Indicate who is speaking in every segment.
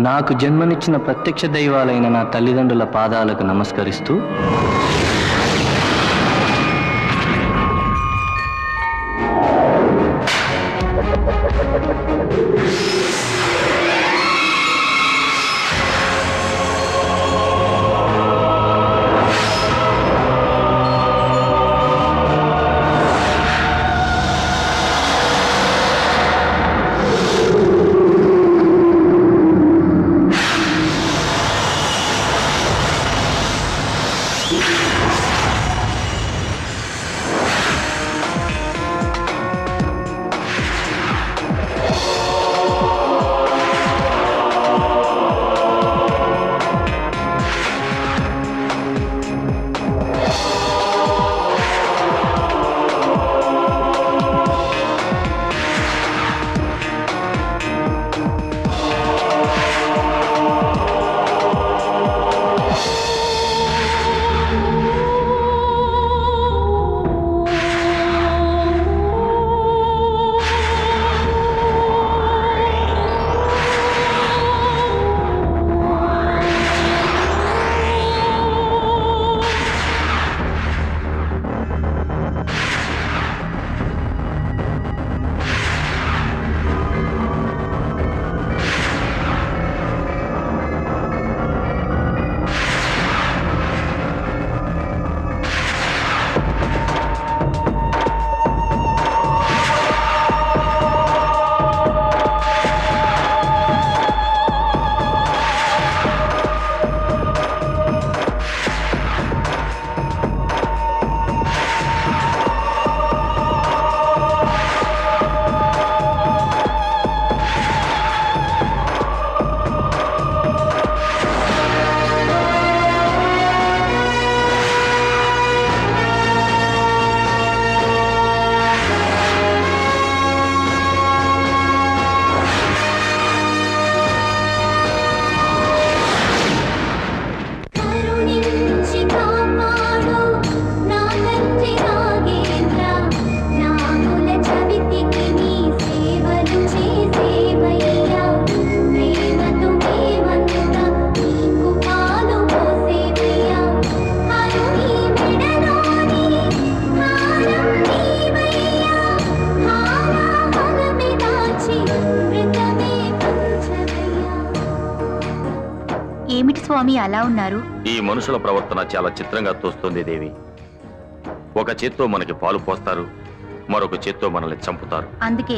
Speaker 1: నాకు జన్మనిచ్చిన ప్రత్యక్ష దైవాలైన నా తల్లిదండ్రుల పాదాలకు నమస్కరిస్తూ
Speaker 2: స్వామి అలా ఉన్నారు?
Speaker 3: ఈ మనుషుల ప్రవర్తన చాలా చిత్రంగా తోస్తుంది దేవి. ఒక చేత్తో మనకి పాలు పోస్తారు, మరొక చేత్తో మనల్ని చంపుతారు.
Speaker 2: అందుకే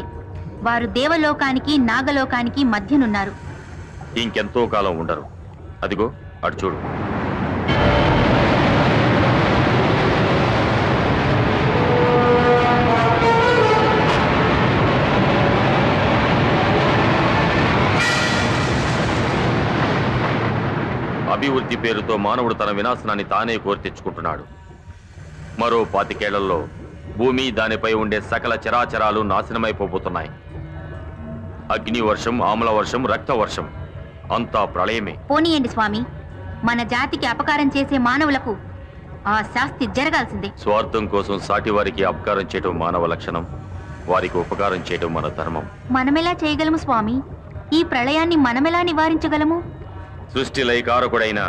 Speaker 2: వారు దేవలోకానికి నాగలోకానికి మధ్యనున్నారు.
Speaker 3: ఇంకెంతో కాలం ఉండరు. అదిగో అటు చూడు. అభివృద్ధి పేరుతో మానవుడు తన వినాశనాన్ని తానే కోరి తెచ్చుకుంటున్నాడు. మరో 25 ఏళ్లలో భూమి, దానిపై ఉండే సకల చరాచరాలు నాశనమైపోతున్నాయి. అగ్ని వర్షం, ఆమ్ల వర్షం, రక్త వర్షం, అంతా ప్రళయమే.
Speaker 2: పోనీయండి స్వామి, మన జాతికి అపకారం చేసే మానవులకు ఆ శాస్తి జరగాల్సిందే.
Speaker 3: స్వార్థం కోసం సాటి వారికి అపకారం చేయటం మానవ లక్షణం, వారికి ఉపకారం చేయటం మన ధర్మం.
Speaker 2: మనమెలా చేయగలము స్వామి? ఈ ప్రళయాన్ని మనమెలా నివారించగలము?
Speaker 3: సృష్టి లయకారకుడైన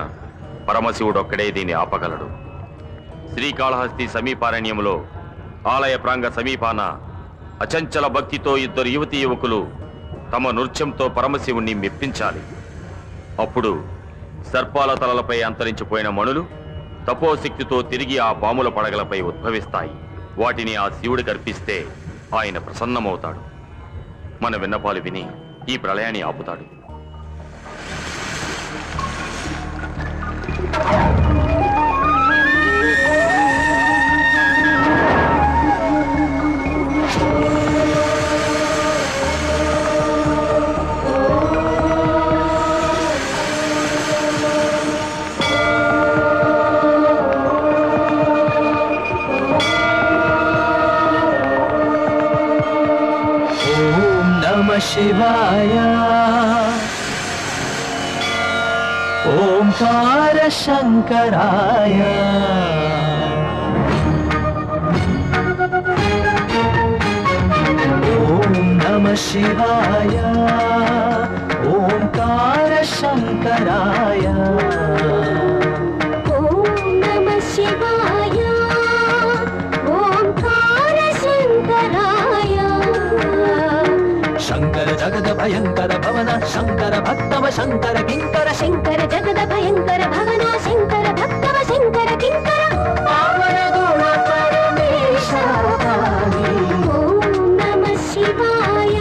Speaker 3: పరమశివుడొక్కడే దీన్ని ఆపగలడు. శ్రీకాళహస్తి సమీపారణ్యంలో ఆలయ ప్రాంగ సమీపాన అచంచల భక్తితో 2 యువతీ యువకులు తమ నృత్యంతో పరమశివుణ్ణి మెప్పించాలి. అప్పుడు సర్పాల తలలపై అంతరించిపోయిన మణులు తపోశక్తితో తిరిగి ఆ పాముల పడగలపై ఉద్భవిస్తాయి. వాటిని ఆ శివుడికి అర్పిస్తే ఆయన ప్రసన్నమవుతాడు. మన విన్నపాలు విని ఈ ప్రళయాన్ని ఆపుతాడు.
Speaker 1: ఓం నమః శివాయ. ఓంకార శంకరాయ. ఓం నమః శివాయ.
Speaker 4: ఓంకార శంకరాయ
Speaker 5: ఓం నమః శివాయ ఓంకార శంకరాయ
Speaker 4: శంకర జగద భయంకర భవన శంకర భక్తవ శంకర కింకర
Speaker 5: శంకర జగద భయంకర భవన శంకర భక్తవ శంకర కింకర
Speaker 4: పావన గుణ పరమేశ
Speaker 5: ఓం నమః శివాయ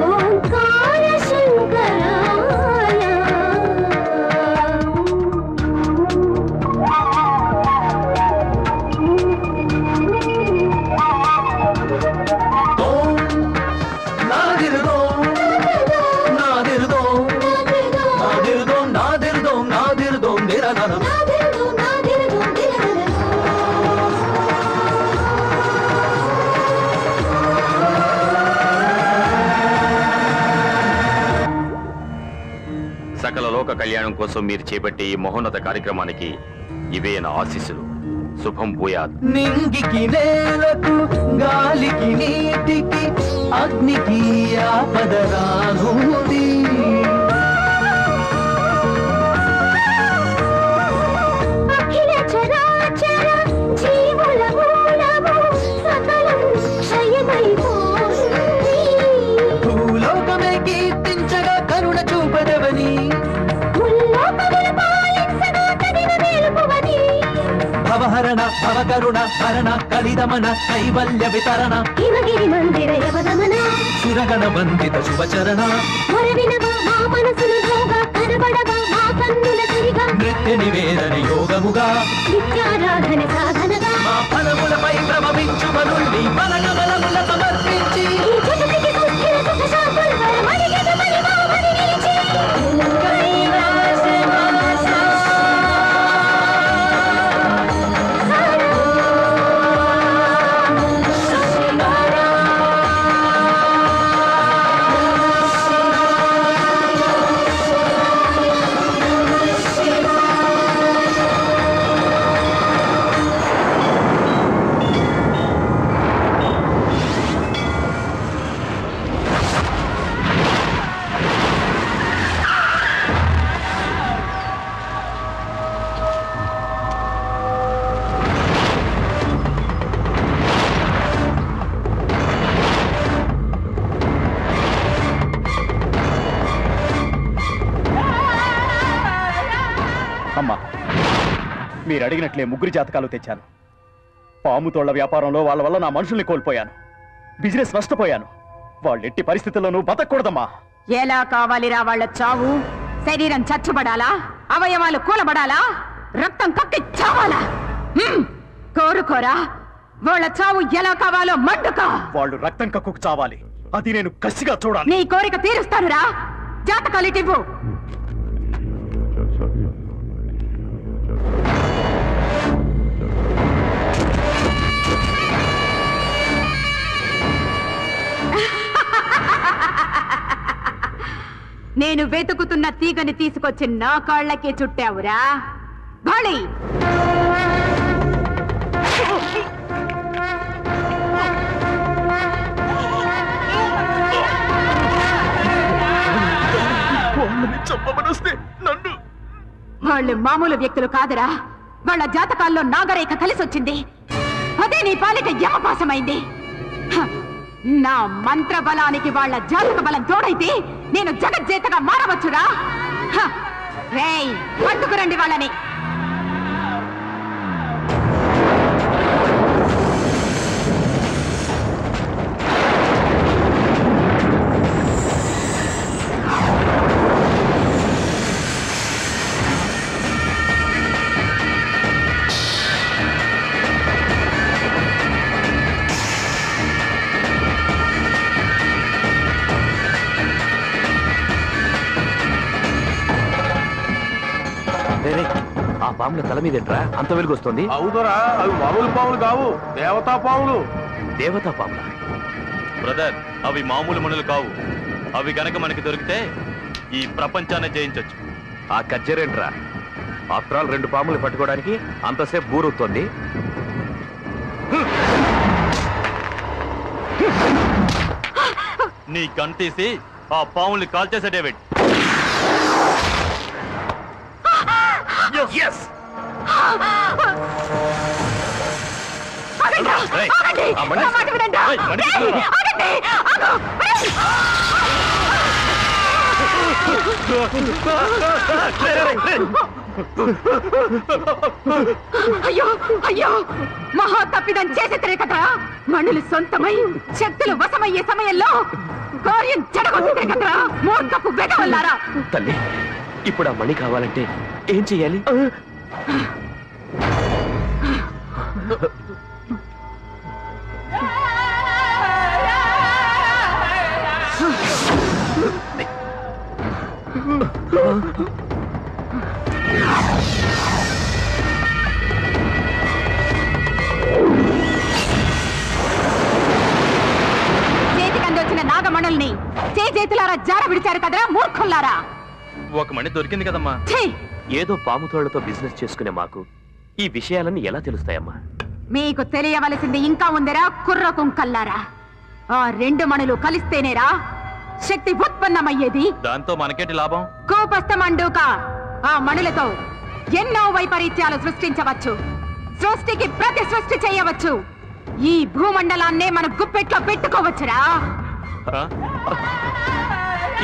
Speaker 5: ఓంకార శంకరాయ
Speaker 3: సకల లోక కళ్యాణం కోసం మీరు చేపట్టే ఈ మహోన్నత కార్యక్రమానికి ఇవే నా ఆశీస్సులు. శుభం భూయాత్.
Speaker 4: నింగికి నేలకు గాలికి నీటికి అగ్నికి ఆపదరానుది
Speaker 5: అఖిల చరాచర జీవుల మూలము సకలం క్షయమైపోతుంది
Speaker 4: భూలోకమే కీర్తించగా కరుణ చూపదవని
Speaker 5: ముల్లోకములు పాలించగా కదిన మేలుకువని
Speaker 4: భవహరణ భవకరుణ హరణ కలిదమన కైవల్య వితరణ
Speaker 5: హిమగిరి మందిర యవదమన
Speaker 4: సురగణ వందిత శుభచరణ
Speaker 5: మొరవినవా మా మనసులు యోగా కనబడవా మా కన్నుల తిరిగా
Speaker 4: నృత్య నివేదన యోగముగా
Speaker 5: నిత్యారాధన సాధనగా
Speaker 4: మా ఫలములపై ప్రభవించు మనుల్ని బలగబలముల సమర్పించి
Speaker 5: ఈ జగతికి సుస్థిర సుఖ శాంతుల వరమడిగద మహిమా మది నిలిచి
Speaker 6: అమ్మా, మీరు అడిగినట్లే ముగ్గురి జాతకాలు తెచ్చాను. పాము తోళ్ల వ్యాపారంలో వాళ్ళ వల్ల నా మనుషుల్ని కోల్పోయాను. బిజినెస్ నష్టపోయాను. వాళ్ళు ఎట్టి పరిస్థితుల్లోనూ బతకూడదమ్మా.
Speaker 2: ఎలా కావాలిరా వాళ్ళ చావు? శరీరం చచ్చుబడాలా? అవయవాలు కూలబడాలా? రక్తం కక్కి చావాలా? కోరుకోరా వాళ్ళ చావు ఎలా కావాలో మండుకో.
Speaker 6: వాళ్ళు రక్తం కక్కుకు చావాలి. అది నేను కసిగా చూడాలి.
Speaker 2: నీ కోరిక తీరుస్తానురా. జాతకాలు ఇవ్వు. నేను వెతుకుతున్న తీగని తీసుకొచ్చి నా కాళ్ళకే చుట్టావురా. బలి వాళ్ళు మామూలు వ్యక్తులు కాదురా. వాళ్ళ జాతకాల్లో నాగరేఖ కలిసొచ్చింది. అదే నీ పాలిట యమపాసమైంది. హ, నా మంత్ర బలానికి వాళ్ళ జాతక బలం తోడైతే నేను జగజ్జేతగా మారవచ్చురా. హ, రేయ్ పట్టుకురండి వాళ్ళని.
Speaker 6: ఆ పాముల తల మీదేంట్రా అంత వెలుగొస్తుంది?
Speaker 7: అవుదరా, అవి మామూలు పాములు కావు, దేవతా పాములు.
Speaker 6: దేవతా పాముల?
Speaker 3: బ్రదర్, అవి మామూలు మనులు కావు. అవి గనక మనకి దొరికితే ఈ ప్రపంచాన్ని జయించొచ్చు.
Speaker 6: ఆ కజ్జరేంట్రా? ఆఫ్టర్ ఆల్ 2 పాములు పట్టుకోవడానికి అంతసేపు బూరుతుంది.
Speaker 3: నీ గన్ తీసి ఆ పావుల్ని కాల్ చేసే డేవిడ్.
Speaker 2: అయ్యో అయ్యో మహా తప్పిదం చేసేతరే కదా. మణులు సొంతమై శక్తులు వశమయ్యే సమయంలో కార్యం చెడగొట్టే కదా. మూర్ఖపు వెగవల్లారా.
Speaker 8: తల్లి, ఇప్పుడు ఆ మణి కావాలంటే ఏం చెయ్యాలి?
Speaker 2: చేతికందొచ్చిన నాగమణుల్ని చేతులారా జార విడిచారు కదరా మూర్ఖుల్లారా.
Speaker 3: ఒక మణి దొరికింది కదమ్మా.
Speaker 8: ఏదో పాముతోళ్లతో బిజినెస్ చేసుకునే మాకు ఈ విషయాలన్నీ ఎలా తెలుస్తాయమ్మా?
Speaker 2: మీకు తెలియవలసింది ఇంకా ఉందిరా కుర్ర కుంకల్లారా. ఆ 2 మణులు కలిస్తేనేరా శక్తి ఉత్పన్నమయ్యేది.
Speaker 3: దాంతో మనకేంటి లాభం?
Speaker 2: కోపస్తమండూక ఆ మణులతో ఎన్నో వైపరీత్యాలు సృష్టించవచ్చు. సృష్టికి ప్రతి సృష్టి చేయవచ్చు. ఈ భూమండలాన్నే మన గుప్పెట్లో పెట్టుకోవచ్చురా.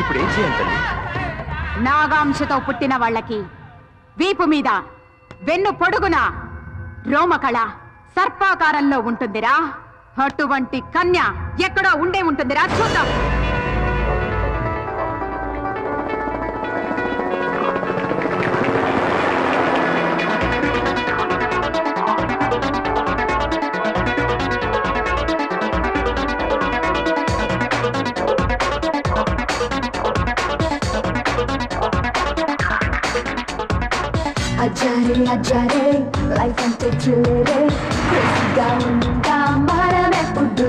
Speaker 8: ఇప్పుడు ఏం చేయాలి తల్లి?
Speaker 2: నాగాంశతో పుట్టిన వాళ్ళకి వీపు మీద వెన్ను పొడుగున రోమకళ సర్పాకారంలో ఉంటుందిరా. అటువంటి కన్య ఎక్కడో ఉండే ఉంటుందిరా. చూద్దాం.
Speaker 5: అజారే అజారే లైఫ్ అంటే థ్రిల్లరే క్రేజీగా ఉందా మనమెప్పుడు.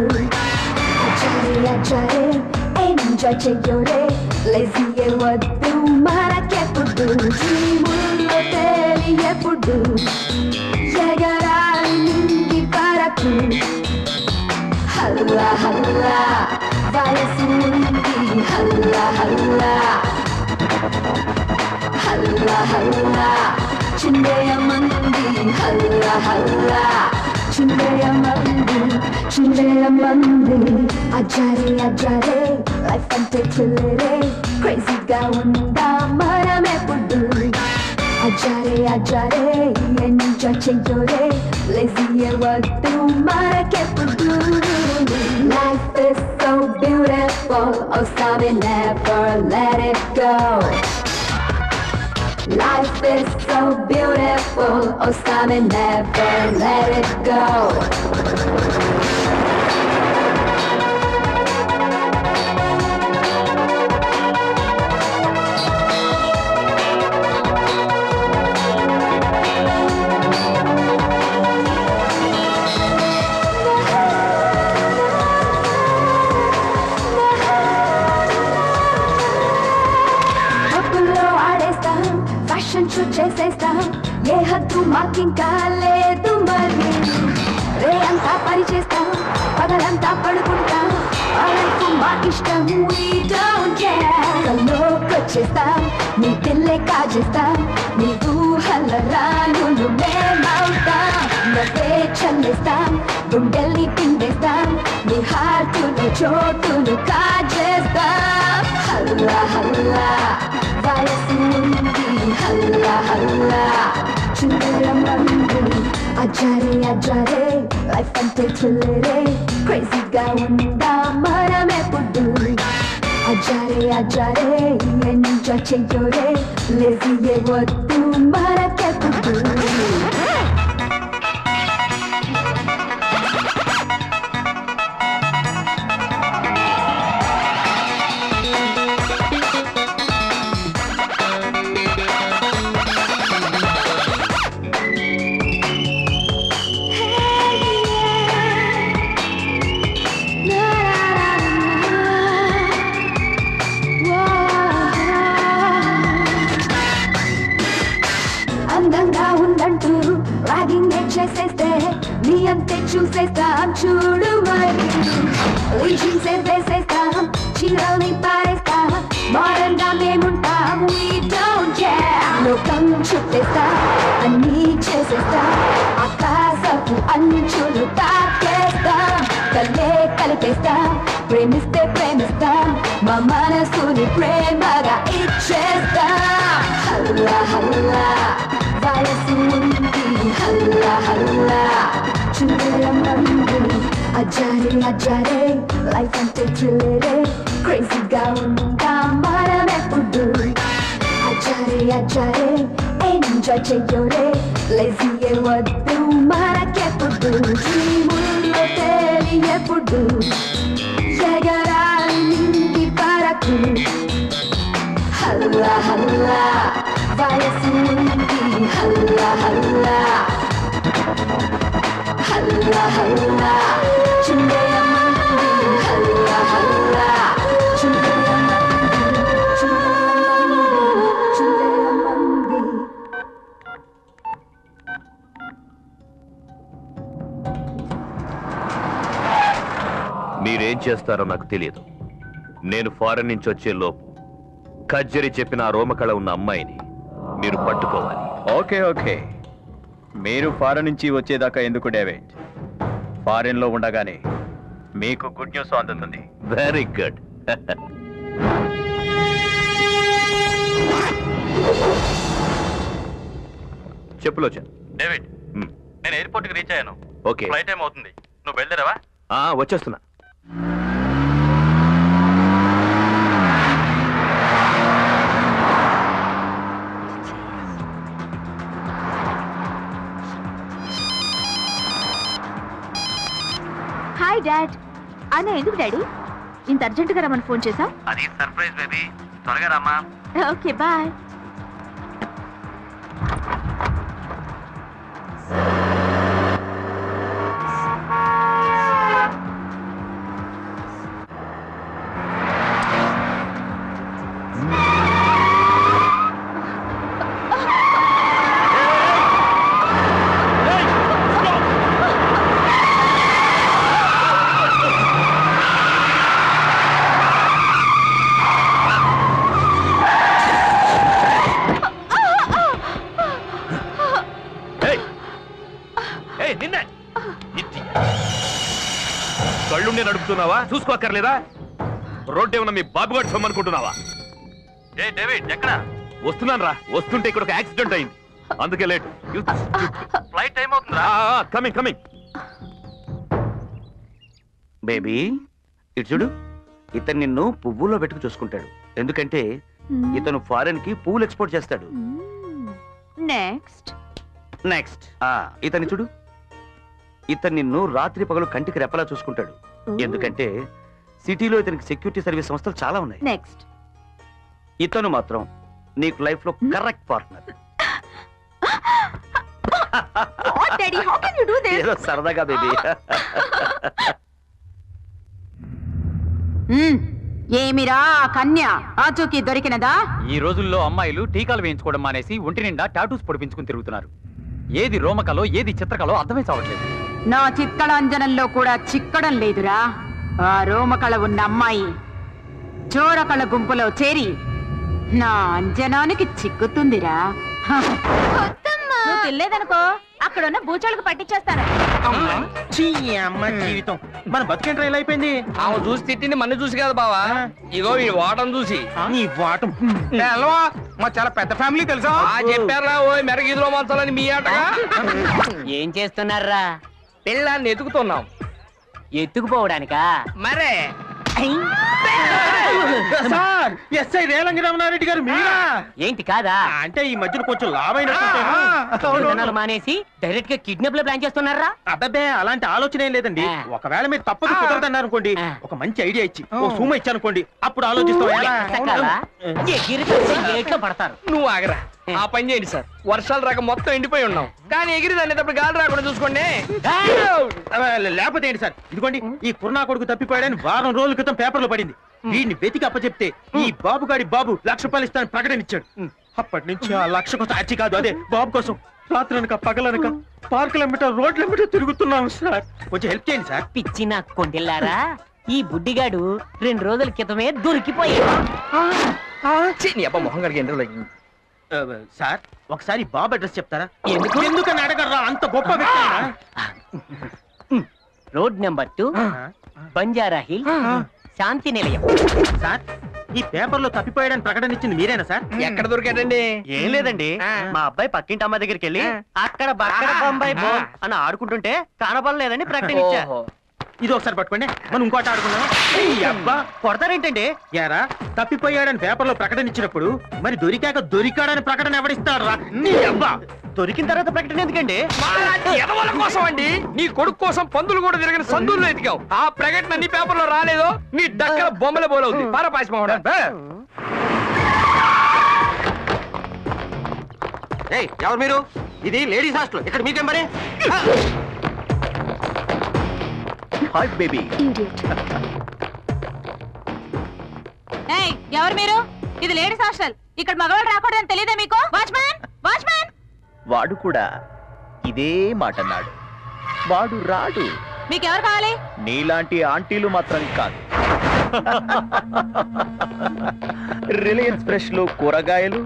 Speaker 5: అజారే అజారే ఎంజాయ్ చెయ్యోరే లేజీయే వద్దు మనకెప్పుడు. డ్రీముల్లో తేలియప్పుడు ఎగరాలి నుండి వరకు. హల్లా హల్లా వయసు ఉంది హల్లా హల్లా హల్లా హల్లా చిందేయమంది హల్లా హల్లా చిందేయమంది. అజారే అజారే లైఫ్ అంటే థ్రిల్లరే క్రేజీగా ఉందా మనమెప్పుడు. అజారే అజారే ఎంజాయ్ చెయ్యోరే లేజీయే వద్దు మనకెప్పుడు. Life is so beautiful, oh stop it, never let it go. Life is so beautiful, oh stop it, never let it go. Fashion show చేసేస్తాం, ఏ హద్దు మాకింకా లేదు మరి. రే అంతా పని చేస్తాం, పగలంతా పడుకుంటాం, వాళ్ళకు మా ఇష్టం we don't care. కల్లోకొచ్చేస్తాం, నీ పిల్లే కాజేస్తాం, నీ ఊహల రానులు మేమవుతాం. నవ్వే చల్లేస్తాం, గుండెల్ని పిండేస్తాం, నీ హార్టును చోటును కాజేస్తాం. హల్లా హల్లా వయసు ఉంది హల్లా హల్లా చిందేయమంది. అజారే అజారే లైఫ్ అంటే థ్రిల్లరే క్రేజీగా ఉందా మనమెప్పుడు. అజారే అజారే ఎంజాయ్ చెయ్యోరే లేజీయే వద్దు మనకెప్పుడు. అందంగా ఉందంటూ రాగింగ్ చేసేస్తే నీ అంతే చూసేస్తాం చూడు మరి. లీజింగ్సే వేసేస్తాం, చీరల్ని పారేస్తాం, Modern గా మేముంటాం, we don't care. లోకం చుట్టేస్తా, అన్నీ చేసేస్తా, ఆకాశపు అంచులు తాకేస్తా, కలే కలిపేస్తా, ప్రేమిస్తే ప్రేమిస్తా, మా మనసుని ప్రేమగా ఇచ్చేస్తా. హల్లా హల్లా వయసు ఉంది, హల్లా హల్లా చూడమంది, అజారే అజారే లైఫ్ అంటే థ్రిల్లరే, క్రేజీగా ఉంటాం మనమెప్పుడు. అజారే అజారే ఎంజాయ్ చెయ్యోరే, లేజీయే వద్దు మనకెప్పుడు. డ్రీముల్లో తేలియప్పుడు ఎగరాలి నింగి పరకు. హల్లా హల్లా వయసు ఉంది, హల్లా హల్లా హల్లా హల్లా చుండయమంది, హల్లా హల్లా చుండయమంది, చుండయమంది.
Speaker 8: మీరేం చేస్తారో నాకు తెలియదు. నేను ఫారెన్ నుంచి వచ్చే లోపు కజ్జరి చెప్పిన ఆ రోమకళ ఉన్న అమ్మాయిని మీరు పట్టుకోవాలి.
Speaker 6: ఓకే ఓకే, మీరు ఫారెన్ నుంచి వచ్చేదాకా ఎందుకు డేవిడ్? ఫారెన్ లో ఉండగానే మీకు గుడ్ న్యూస్ అందుతుంది.
Speaker 8: Very good. చెప్పులోచా.
Speaker 6: డేవిడ్, నేను ఎయిర్పోర్ట్ కి రీచ్ అయ్యాను.
Speaker 8: ఓకే,
Speaker 6: ఫ్లైట్ టైం అవుతుంది. నువ్వు బయలుదేరావా?
Speaker 8: వచ్చేస్తున్నా.
Speaker 2: Hi dad. అన్న ఎందుకు డాడీ ఇంత అర్జెంటుగా రమ్మని ఫోన్ చేశావు?
Speaker 6: అది సర్ప్రైజ్ బేబీ, త్వరగా రామ్మా.
Speaker 2: Okay bye.
Speaker 8: కళ్ళుండే నడుపుతున్నావా? చూసుకోక్కర్లేదా? రోడ్డు ఏమన్నా మీ బాబుగాడు సొమ్మనుకుంటున్నావా?
Speaker 6: ఏ డేవిడ్, ఎక్కడ?
Speaker 8: వస్తున్నాను రా. వస్తుంటే ఇక్కడ ఒక యాక్సిడెంట్ అయింది, అందుకే లేట్.
Speaker 6: ఫ్లైట్ టైం అవుతుందా?
Speaker 8: Coming coming.
Speaker 9: బేబీ ఇటు చూడు, ఇతను నిన్ను పువ్వులో పెట్టుకు చూసుకుంటాడు. ఎందుకంటే ఇతను ఫారెన్ కి పువ్వులు ఎక్స్పోర్ట్ చేస్తాడు.
Speaker 2: నెక్స్ట్
Speaker 9: నెక్స్ట్ ఇతన్ని చూడు, ఇతను నిన్ను రాత్రి పగలు కంటికి రెప్పలా చూసుకుంటాడు. ఎందుకంటే సిటీలో ఇతనికి సెక్యూరిటీ సర్వీస్ సంస్థలు చాలా ఉన్నాయి.
Speaker 2: నెక్స్ట్
Speaker 9: ఇతను మాత్రం నీకు లైఫ్ లో correct partner.
Speaker 2: Daddy how can you do this?
Speaker 9: ఏదో సరదాగా బేబీ.
Speaker 2: ఏమిరా కన్య ఆచూకీ దొరికినదా?
Speaker 6: ఈ రోజుల్లో అమ్మాయిలు టీకాలు వేయించుకోవడం మానేసి ఒంటి నిండా టాటూస్ పొడిపించుకుని తిరుగుతున్నారు. ఏది రోమకలో ఏది చిత్రకలో అర్థమే చావట్లేదు.
Speaker 2: నా చిక్కడాంజనంలో కూడా చిక్కడం లేదురా. ఆ రోమకళ ఉన్న అమ్మాయి చోరకళ గుంపులో చేరి నా అంజనానికి చిక్కుతుందిరా. నువ్వు తినలేదనుకో అక్కడున్న బూచోళ్ళకు పట్టించేస్తాను.
Speaker 7: జీవితం మన బతికేంట్రా ఇలా అయిపోయింది. ఆమె చూసి తిట్టింది మన చూసి కాదు బావా, ఇగో ఈ వాటం చూసి. నీ వాటం మా చాలా పెద్ద ఫ్యామిలీ తెలుసా? చెప్పారా ఓ మెరగీదిలో మంచాలని మీ ఆటగా.
Speaker 10: ఏం చేస్తున్నారా?
Speaker 7: పిల్లాన్ని ఎతుకుతున్నాం.
Speaker 10: ఎత్తుకుపోవడానికా?
Speaker 7: మరే సార్, ఎస్ఐ రేలంగిరామనారెడ్డి గారు మీరా?
Speaker 10: ఏంటి కాదా?
Speaker 7: అంటే ఈ మధ్యన కొంచెం లాభైన
Speaker 10: మానేసి డైరెక్ట్ గా కిడ్నాప్ లో ప్లాన్ చేస్తున్నారా?
Speaker 7: అబ్బే అలాంటి ఆలోచన ఏం లేదండి. ఒకవేళ మీరు తప్పదు కుదరదన్నారు అనుకోండి, ఒక మంచి ఐడియా ఇచ్చి ఓ సూమ ఇచ్చాను అనుకోండి, అప్పుడు ఆలోచిస్తాం.
Speaker 10: పడతారు.
Speaker 7: నువ్వు ఆగరా, ఆ పని చేయండి సార్. వర్షాలు రాక మొత్తం ఎండిపోయి ఉన్నాం, కానీ ఎగిరి దాన్ని గాలి రాకుండా చూసుకోండి. లేకపోతే ఏంటి సార్, ఇదిగోండి ఈ కుర్నా కొడుకు తప్పిపోయాడని వారం రోజుల క్రితం పేపర్లో పడింది. వీడిని వెతికి అప్పచెప్తే ఈ బాబుగాడి బాబు ₹1,00,000 ఇస్తానని ప్రకటన ఇచ్చాడు. అప్పటి నుంచి ఆ 1,00,000 కోసం అచ్చి కాదు, అదే బాబు కోసం రాత్రనక పగలనక పార్కులెంబట రోడ్లెంబట తిరుగుతున్నాం సార్. కొంచెం హెల్ప్ చేయండి సార్.
Speaker 10: పిచ్చి నాకు కొండెల్లారా, ఈ బుడ్డిగాడు 2 రోజుల క్రితమే దొరికిపోయాడు.
Speaker 7: నీ అబ్బా మొహం గారికి ఎందులో
Speaker 11: సార్ ఒకసారి బాబు అడ్రస్ చెప్తారా?
Speaker 7: ఎందుకని అడగరా? అంత గొప్ప వ్యక్తి.
Speaker 10: రోడ్ నెంబర్ 2 బంజారా హిల్ శాంతి నిలయం.
Speaker 11: సార్ ఈ పేపర్లో తప్పిపోయాడని ప్రకటన ఇచ్చింది మీరేనా సార్?
Speaker 7: ఎక్కడ దొరికాడండి?
Speaker 6: ఏం లేదండి, మా అబ్బాయి పక్కింటి అమ్మాయి దగ్గరికి వెళ్ళి అక్కడ బక్కడ బొంబాయి బో అని ఆడుకుంటుంటే కనబడలేదని ప్రకటన ఇచ్చా.
Speaker 11: ఇది ఒకసారి పట్టుకోండి, మనం ఇంకోటి ఆడుకున్నాం. అబ్బా
Speaker 6: కొడతారేంటండి?
Speaker 11: యారా తప్పిపోయాడని పేపర్లో ప్రకటన ఇచ్చినప్పుడు మరి దొరికాక దొరికాడని ప్రకటన ఎవరిస్తాడు రా? నీ అబ్బా
Speaker 6: దొరికిన తర్వాత ప్రకటన ఎందుకండి?
Speaker 7: ఎదవల కోసం అండి. నీ కొడుకు కోసం పందులు కూడా తిరిగిన సందుల్లో ఎతికావు. ఆ ప్రకటన నీ పేపర్లో రాలేదో నీ డక్కల బొమ్మల బోలవుతుంది. పారపాయసం.
Speaker 11: ఎవరు మీరు? ఇది లేడీస్ హాస్టల్, ఇక్కడ మీకేం మరి?
Speaker 6: Hi baby.
Speaker 2: ఎవరు మీరు? ఇది లేడీస్ హాస్టల్, ఇక్కడ మగవాళ్ళు రాకూడదని తెలియదా మీకు? Watchman, watchman.
Speaker 6: వాడు కూడా ఇదే మాట అన్నాడు. వాడు రాడు.
Speaker 2: మీకెవరు కావాలి?
Speaker 6: నీలాంటి ఆంటీలు మాత్రం కాదు. రిలయన్స్ ఫ్రెష్ లో కూరగాయలు,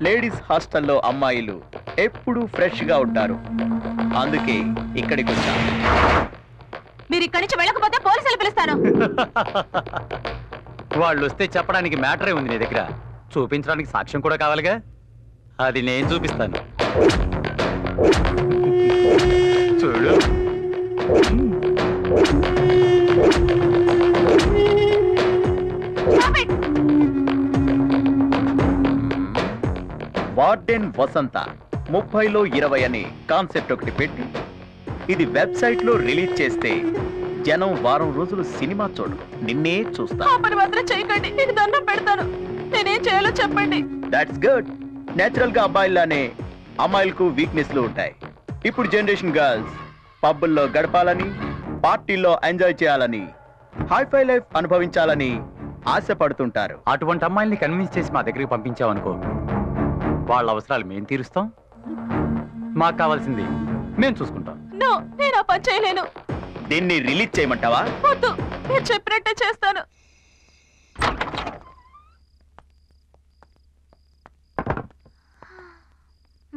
Speaker 6: లేడీస్ హాస్టల్లో అమ్మాయిలు ఎప్పుడూ ఫ్రెష్ గా ఉంటారు. అందుకే ఇక్కడికి వచ్చాను.
Speaker 2: మీరు ఇక్కడి నుంచి వెళ్ళకపోతే పోలీసులు పిలుస్తాను.
Speaker 12: వాళ్ళు వస్తే చెప్పడానికి మ్యాటరే ఉంది నీ దగ్గర. చూపించడానికి సాక్ష్యం కూడా కావాలిగా, అది నేను చూపిస్తాను. చూడు.
Speaker 6: వార్డెన్ వసంత 30లో 20 అనే కాన్సెప్ట్ ఒకటి పెట్టి ఇది వెబ్సైట్ లో రిలీజ్ చేస్తే జనం వారం రోజులు సినిమా చూడు, నిన్నే చూస్తా.
Speaker 2: పని మాత్రం చేయకండి, నీకు దండం పెడతాను. నేనేం చేయాలో చెప్పండి.
Speaker 6: That's good. నేచురల్ గా అబ్బాయిలానే అమ్మాయిలకు వీక్నెస్ లు ఉంటాయి. ఇప్పుడు జనరేషన్ గర్ల్స్ పబ్బుల్లో గడపాలని, పార్టీల్లో ఎంజాయ్ చేయాలని, హైఫై లైఫ్ అనుభవించాలని ఆశపడుతుంటారు.
Speaker 12: అటువంటి అమ్మాయిల్ని కన్విన్స్ చేసి మా దగ్గరికి పంపించావనుకో, వాళ్ళ అవసరాలు మేము తీరుస్తాం, మాకు కావాల్సింది మేము చూసుకుంటాం.
Speaker 2: నేను ఆ పని చేయలేను.
Speaker 6: దీన్ని రిలీజ్ చేయమంటావా?
Speaker 2: వద్దు, మీరు చెప్పినట్టే చేస్తాను.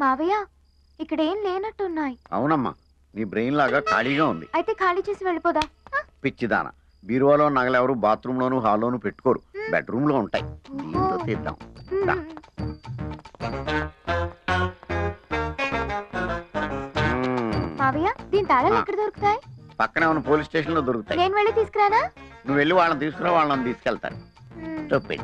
Speaker 13: మావయ్య, ఇక్కడ ఏం లేనట్టున్నాయి.
Speaker 14: అవునమ్మా, నీ బ్రెయిన్ లాగా ఖాళీగా ఉంది.
Speaker 13: అయితే ఖాళీ చేసి వెళ్ళిపోదా?
Speaker 14: పిచ్చిదాన, బీరువాలో నగలెవరు బాత్రూమ్ లోను హాల్లోను పెట్టుకోరు, బెడ్రూమ్ లో ఉంటాయి. దీంతో తీద్దాం.
Speaker 13: మావయ్య, దీని తాళాలు ఎక్కడ దొరుకుతాయి?
Speaker 14: పక్కనే ఉన్న పోలీస్ స్టేషన్ లో దొరుకుతాయి.
Speaker 13: నేను వెళ్ళి తీసుకురానా?
Speaker 14: నువ్వు వెళ్ళి వాళ్ళని తీసుకురా, వాళ్ళని తీసుకెళ్తాను. చెప్పి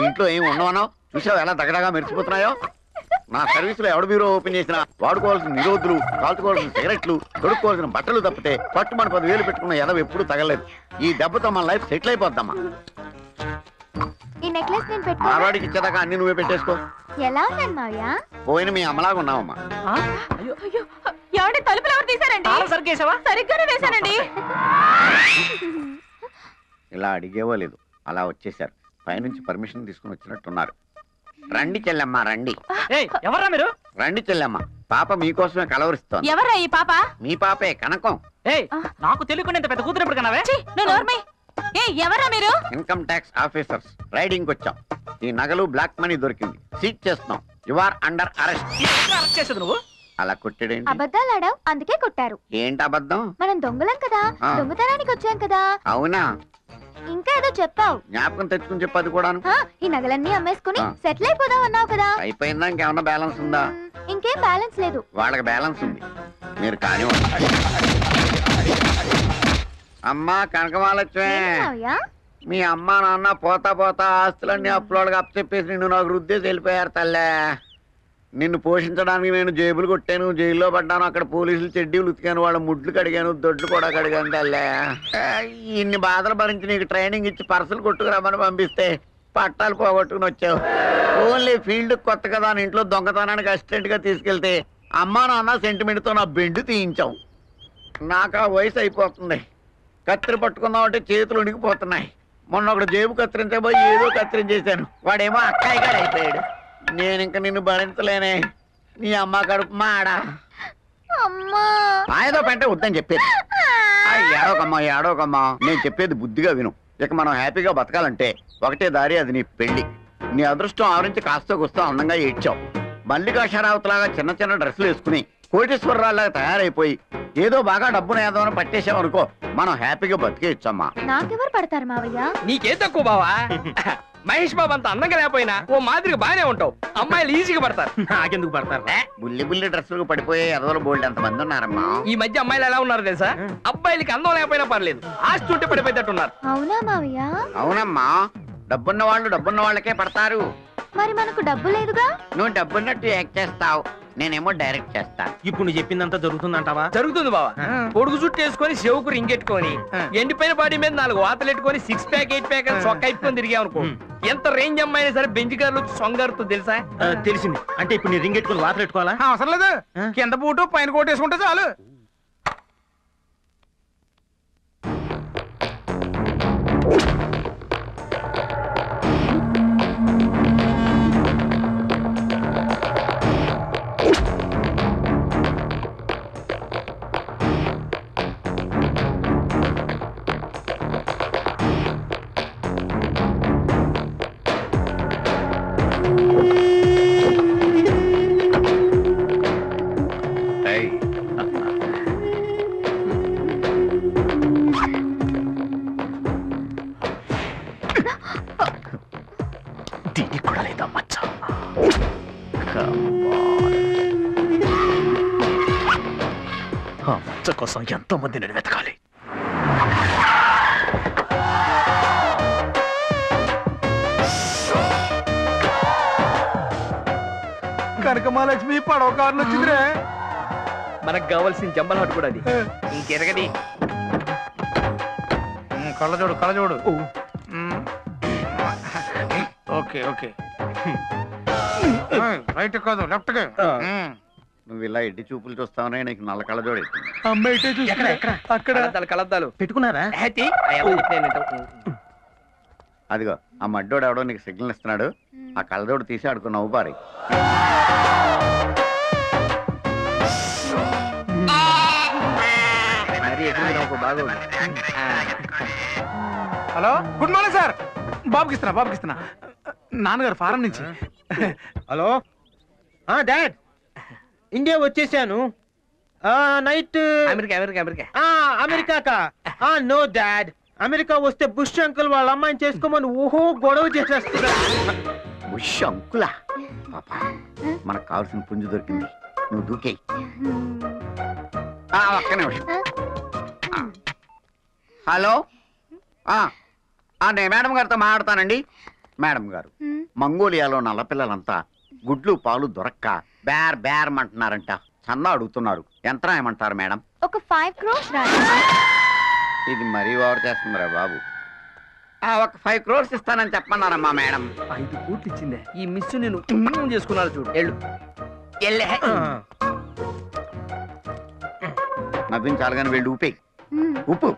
Speaker 14: ఇంట్లో ఏమి ఉండవనో చూసావు, ఎలా దగ్గరగా మెరిసిపోతున్నాయో. నా సర్వీస్ లో ఎవడు బీరో ఓపెన్ చేసినా వాడుకోవాల్సిన నిరోధులు, కాల్చుకోవాల్సిన సిగరెట్లు, తొడుక్కోవాల్సిన బట్టలు తప్పితే పట్టు మన 10,000 పెట్టుకున్న ఎదవ ఎప్పుడు తగలేదు. ఈ దెబ్బతో మన లైఫ్ సెటిల్ అయిపోద్దమ్మా.
Speaker 13: ఈ నెక్లెస్ నేను పెట్టుకో.
Speaker 14: ఆడవాడికి ఇచ్చేదాకా అన్ని నువ్వే పెట్టేసుకో.
Speaker 13: ఎలా ఉన్నాను మావయ్య?
Speaker 14: పోయిన మీ అమ్మలాగా ఉన్నావమ్మా.
Speaker 2: తలుపులు ఎవరు తీశారండి? సరిగ్గానే వేశానండి.
Speaker 14: ఇలా అడిగేవో లేదు, అలా వచ్చేసారు. పైనుంచి పర్మిషన్ తీసుకుని వచ్చినట్టున్నారు. రండి చెల్లెమ్మ, రండి.
Speaker 6: ఎవరా మీరు?
Speaker 14: రండి చెల్లెమ్మ, పాప మీకోసమే కలవరిస్తోంది.
Speaker 2: ఎవరా ఈ పాప?
Speaker 14: మీ పాపే, కనకం.
Speaker 6: నాకు తెలియకుండా ఇంత పెద్ద కూతురు ఎప్పుడు కన్నావే?
Speaker 2: ఎవరా మీరు?
Speaker 14: ఇన్కమ్ ట్యాక్స్ ఆఫీసర్స్, రైడింగ్ వచ్చాం. ఈ నగలు బ్లాక్ మనీ దొరికింది, సీజ్ చేస్తున్నాం. You are under arrest.
Speaker 6: చేసేది నువ్వు?
Speaker 14: అలా కొట్టాడేంటి?
Speaker 13: అబద్ధాలు ఆడావు, అందుకే కొట్టారు.
Speaker 14: ఏంటి అబద్ధం?
Speaker 13: మనం దొంగలం కదా, దొంగతనానికి వచ్చాం కదా.
Speaker 14: అవునా?
Speaker 13: ఇంకా ఏదో చెప్పావు.
Speaker 14: జ్ఞాపకం తెచ్చుకుని చెప్పదు కూడా.
Speaker 13: ఈ నగలన్నీ అమ్మేసుకుని సెటిల్ అయిపోదాం అన్నావు కదా.
Speaker 14: అయిపోయిందా? ఇంకేమన్నా బ్యాలెన్స్ ఉందా?
Speaker 13: ఇంకేం బ్యాలెన్స్ లేదు.
Speaker 14: వాళ్ళకి బ్యాలెన్స్ ఉంది, మీరు కానీ. అమ్మా కనకమాలక్ష్మే, మీ అమ్మా నాన్న పోతా పోతా ఆస్తులన్నీ అప్పులోకి అప్పచెప్పేసి నిన్ను నాకు రుద్దేసి వెళ్ళిపోయారు తల్లే. నిన్ను పోషించడానికి నేను జేబులు కొట్టాను, జైల్లో పడ్డాను, అక్కడ పోలీసులు చెడ్డీలు ఉతికాను, వాళ్ళ ముడ్లు కడిగాను, దొడ్లు కూడా కడిగాను తల్లే. ఇన్ని బాధలు భరించి నీకు ట్రైనింగ్ ఇచ్చి పర్సులు కొట్టుకురామని పంపిస్తే పట్టాలు పోగొట్టుకుని వచ్చావు. ఓన్లీ ఫీల్డ్ కొత్త కదా అని ఇంట్లో దొంగతనానికి అసిస్టెంట్ గా తీసుకెళ్తే అమ్మా నాన్న సెంటిమెంట్ తో నా బెండు తీయించావు. నాకు ఆ వయసు అయిపోతుంది. కత్తిరి పట్టుకుందామంటే చేతులు ఉనికిపోతున్నాయి. మొన్న ఒకడు జేబు కత్తిరించబోయి ఏదో కత్తిరించేశాను, వాడేమో అక్కాయి గారు అయిపోయాడు. నేను ఇంక నిన్ను భరించలేనే. నీ అమ్మ కడుపు మాడా. ఏదో పెంటే వద్దని చెప్పేది. ఏడోకమ్మా నేను చెప్పేది బుద్ధిగా విను. ఇక మనం హ్యాపీగా బతకాలంటే ఒకటే దారి, అది నీ పెళ్లి. నీ అదృష్టం ఆవరించి కాస్త కూస్తా అందంగా ఏడ్చావు. మల్లికా షరావత్ లాగా చిన్న చిన్న డ్రెస్సులు వేసుకుని కోటేశ్వరరావులాగా తయారైపోయి ఏదో బాగా డబ్బును ఏదో పట్టేసామనుకో, మనం హ్యాపీగా బతికేయచ్చమ్మా.
Speaker 13: నాకెవరు పడతారు మావయ్య?
Speaker 7: నీకేం తక్కువ బావా? మహేష్ బాబు అంత అందంగా లేకపోయినా ఓ మాదిరిగా బానే ఉంటావు. అమ్మాయిలు ఈజీగా పడతారు.
Speaker 11: నాకెందుకు పడతారు?
Speaker 14: బుల్లి డ్రెస్సులకు పడిపోయే ఎదవలు బోల్డ్ ఎంత మంది ఉన్నారమ్మా.
Speaker 7: ఈ మధ్య అమ్మాయిలు ఎలా ఉన్నారు తెలుసా? అబ్బాయిలకి అందం లేకపోయినా పర్లేదు, ఆస్తి ఉంటే పడిపోయేటట్టున్నారు.
Speaker 13: అవునా మావయ్య?
Speaker 14: అవునమ్మా, డబ్బున్న వాళ్ళు డబ్బున్న వాళ్ళకే పడతారు.
Speaker 13: మరి మనకు డబ్బు లేదుగా.
Speaker 14: నువ్వు డబ్బున్నట్టు యాక్ట్ చేస్తావు, నేనేమో డైరెక్ట్ చేస్తాను.
Speaker 11: ఇప్పుడు నువ్వు చెప్పిందంతా జరుగుతుందంటావా?
Speaker 7: జరుగుతుంది బావా. పొడుగు చుట్టూ వేసుకొని చెవుకు రింగెట్టుకొని ఎండిపోయిన బాడీ మీద 4 వాతలు ఎట్టుకొని 6 ప్యాక్ 8 ప్యాక్ చొక్క అయిపోయి తిరిగామనుకో, ఎంత రేంజ్ అమ్మాయినా సరే బెంచ్ కార్లు సొంగారుతో తెలుసా?
Speaker 11: తెలిసింది. అంటే ఇప్పుడు నీ రింగ్ ఎట్టుకుని వాతలు పెట్టుకోవాలా?
Speaker 7: అవసరం లేదు, కింద పూట పైన కోట్ వేసుకుంటే చాలు.
Speaker 8: దీనికి కూడా లేదా మచ్చ? ఆ మచ్చ కోసం ఎంతో మంది నేను వెతకాలి.
Speaker 7: కనకమహాలక్ష్మి పడవ కారులో వచ్చిందిరే. మనకు కావాల్సిన జంబల్ హట్ కూడా అది. ఇంకెరగది కళ్ళజోడు. ఓకే రైట్ కాదు లెఫ్ట్.
Speaker 14: నువ్వు ఇలా ఎడ్డి చూపులు చూస్తావనే నీకు నల్ల కళ్ళజోడు
Speaker 7: అక్కడ కలద్దాలు
Speaker 11: పెట్టుకున్నారా?
Speaker 14: అదిగో ఆ మడ్డోడు ఎవడో నీకు సిగ్నల్ ఇస్తున్నాడు, ఆ కళ్ళజోడు తీసి ఆడుకుని నవ్వు పారి.
Speaker 7: Hello, good morning sir. బాబుకి ఇస్తున్నా నాన్నగారు ఫారం నుంచి.
Speaker 11: హలో డాడ్, ఇండియా వచ్చేసాను. నైట్ అమెరికా. నో డాడ్, అమెరికా వస్తే బుష్ అంకుల్ వాళ్ళ అమ్మాయిని చేసుకోమని గొడవ చేసేస్తున్నా.
Speaker 14: బుష్ అంకులా? పాపా, మనకు కావాల్సిన పుంజు దొరికింది, నువ్వు దూకేయి. ఒక్క నిమిషం. హలో, నేను మేడం గారితో మాట్లాడతానండి. మేడం గారు, మంగోలియాలో నల్లపిల్లలంతా గుడ్లు పాలు దొరక్క బేర్ అంటున్నారంట. చందా అడుగుతున్నారు, ఎంత రాయమంటారు మేడం?
Speaker 13: ఒక 5 crores
Speaker 14: ఇది మరీ ఓవర్ చేస్తుందిరా బాబు. ఒక 5 crores ఇస్తానని చెప్పన్నారమ్మా మేడం.
Speaker 7: 5 కోట్లు ఇచ్చిందే. ఈ మిస్ నేను చేసుకున్నాను చూడు.
Speaker 14: నవ్వించాలి కానీ వెళ్ళి ఊపే ఉప్పు.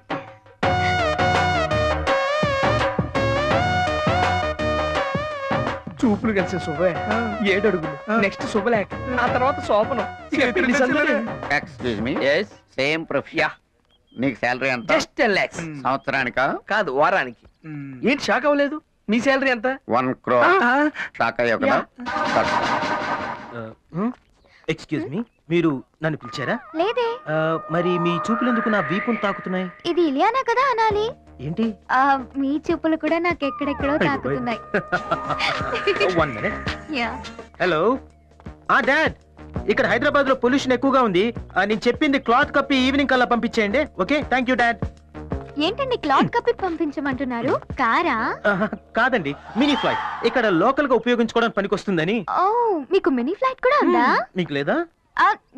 Speaker 7: చూపులు కలిసి శుభే 7 అడుగులు, నెక్స్ట్ శుభలేఖ, ఆ తర్వాత శోభనం.
Speaker 14: Excuse me, same profession. నీకు శాలరీ ఎంత?
Speaker 7: Just 10 lakhs.
Speaker 14: సంవత్సరానికా?
Speaker 7: కాదు, వారానికి. ఏంటి షాక్ అవ్వలేదు? మీ శాలరీ ఎంత?
Speaker 14: 1 crore. షాక్ అయ్యో కదా.
Speaker 11: ఎక్స్క్యూజ్ మీ, మీరు నన్ను పిలిచారా?
Speaker 13: లేదే.
Speaker 11: మరి మీ చూపులు ఎందుకు నా వీపును తాకుతున్నాయి?
Speaker 13: ఇది ఇలియానా కదా అనాలి.
Speaker 11: ఏంటి?
Speaker 13: మీ చూపులు కూడా నాకు ఎక్కడెక్కడో తాకుతున్నాయి.
Speaker 11: హలో డాడ్, ఇక్కడ హైదరాబాద్ లో పొల్యూషన్ ఎక్కువగా ఉంది. నేను చెప్పింది క్లాత్ కప్పి ఈవినింగ్ కల్లా పంపించేయండి. Okay, thank you dad.
Speaker 13: ఏంటండి క్లాత్ కప్పి పంపించమంటున్నారు? కారా?
Speaker 11: కాదండి, మినీ ఫ్లైట్. ఇక్కడ లోకల్ గా ఉపయోగించుకోవడానికి పనికొస్తుందని.
Speaker 13: ఓ, మీకు మినీ ఫ్లైట్ కూడా ఉందా?
Speaker 11: మీకు లేదా?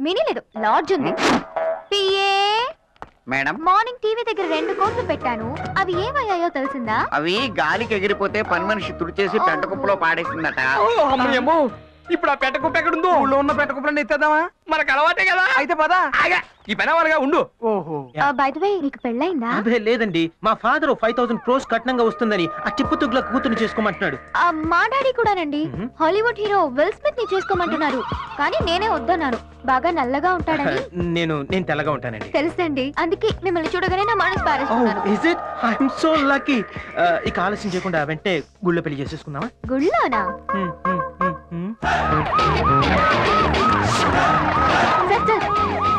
Speaker 13: మినీ లేదు, లాడ్జ్ ఉంది.
Speaker 14: మేడం,
Speaker 13: మార్నింగ్ టీవీ దగ్గర 2 కోట్లు పెట్టాను, అవి ఏమయ్యాయో తెలిసిందా?
Speaker 14: అవి గాలికి ఎగిరిపోతే పని మనిషి తుడిచేసి పెంట కుప్పలో పాడేసిందట.
Speaker 7: ఇప్పుడు ఆ పెట్ట కుప్ప ఎక్కడుందో? ఊళ్ళో ఉన్న పెట్ట కుప్పలన్నీ ఎత్తేద్దామా? మనకు అలవాటే కదా. అయితే పదా ఈ పని వాళ్ళగా ఉండు.
Speaker 11: ఓహో
Speaker 13: బై ద వే నీకు పెళ్ళైందా?
Speaker 11: అదే లేదండి, మా ఫాదర్ 5,000 crores కట్నంగా వస్తుందని ఆ టిప్పు తుగ్గుల కూతురు చేసుకోమంటున్నాడు.
Speaker 13: మా డాడీ కూడానండి. హాలీవుడ్ హీరో విల్ స్మిత్ ని చేసుకోమంటున్నారు. కానీ నేనే వద్దన్నాను. బాగా నల్లగా ఉంటాడని.
Speaker 11: నేను తెల్లగా ఉంటానండి.
Speaker 13: తెలుసండి, అందుకే మిమ్మల్ని చూడగానే నా మనసు పారేస్తున్నాను.
Speaker 11: Is it? I'm so lucky. ఇక ఆలస్యం చేయకుండా వెంటనే గుళ్ళో పెళ్లి చేసేసుకుందామా?
Speaker 13: గుళ్ళోనా?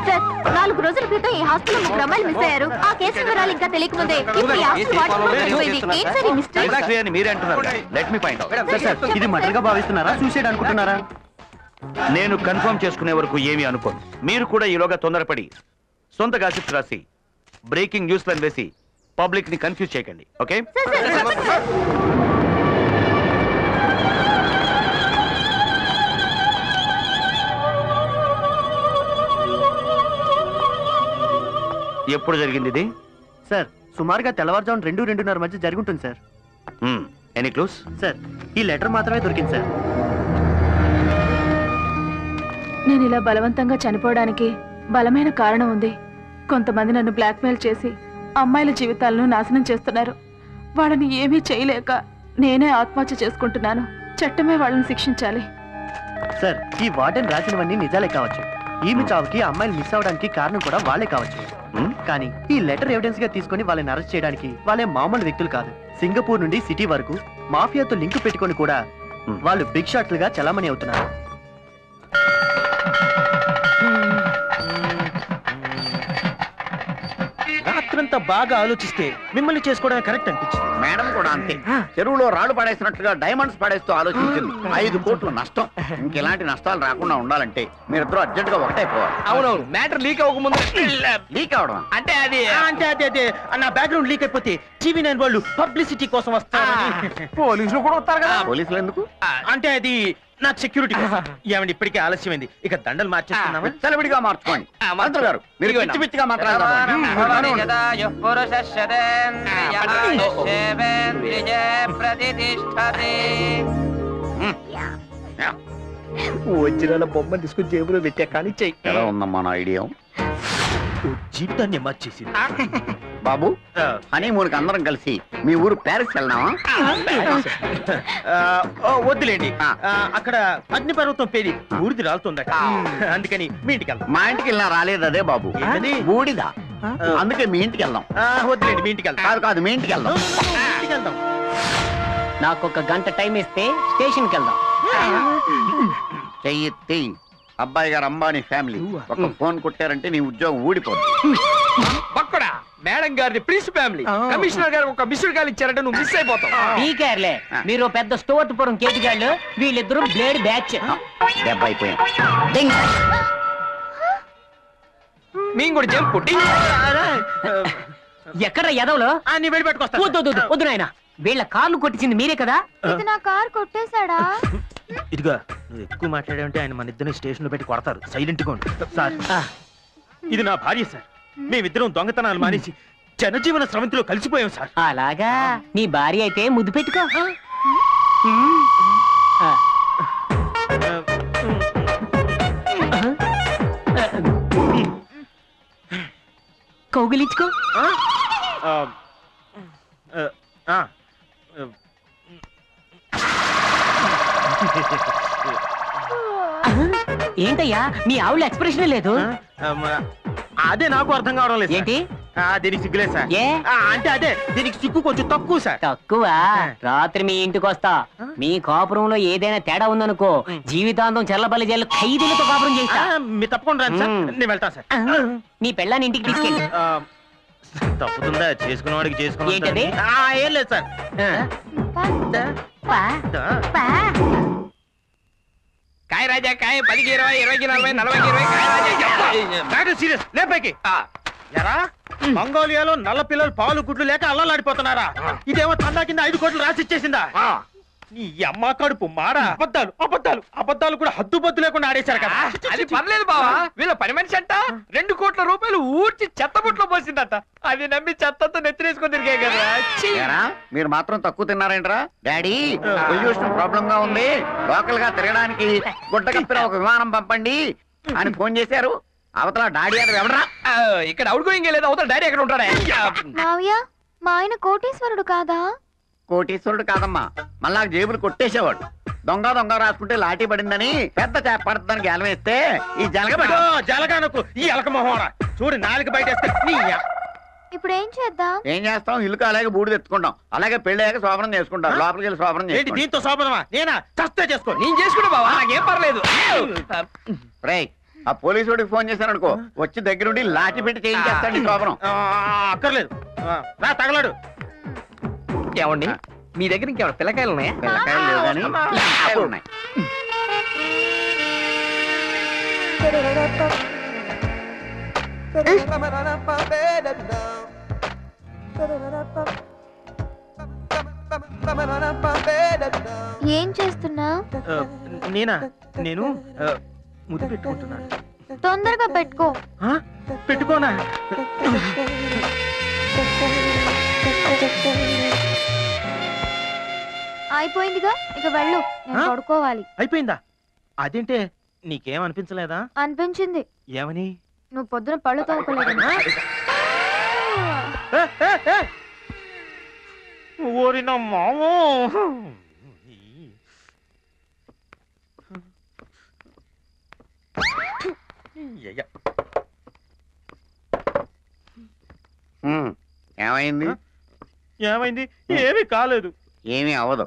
Speaker 13: సార్ 4 రోజుల క్రితం ఈ హాస్పిటల్ 3 అమ్మాయిలు మిస్ అయ్యారు. ఆ కేసు వివరాలు ఇంకా తెలియకముందే ఇప్పుడు ఈ హాస్పిటల్ వాడుకోవడం జరిగిపోయింది. ఏంటి సార్ ఈ మిస్టేక్?
Speaker 9: మీరే అంటున్నారు. Let me find out.
Speaker 6: Sir ఇది మర్డర్ గా భావిస్తున్నారా, సూసైడ్ అనుకుంటున్నారా?
Speaker 9: నేను కన్ఫర్మ్ చేసుకునే వరకు ఏమీ అనుకోను. మీరు కూడా ఈలోగా తొందరపడి సొంత గాసిప్స్ రాసి బ్రేకింగ్ న్యూస్ లను వేసి పబ్లిక్ ని కన్ఫ్యూజ్ చేయకండి. ఓకే? ఎప్పుడు జరిగింది ఇది?
Speaker 6: సార్ సుమారుగా తెల్లవారుజామున 2-2:30 మధ్య జరుగుతుంది సార్.
Speaker 9: Any clues?
Speaker 6: సార్ ఈ లెటర్ మాత్రమే దొరికింది సార్.
Speaker 2: నేను ఇలా బలవంతంగా చనిపోవడానికి బలమైన కారణం ఉంది. కొంతమంది నన్ను బ్లాక్మెయిల్ చేసి అమ్మాయిల జీవితాలను నాశనం చేస్తున్నారు. వాళ్ళని ఏమీ చేయలేక నేనే ఆత్మహత్య చేసుకుంటున్నాను. చట్టమే వాళ్ళని శిక్షించాలి.
Speaker 6: సార్ ఈ వార్డెన్ రాసినవన్నీ నిజాలే కావచ్చు. ఈమె చావుకి అమ్మాయిలు మిస్ అవడానికి కారణం కూడా వాళ్ళే కావచ్చు. కానీ ఈ లెటర్ ఎవిడెన్స్ గా తీసుకుని వాళ్ళని అరెస్ట్ చేయడానికి వాళ్ళే మామూలు వ్యక్తులు కాదు. సింగపూర్ నుండి సిటీ వరకు మాఫియాతో లింక్ పెట్టుకొని కూడా వాళ్ళు బిగ్ షాట్లుగా చలామణి అవుతున్నారు.
Speaker 11: రాత్రంతా బాగా ఆలోచిస్తే మిమ్మల్ని చేసుకోవడం కరెక్ట్ అనిపించింది.
Speaker 14: మేడం కూడా అంతే. చెరువులో రాళ్ళు పడేసినట్లుగా డైమండ్స్ పడేస్తూ ఆలోచించింది. 5 కోట్లు నష్టం. ఇంకెలాంటి నష్టాలు రాకుండా ఉండాలంటే మీరిద్దరూ అర్జెంట్ గా ఒకటైపోవాలి.
Speaker 7: అవునవును, మ్యాటర్ లీక్ అవ్వకముందు.
Speaker 14: లీక్ అవడం
Speaker 7: అంటే అది
Speaker 11: అదే నా బ్యాక్గ్రౌండ్ లీక్ అయిపోతే TV9 వాళ్ళు పబ్లిసిటీ కోసం వస్తారు.
Speaker 7: పోలీసులు కూడా వస్తారు కదా.
Speaker 14: పోలీసులు ఎందుకు?
Speaker 11: అంటే అది నా సెక్యూరిటీ. ఏమండి ఇప్పటికే ఆలస్యమైంది, ఇక దండలు మార్చేస్తున్నామా?
Speaker 14: సెలవిడిగా మార్చుకోండి. మంత్రులు గారు మీరు పిచ్చి పిచ్చిగా మాట్లాడారు.
Speaker 7: వజ్రాల బొమ్మ తీసుకుని జేబులో పెట్టా కానీ చెయ్యి.
Speaker 14: ఎలా ఉందమ్మా నా ఐడియా?
Speaker 11: జీవితాన్ని మార్చేసింది.
Speaker 14: బాబు హనీమూన్ కి అందరం కలిసి మీ ఊరు ప్యారిస్ వెళ్దామా?
Speaker 11: వద్దులేండి, అక్కడ అగ్నిపర్వతం పేరి బూడిది రాలుతుందట. అందుకని మీ ఇంటికి వెళ్దాం.
Speaker 14: మా ఇంటికి వెళ్ళినా రాలేదు అదే బాబు, బూడిదా. అందుకే మీ ఇంటికి వెళ్దాం.
Speaker 11: వద్దులేండి, మీ ఇంటికి వెళ్దాం.
Speaker 14: కాదు మీ ఇంటికి వెళ్దాం.
Speaker 11: ఇంటికి వెళ్దాం.
Speaker 10: నాకు 1 గంట టైం ఇస్తే స్టేషన్కి వెళ్దాం.
Speaker 14: చెయ్యి అబ్బాయి గారు అంబానీ ఫ్యామిలీ. ఒక ఫోన్ కొట్టారంటే నీ ఉద్యోగం ఊడిపోతుంది.
Speaker 7: బక్కడా మేడం గారి ప్రిన్స్ ఫ్యామిలీ. కమిషనర్ గారు ఒక మిస్డ్ కాల్ ఇచ్చారంటే నువ్వు మిస్ అయిపోతావు.
Speaker 10: టీకేర్లే, మీరు పెద్ద స్టోర్పురం కేటిగాళ్ళు, వీళ్ళిద్దరూ బ్లేడ్ బ్యాచ్.
Speaker 14: దెబ్బ అయిపోయాం.
Speaker 7: మేము కూడా జంపు.
Speaker 10: ఎక్కడ ఎదవలో
Speaker 11: నీ వెళ్ళి పెట్టుకొస్తా.
Speaker 10: వద్దు నాయన, వీళ్ళ కార్లు కొట్టించింది మీరే కదా.
Speaker 13: ఇది నా కార్ కొట్టేశాడా?
Speaker 11: ఇదిగా నువ్వు ఎక్కువ మాట్లాడావంటే ఆయన మన ఇద్దరిని స్టేషన్ లో పెట్టి కొడతారు. సైలెంట్ గా ఉండు. సార్ ఇది నా భార్య సార్. మేమిద్దరం దొంగతనాలు మానేసి జనజీవన స్రవంతిలో కలిసిపోయాం సార్.
Speaker 10: అలాగా, నీ భార్య అయితే ముద్దు పెట్టుకో. కౌగిలించుకో. ఏంటయ్యా మీ ఆవుల ఎక్స్ప్రెషన్ లేదు?
Speaker 11: అదే నాకు అర్థం కావడం లేదు.
Speaker 10: ఏంటి
Speaker 11: దీనికి సిగ్గులేదు సార్. అంటే అదే దీనికి సిగ్గు కొంచెం తక్కువ సార్.
Speaker 10: తక్కువ? రాత్రి మీ ఇంటికి వస్తా. మీ కాపురంలో ఏదైనా తేడా ఉందనుకో, జీవితాంతం చెల్లబల్లి జల్లు ఖైదీలతో కాపురం చేస్తా.
Speaker 11: మీరు తప్పకుండా రండి సార్, నేను వెళ్తాను సార్.
Speaker 10: నీ పెళ్ళాన్ని ఇంటికి తీసుకెళ్ళి.
Speaker 11: తప్పుతుందా? చేసుకున్నవాడికి చేసుకున్నా.
Speaker 10: ఏంటది?
Speaker 11: ఏం లేదు సార్.
Speaker 7: కాయ రాజా కాయ 10కి 20, 20కి 40, 40కి 20. కాయ రాజా
Speaker 11: సీరియస్ లేపైకి. ఎరా మంగోలియాలో నల్ల పిల్లలు పాలు గుడ్లు లేక అల్లలాడిపోతున్నారా? ఇదేమో చందా కింద 5 కోట్లు రాసి ఇచ్చేసిందా? నీ అమ్మ కడుపు మాడ అబద్ధాలు అబద్ధాలు అబద్ధాలు కూడా హద్దుబద్దు లేకుండా ఆడేశారు కదా.
Speaker 7: అది పర్లేదు బావా, వీళ్ళ పని మనిషి అంట 2 కోట్ల రూపాయలు ఊడ్చి చెత్తబుట్లో పోసిందట. అది నమ్మి చెత్తతో నెత్తిరేసుకొని తిరిగే కదా.
Speaker 14: మీరు మాత్రం తక్కువ తిన్నారేంట్రా? డాడీ పొల్యూషన్ ప్రాబ్లం గా ఉంది, లోకల్ గా తిరగడానికి గుడ్డ కప్పిన ఒక విమానం పంపండి అని ఫోన్ చేశారు. అవతల డాడీ అని ఎవడరా?
Speaker 7: ఇక్కడ అవుట్ గోయింగ్ లేదు, అవతల డాడీ ఎక్కడ ఉంటాడా?
Speaker 13: మావయ్య మా ఆయన కోటీశ్వరుడు కాదా?
Speaker 14: కోటీశ్వరుడు కాదమ్మా, మళ్ళా జేబులు కొట్టేసేవాడు. దొంగ దొంగ రాసుకుంటే లాఠీ పడిందని పెద్ద చేప పడుతుందని గెలం వేస్తే ఈ
Speaker 11: జలగానకు ఈ ఎలక మొహోరా చూడు నాలుగు బయట
Speaker 13: ఇప్పుడు ఏం చేద్దాం?
Speaker 14: ఏం చేస్తాం? ఇల్లు అలాగే బూడి తెచ్చుకుంటాం, అలాగే పెళ్ళాక శోభనం చేసుకుంటాం. లోపలికి వెళ్ళి శోభనం
Speaker 11: ఏంటి దీంతో శోభనమా? నేనా చస్తే చేసుకో.
Speaker 7: నేను చేసుకుంటా బావా, నాకేం పర్లేదు.
Speaker 14: రేయ్ ఆ పోలీసు వాడికి ఫోన్ చేశాను అనుకో, వచ్చి దగ్గరుండి లాఠీ పెట్టి చేయించేస్తాడు శోభనం.
Speaker 11: అక్కర్లేదు రా తగలడు.
Speaker 7: ఏమండి మీ దగ్గర ఇంకేమైనా పిల్లకాయలు ఉన్నాయా?
Speaker 14: పిల్లకాయలు లేవు కానీ పిల్లకాయలు ఉన్నాయి.
Speaker 13: ఏం చేస్తున్నా?
Speaker 11: నేనా? నేను ముద్దు పెట్టుకుంటున్నాను.
Speaker 13: తొందరగా పెట్టుకో.
Speaker 11: పెట్టుకోనా?
Speaker 13: అయిపోయిందిగా, ఇక వెళ్ళు, నేను పడుకోవాలి.
Speaker 11: అయిపోయిందా? అదేంటే నీకేం అనిపించలేదా?
Speaker 13: అనిపించింది.
Speaker 11: ఏమని?
Speaker 13: నువ్వు పొద్దున పళ్ళు తోముకోలేదు.
Speaker 11: ఓరిన మామో,
Speaker 14: ఏమైంది?
Speaker 11: ఏమైంది? ఏమీ కాలేదు.
Speaker 14: ఏమీ అవ్వదు.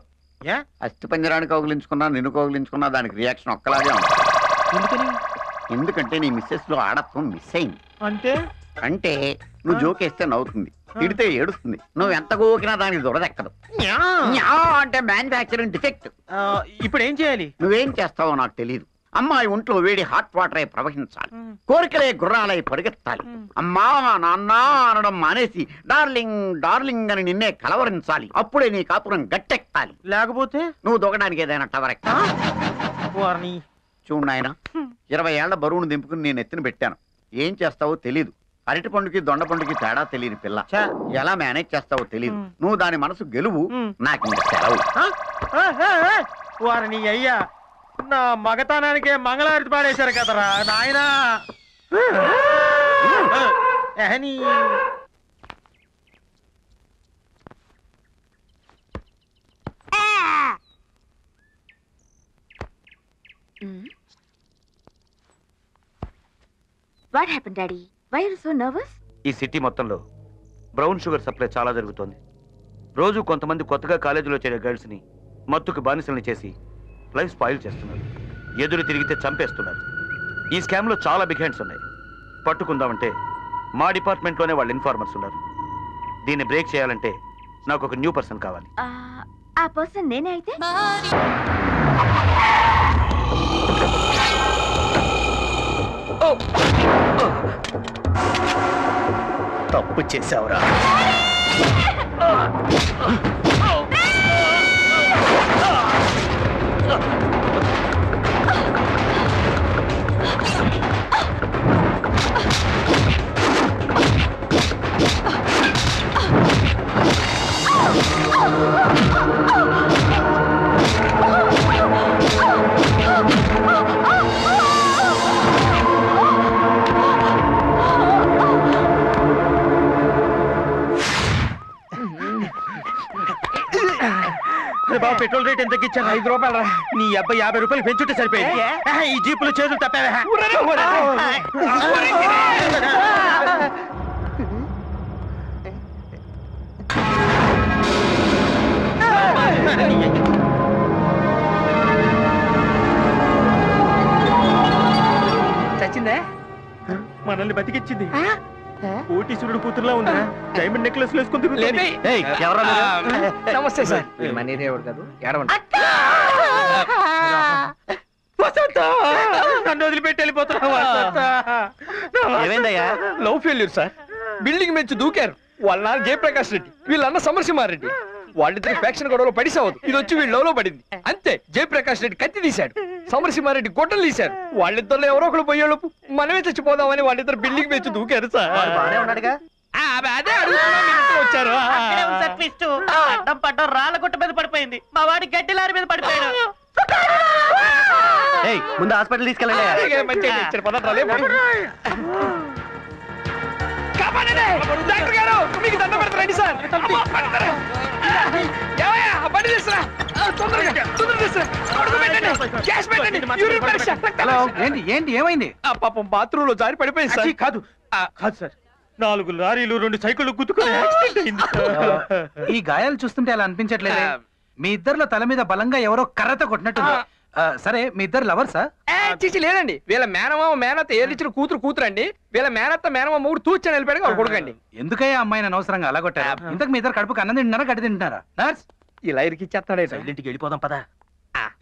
Speaker 14: అస్థి పంజరాన్ని కౌగిలించుకున్నా నిన్ను కౌగిలించుకున్నా దానికి రియాక్షన్ ఒక్కలాగే ఉంటుంది. ఎందుకంటే నీ మిస్సెస్ లో ఆడత్వం మిస్ అయింది. అంటే నువ్వు జోకేస్తే నవ్వుతుంది, తిడితే ఏడుస్తుంది, నువ్వు ఎంత గోకినా దానికి దురదెక్కదు. అంటే మ్యానుఫ్యాక్చరింగ్ డిఫెక్ట్.
Speaker 11: ఇప్పుడు ఏం చేయాలి?
Speaker 14: నువ్వేం చేస్తావో నాకు తెలియదు. అమ్మాయి ఒంట్లో వేడి హాట్ వాటర్ అయి ప్రవహించాలి, కోరికలే గుర్రాలై పరిగెత్తాలి. అమ్మా నాన్న అనడం మానేసి డార్లింగ్ డార్లింగ్ అని నిన్నే కలవరించాలి. అప్పుడే నీ కాపురం గట్టెక్కాలి.
Speaker 11: లేకపోతే
Speaker 14: నువ్వు దొగడానికి ఏదైనా టవర్ ఎక్కాలి. చూడు నాయన, 20 ఏళ్ల బరువును దింపుకుని నేను ఎత్తున పెట్టాను. ఏం చేస్తావో తెలీదు. అరటి పండుకి దొండ పండుకి తేడా తెలియని పిల్ల. ఎలా మేనేజ్ చేస్తావో తెలీదు. నువ్వు దాని మనసు గెలువు, నాకు ఇంక సెలవు.
Speaker 11: వారిని అయ్యా, నా మగతనానికే మంగళారతి పాడేశారు కదరా నాయనా.
Speaker 15: What happened, Daddy? Why are you so nervous?
Speaker 9: ఈ సిటీ మొత్తంలో బ్రౌన్ షుగర్ సప్లై చాలా జరుగుతోంది. రోజు కొంతమంది కొత్తగా కాలేజీలో చేరే గర్ల్స్ ని మత్తుకు బానిసల్ని చేసి లైఫ్ స్పాయిల్ చేస్తున్నారు. ఎదురు తిరిగితే చంపేస్తున్నారు. ఈ స్కామ్ లో చాలా బిగ్ హ్యాండ్స్ ఉన్నాయి. పట్టుకుందామంటే మా డిపార్ట్మెంట్లోనే వాళ్ళు ఇన్ఫార్మర్స్ ఉన్నారు. దీన్ని బ్రేక్ చేయాలంటే నాకు ఒక న్యూ పర్సన్ కావాలి.
Speaker 15: ఆ పర్సన్ నేనే అయితే?
Speaker 11: తప్పు చేశావురా. పెట్రోల్ రేట్ ఎంత తగ్గించాను?
Speaker 7: 5 రూపాయలు.
Speaker 11: నీ అబ్బాయి 50 రూపాయలు పెంచుంటే సరిపోయింది. ఈ జీపులు చేతులు తప్పావా?
Speaker 7: చచ్చిందే?
Speaker 11: మనల్ని బతికిచ్చింది. కోటీశ్వరుడు కూతురులా ఉందా? డైమండ్ నెక్లెస్ వేసుకుంది.
Speaker 7: నమస్తే సార్. మనీ దేవుడు కాదు, ఏడవండి.
Speaker 11: నన్ను వదిలిపెట్టి వెళ్ళిపోతున్నావా?
Speaker 9: ఏమైందయ్యా?
Speaker 7: Love failure sir. బిల్డింగ్ నుంచి దూకారు. వాళ్ళ నాన్న జయప్రకాష్ రెడ్డి, వీళ్ళన్న సమరసింహారెడ్డి. వాళ్ళిద్దరి ఫ్యాక్షన్ గొడవలో పడిసావదు, ఇది వచ్చి వీళ్ళు లవ్ లో పడింది అంతే. జయప్రకాష్ రెడ్డి కత్తి తీశాడు, సమరసింహారెడ్డి గొడ్డలు తీశాడు. వాళ్ళిద్దరిలో ఎవరో ఒకరు పోయేలోపు మనమే చచ్చిపోదామని వాళ్ళిద్దరు బిల్డింగ్ పెంచి దూకారు సార్.
Speaker 11: ఉన్నాడుగా,
Speaker 7: అదే అడుగుతున్నా, మీరు వచ్చారు.
Speaker 11: అడ్డం పడ్డం రాళ్ళ గుట్ట మీద పడిపోయింది, మా వాడి గడ్డి లారీ మీద పడిపోయాడు. ముందు హాస్పిటల్ తీసుకెళ్ళండి.
Speaker 7: డాక్టర్ గారు మీకు దండ పెడతారండి సార్.
Speaker 11: ఏంటి ఏమైంది?
Speaker 7: పాపం బాత్రూమ్ లో జారి పడిపోయింది సార్.
Speaker 11: కాదు కాదు సార్, 4 లారీలు 2 సైకిళ్ళు గుద్దుకుని యాక్సిడెంట్ అయింది. ఈ గాయాలు చూస్తుంటే అలా అనిపించట్లేదు. మీ ఇద్దరిలో తల మీద బలంగా ఎవరో కర్రతో కొట్టినట్టు. సరే, మీ ఇద్దరు లవర్సా?
Speaker 7: చిచి లేదండి, వీళ్ళ మేనమామ మేనత్త ఏలిచ్చిన కూతురు అండి. వీళ్ళ మేనత్త మేనమామ మూడు తూచని వెళ్ళిపోయాడు వాళ్ళు కొడుకండి.
Speaker 11: ఎందుకయ్యా అమ్మాయిని అనవసరంగా అలా కొట్టారు? ఇంతకు మీ ఇద్దరు కడుపుకి అన్నం తింటున్నారా గడ్డి తింటున్నారా? నర్స్,
Speaker 7: ఇలా ఇరికిచ్చేస్తాడే.
Speaker 11: ఇంటికి వెళ్ళిపోదాం పదా.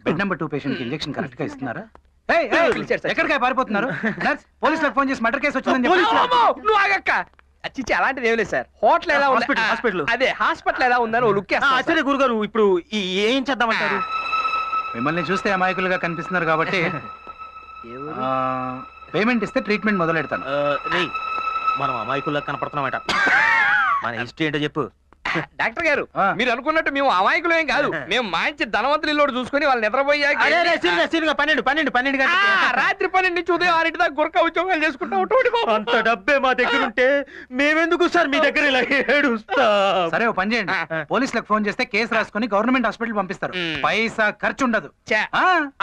Speaker 11: బెడ్ నెంబర్ 2 పేషెంట్ కి ఇంజెక్షన్ కరెక్ట్ గా ఇస్తున్నారా? ఎక్కడికి పారిపోతున్నారు? నర్స్, పోలీసులకు ఫోన్ చేసి మర్డర్ కేసు వచ్చిందని చెప్పి.
Speaker 7: నువ్వు ఆగక్క. చిచ్చి అలాంటిది ఏం లేదు సార్. హోటల్ ఎలా ఉంది? హాస్పిటల్ అదే హాస్పిటల్ ఎలా ఉందని లుక్.
Speaker 11: సరే గురుగారు, ఇప్పుడు ఏం చేద్దామంటారు? మిమ్మల్ని చూస్తే అమాయకులుగా కనిపిస్తున్నారు కాబట్టి పేమెంట్ ఇస్తే ట్రీట్మెంట్ మొదలెడతాను. మనం అమాయకులుగా కనపడుతున్నామట. మన హిస్టరీ ఏంటో చెప్పు.
Speaker 7: డాక్టర్ గారు, మీరు అనుకున్నట్టు మేము అమాయకులు ఏం కాదు. మేము మంచి ధనవంతులు ఇల్లు చూసుకుని వాళ్ళు నిద్రపోయాక
Speaker 11: 12
Speaker 7: రాత్రి 12 నుంచి ఉదయం 6 దాకా గురక ఉద్యోగాలు చేసుకుంటాం.
Speaker 11: అంత డబ్బే మా దగ్గర ఉంటే మేమెందుకు సార్ మీ దగ్గర ఇలా ఏడుస్తాం? సరే, ఓ పని చేయండి, పోలీసులకు ఫోన్ చేస్తే కేసు రాసుకుని గవర్నమెంట్ హాస్పిటల్ పంపిస్తారు. పైసా ఖర్చు ఉండదు.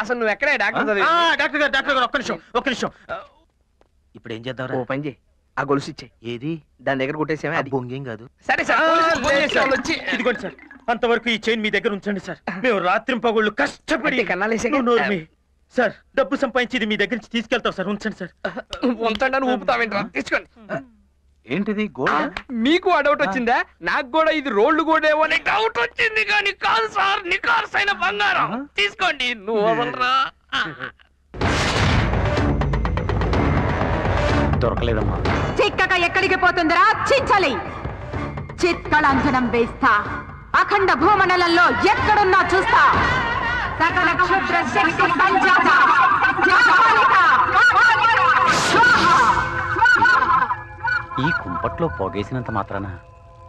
Speaker 7: అసలు నువ్వు ఎక్కడే డాక్టర్
Speaker 11: డాక్టర్ గారు ఒక్క నిమిషం. ఇప్పుడు ఏం చేద్దాం?
Speaker 7: ఓ పని చేయి, ఆ గొలుసు ఇచ్చే.
Speaker 11: ఏది?
Speaker 7: దాని దగ్గర కొట్టేసామే. అది
Speaker 11: బొంగేం కాదు.
Speaker 7: సరే సార్,
Speaker 11: ఇదిగోండి సార్, అంతవరకు ఈ చైన్ మీ దగ్గర ఉంచండి సార్. మేము రాత్రి పగళ్ళు కష్టపడి
Speaker 7: కన్నాలేసే
Speaker 11: సార్ డబ్బు సంపాదించి ఇది మీ దగ్గర నుంచి తీసుకెళ్తాం సార్. ఉంచండి సార్.
Speaker 7: ఉంచండి అని ఊపుతావేంట్రా? తీసుకోండి.
Speaker 11: ఏంటిది గోల్డ్?
Speaker 7: మీకు ఆ డౌట్ వచ్చిందా? నాకు కూడా ఇది రోల్డ్ గోల్డ్ ఏమో అని డౌట్ వచ్చింది, కానీ కాదు సార్, నికార్సైన బంగారం. తీసుకోండి. నువ్వు వదలరా.
Speaker 12: దొరకలేదమ్మా.
Speaker 2: చిక్కక ఎక్కడికి పోతుందిరా చించలి? చిత్కళాంజనం వేస్తా, అఖండ భూమండలంలో ఎక్కడున్నా చూస్తా. సకల క్షుద్ర శక్తి సంజాత జాపాలిక
Speaker 12: ఈ కుంపట్లో పొగేసినంత మాత్రాన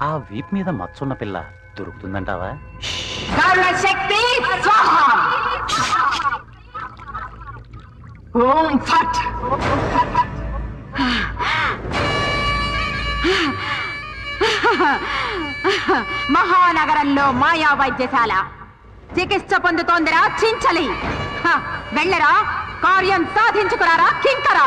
Speaker 12: ఆ వీప్ మీద మచ్చున్న పిల్ల దొరుకుతుందంటావా?
Speaker 2: శక్తి స్వాహా. ఓం ఫట్. మహానగరంలో మాయా వైద్యశాల చికిత్స పొందుతోందిరా చించలి. వెళ్ళరా, కార్యం సాధించుకురారా కింకరా.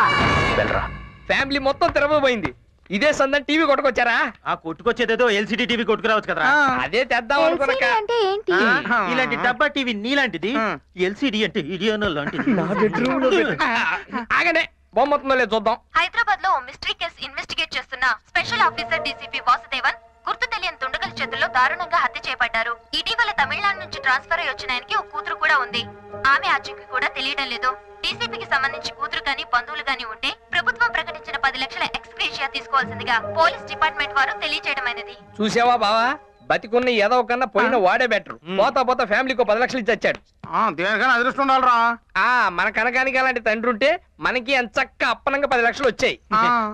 Speaker 12: వెళ్ళరా.
Speaker 7: ఫ్యామిలీ మొత్తం తిరగబోయింది. ఇదే సందని టీవీ కొట్టుకొచ్చారా?
Speaker 11: ఆ కొట్టుకొచ్చేదేదో ఎల్సిడి టీవీ కొట్టుకురావచ్చు కదా.
Speaker 7: అదే తెద్దాం అనుకున్నాక.
Speaker 13: అంటే ఏంటి?
Speaker 11: ఇలాంటి డబ్బా టీవీ నీలాంటిది, ఎల్సిడి అంటే ఇడియోనో లాంటిది.
Speaker 7: ఆగనే బొమ్మతుందో లేదు చూద్దాం.
Speaker 15: హైదరాబాద్ లో మిస్టరీ కేసు ఇన్వెస్టిగేట్ చేస్తున్న స్పెషల్ ఆఫీసర్ డీసీపీ వాసుదేవన్ గుర్తు తెలియని దుండగుల చేతుల్లో దారుణంగా హత్య చేయబడ్డారు. ఇటీవల తమిళనాడు నుంచి ట్రాన్స్ఫర్ అయి వచ్చిన ఆయనకి ఒక కూతురు కూడా ఉంది. ఆమె ఆచూకీ కూడా తెలియడం లేదు. డీసీపీకి సంబంధించి కూతురు గాని బంధువులు గాని ఉంటే ప్రభుత్వం ప్రకటించిన 10 లక్షల ఎక్స్గ్రేషియా తీసుకోవాల్సిందిగా పోలీస్ డిపార్ట్మెంట్ వారు తెలియజేయడమైనది.
Speaker 7: చూసావా బావా, బతికున్న ఏదో కన్నా పోయిన వాడే బెటర్. పోతా ఫ్యామిలీకి 10 లక్షలు ఇచ్చి వచ్చాడు.
Speaker 14: దేనికైనా అదృష్టం ఉండాలరా.
Speaker 7: మన కనకానికి అలాంటి తండ్రి ఉంటే మనకి ఎంత చక్క అప్పనంగా 10 లక్షలు వచ్చాయి.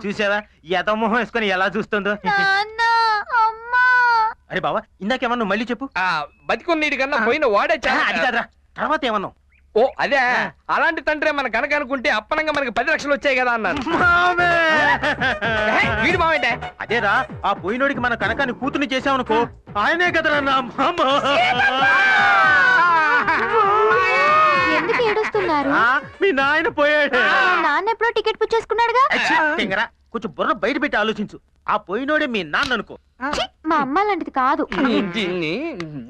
Speaker 11: చూసావా యథమోహం వేసుకొని ఎలా చూస్తుందో. అరే బావా, ఇందాకేమన్నా నువ్వు మళ్ళీ చెప్పు.
Speaker 7: బతికున్నీటి కన్నా పోయిన వాడే
Speaker 11: అది కాదురా, తర్వాత ఏమన్నావు?
Speaker 7: ఓ అదే, అలాంటి తండ్రి మన కనుక అనుకుంటే అప్పనంగా మనకి 10 లక్షలు వచ్చాయి కదా అన్నాను. వీడు మావేంటే?
Speaker 11: అదేరా, ఆ పోయినోడికి మన కనకాన్ని కూతుర్ని చేసామనుకో, ఆయనే కదరా నా మామ.
Speaker 13: ఎందుకు ఏడుస్తున్నారు?
Speaker 11: మీ నాయన పోయాడు.
Speaker 13: నాన్న ఎప్పుడో టికెట్ బుక్ చేసుకున్నాడుగా.
Speaker 11: కొంచెం బుర్ర బయట పెట్టి ఆలోచించు. ఆ పోయినోడే మీ నాన్న అనుకో.
Speaker 13: మా అమ్మ లాంటిది కాదు.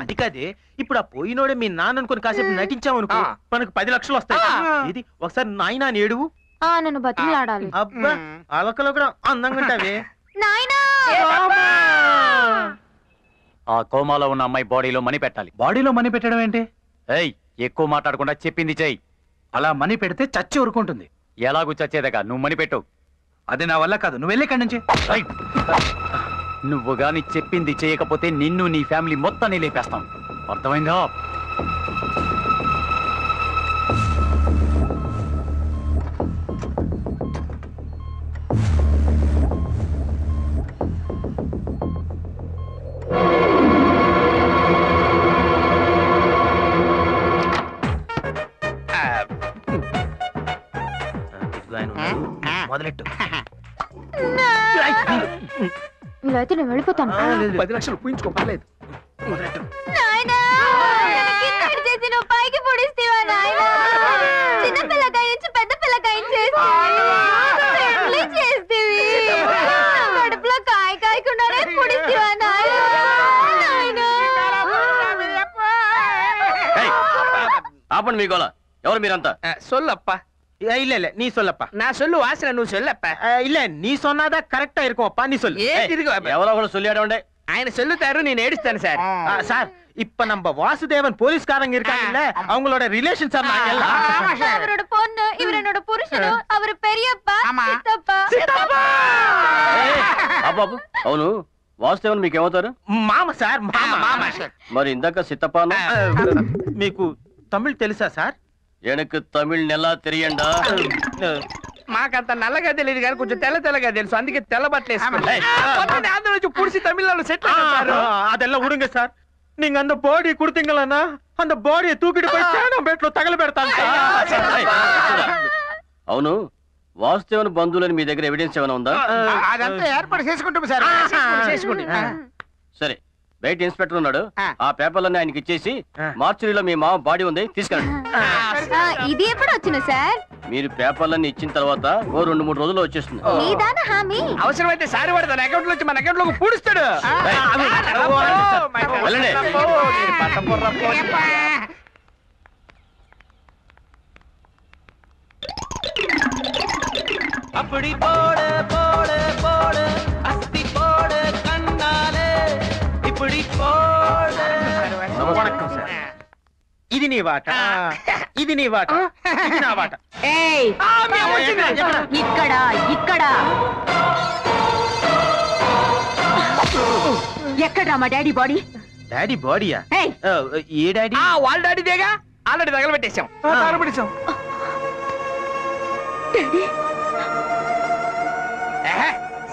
Speaker 11: అది కాదే, ఇప్పుడు ఆ పోయినోడే మీ నాన్న అనుకుని కాసేపు నటించామనుకో, మనకు 10 లక్షలు వస్తాయి. ఇది ఒకసారి నాయన అని ఏడువు.
Speaker 13: నన్ను బతిమలాడాలి.
Speaker 11: అబ్బా, అలకలో కూడా అందంగా ఉంటావే.
Speaker 12: ఆ కోమాలో ఉన్న అమ్మాయి బాడీలో మనీ పెట్టాలి.
Speaker 11: బాడీలో మనీ పెట్టడం ఏంటి?
Speaker 12: ఏయ్, ఎక్కువ మాట్లాడకుండా చెప్పింది చెయ్యి.
Speaker 11: అలా మనీ పెడితే చచ్చి ఊరుకుంటుంది.
Speaker 12: ఎలాగూ చచ్చేదగా, నువ్వు మనీ పెట్టు.
Speaker 11: అది నా వల్ల కాదు, నువ్వు వెళ్ళి ఇక్కడి నుంచి.
Speaker 12: నువ్వు గాని చెప్పింది చేయకపోతే నిన్ను నీ ఫ్యామిలీ మొత్తాన్ని లేపేస్తాం. అర్థమైందా?
Speaker 7: మొదలెట్టు.
Speaker 13: ఇలా అయితే నేను వెళ్ళిపోతాను.
Speaker 7: 10 లక్షలు పూయించుకో, పర్లేదు. మొదలెట్టు.
Speaker 13: చేసి నువ్వు పైకి పొడిస్తేవా నాయనా? చిన్న పిల్లకాయ నుంచి పెద్ద పిల్లకాయ చేస్తేవి కడుపులో కాయ కాయకుండానే పొడిస్తేవా నాయనా?
Speaker 16: ఆపండి మీ గోల. ఎవరు మీరంతా?
Speaker 7: సొల్లప్ప. இல்ல நீ சொல்லப்பா. நான் சொல்லு வாசன నువ్వు சொல்லப்பா. இல்ல நீ சொன்னாதா கரெக்ட்டா இருக்கும்ப்பா. நீ சொல்லு.
Speaker 16: ఎవరో ఒకరు சொல்லியாடோண்டே.
Speaker 7: ఆయన சொல்லுతారు, నేను ఏడుస్తాను సార్. சார் இப்ப நம்ம வாசுதேவன் போலீஸ்காரங்க இருக்காங்கல்ல, அவங்களோட ரிலேஷன் சார் நாங்க எல்லாம்.
Speaker 13: அவரோட பொண்ணு, இவர் என்னோட புருஷனு, அவர் பெரியப்பா, சித்தப்பா.
Speaker 16: బాబు అవును, వాసుదేవన్ మీకేమవుతారు?
Speaker 7: మామ సార్, మామ.
Speaker 16: మరి ఇందాక సిత్తప్ప
Speaker 7: మీకు తమిళ్ తెలుసా సార్?
Speaker 16: எனக்கு தமிழ் நல்லா தெரியும்டா.
Speaker 7: మాకంత నల్లగా తెలియదు కానీ కొంచెం తెల్లగా తెలుసు, అందుకే తెల్ల బట్టలు వేసుకుంటా. పుడిసి తమిళనాడు సెట్ அதெல்லாம் விடுங்க சார். நீங்க அந்த பாடி கொடுத்தீங்களா, அந்த பாடியை தூக்கிட்டு போய் சேனம்பேట్లో తగలబెడతాను సార్.
Speaker 16: అవును, వాసుదేవన్ బంధువులని మీ దగ్గర ఎవిడెన్స్ ఏమైనా ఉందా?
Speaker 7: అదంతా ఏర్పాటు చేసుకుంటాం సార్.
Speaker 16: సరే, బయట ఇన్స్పెక్టర్ ఉన్నాడు, ఆ పేపర్లన్నీ ఆయనకి ఇచ్చేసి మార్చురీలో మీ మామ బాడీ ఉంది తీసుకెళ్ళండి.
Speaker 13: ఇది ఎప్పుడు వచ్చిన సార్?
Speaker 16: మీరు పేపర్లన్నీ ఇచ్చిన తర్వాత ఓ 2-3 రోజుల్లో వచ్చేస్తుంది.
Speaker 7: అవసరమైతే సారి వాడు తన అకౌంట్ నుంచి మన అకౌంట్ లోకి పూడుస్తాడు.
Speaker 4: அப்படி போடு போடு போடு அஸ்தி போடு கண்ணாலே இப்படி போடு.
Speaker 7: வணக்கம் சார். ఇది నీ వాట, ఇది నీ వాట, ఇది నా వాట.
Speaker 2: ఏయ్ ఇక్కడ ఇక్కడ ఎక్కడ్రా మా డాడీ బాడీ?
Speaker 7: డాడీ బాడీయా? ఏ డాడీ? వాళ్ళ డాడీదేగా, ఆల్రెడీ తగలబెట్టేశాం. తగలబెట్టేశాం.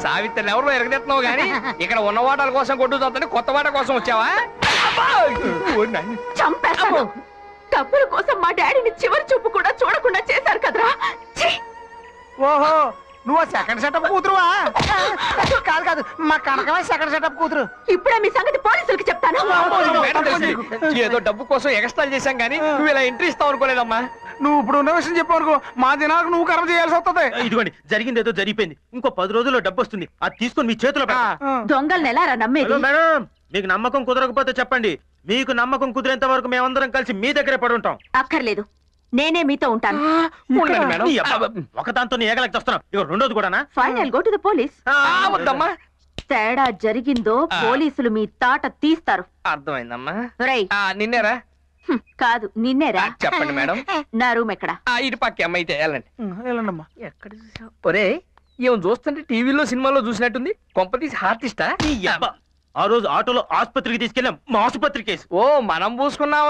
Speaker 7: సావిత్రిని ఎవరిలో ఎరగదెత్తున్నావు గానీ ఇక్కడ ఉన్న వాటాల కోసం కొట్టు చూస్తుంటే కొత్త వాట కోసం వచ్చావా?
Speaker 2: చంపేస్తాను. డబ్బుల కోసం మా డాడీని చివరి చూపు కూడా చూడకుండా చేశారు కదరా.
Speaker 7: ఓహో, నువ్వు సెకండ్ సెటప్ కూతురువా? కాదు కాదు, మా కనకమే సెకండ్ సెటప్ కూతురు.
Speaker 2: ఇప్పుడే మీ సంగతి పోలీసులకి చెప్తాను.
Speaker 7: ఏదో డబ్బు కోసం ఎక్స్ట్రాల్ చేశాం కానీ నువ్వు ఇలా ఎంట్రీ ఇస్తావు అనుకోలేదమ్మా. నువ్వు ఇప్పుడు ఉన్న విషయం చెప్పనుకో, మా దినాలకు నువ్వు కర్మ చేయాల్సి వస్తుంది. ఇదిగోండి, జరిగింది ఏదో జరిగిపోయింది. ఇంకో 10 రోజుల్లో డబ్బు వస్తుంది, అది తీసుకొని మీ చేతిలో
Speaker 2: దొంగల్ని ఎలా నమ్మేది?
Speaker 7: మేడం, మీకు నమ్మకం కుదరకపోతే చెప్పండి. మీకు నమ్మకం కుదిరేంత వరకు మేమందరం కలిసి మీ దగ్గరే పడి ఉంటాం.
Speaker 2: అక్కర్లేదు, నేనే మీతో ఉంటాను.
Speaker 7: ఒక దాంతో ఏగలకి వస్తున్నాం, ఇక రెండోది కూడా.
Speaker 2: Final go to the police. తేడా జరిగిందో పోలీసులు మీ తాట తీస్తారు.
Speaker 7: అర్థమైందమ్మా.
Speaker 2: నిన్నేరా? కాదు, నిన్నేరా.
Speaker 7: చెప్పండి మేడం.
Speaker 2: నా రూమ్ ఎక్కడ?
Speaker 7: ఇటు పక్క అమ్మ అయితే వెళ్ళండమ్మా. ఎక్కడ చూసావు? ఒరే, ఏం చూస్తుంటే టీవీలో సినిమాలో చూసినట్టుంది. కొంపతీసి ఆర్టిస్టా? ఆ రోజు ఆటోలో ఆసుపత్రికి తీసుకెళ్ళాం, మా ఆసుపత్రి కేసు. ఓ, మనం పూసుకున్నాం.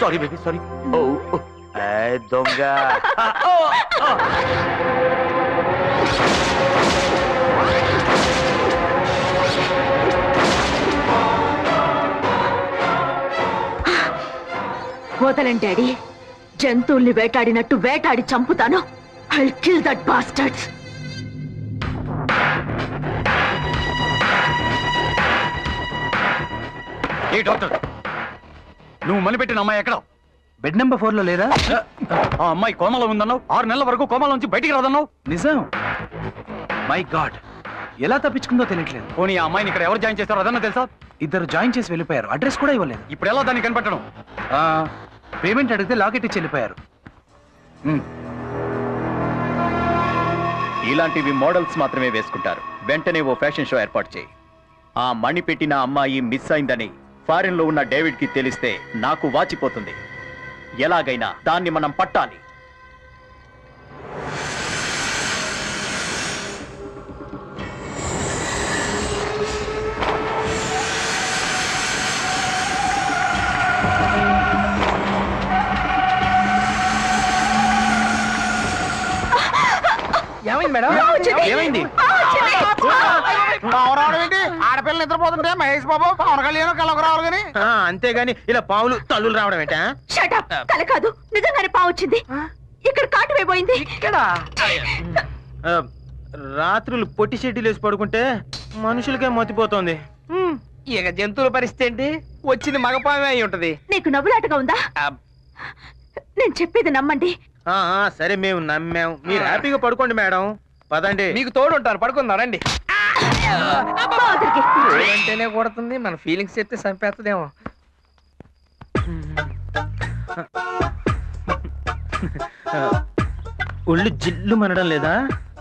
Speaker 9: Sorry baby, sorry. దొంగ.
Speaker 2: వదలండి డాడీ, జంతువుల్ని వేటాడినట్టు వేటాడి చంపుతాను. I'll kill that bastards.
Speaker 12: A doctor, నువ్వు మలిపెట్టిన అమ్మాయి ఎక్కడ?
Speaker 11: బెడ్ నెంబర్ 4 లో లేదా?
Speaker 12: ఆ అమ్మాయి కోమలో ఉందన్నావు, 6 నెలల వరకు కోమలో నుంచి బయటికి రాదన్నావు.
Speaker 11: నిజం? మై గాడ్, ఎలా తప్పించుకుందో తెలియట్లేదు.
Speaker 12: పోనీ ఆ అమ్మాయిని ఇక్కడ ఎవరు జాయిన్ చేస్తారో అదన్నా తెలుసా?
Speaker 11: ఇద్దరు జాయిన్ చేసి వెళ్ళిపోయారు, అడ్రస్ కూడా ఇవ్వలేదు.
Speaker 12: ఇప్పుడు ఎలా దాన్ని కనిపెట్టడం?
Speaker 11: పేమెంట్ అడిగితే లాకెట్ ఇచ్చి వెళ్ళిపోయారు.
Speaker 6: ఇలాంటివి మోడల్స్ మాత్రమే వేసుకుంటారు. వెంటనే ఓ ఫ్యాషన్ షో ఏర్పాటు చేయి. ఆ మణి పెట్టిన అమ్మాయి మిస్ అయిందని ఫారిన్ లో ఉన్న డేవిడ్ కి తెలిస్తే నాకు వాచిపోతుంది. ఎలాగైనా దాన్ని మనం పట్టాలి.
Speaker 7: ఏమైంది మేడం? ఏమైంది?
Speaker 14: ఆడపిల్లలు నిద్రపోతుంటే మహేష్ బాబు పవన్ కళ్యాణ్ కళ్ళకు రావాలి కానీ
Speaker 7: అంతేగాని ఇలా పావులు తల్లులు రావడం ఏంటా?
Speaker 2: షటప్, కల కాదు, నిజంగానే పావు వచ్చింది. ఇక్కడ కాటు వేయబోయింది.
Speaker 7: ఇక్కడ రాత్రులు పొట్టి షెడ్యూల్ వేసి పడుకుంటే మనుషులకే మతిపోతుంది. ఇక జంతువుల పరిస్థితి ఏంటి? వచ్చింది మగపామే అయి ఉంటది.
Speaker 2: నీకు నవ్వులాటగా ఉందా? నేను చెప్పేది నమ్మండి.
Speaker 7: సరే మేము నమ్మాం, మీరు హ్యాపీగా పడుకోండి మేడం. పదండి, మీకు తోడు ఉంటాను. పడుకుందాం రండి. అంటేనే కొడుతుంది, మన ఫీలింగ్స్ చెప్తే చంపేస్తుందేమో. ఒళ్ళు జిల్లు మనడం లేదా?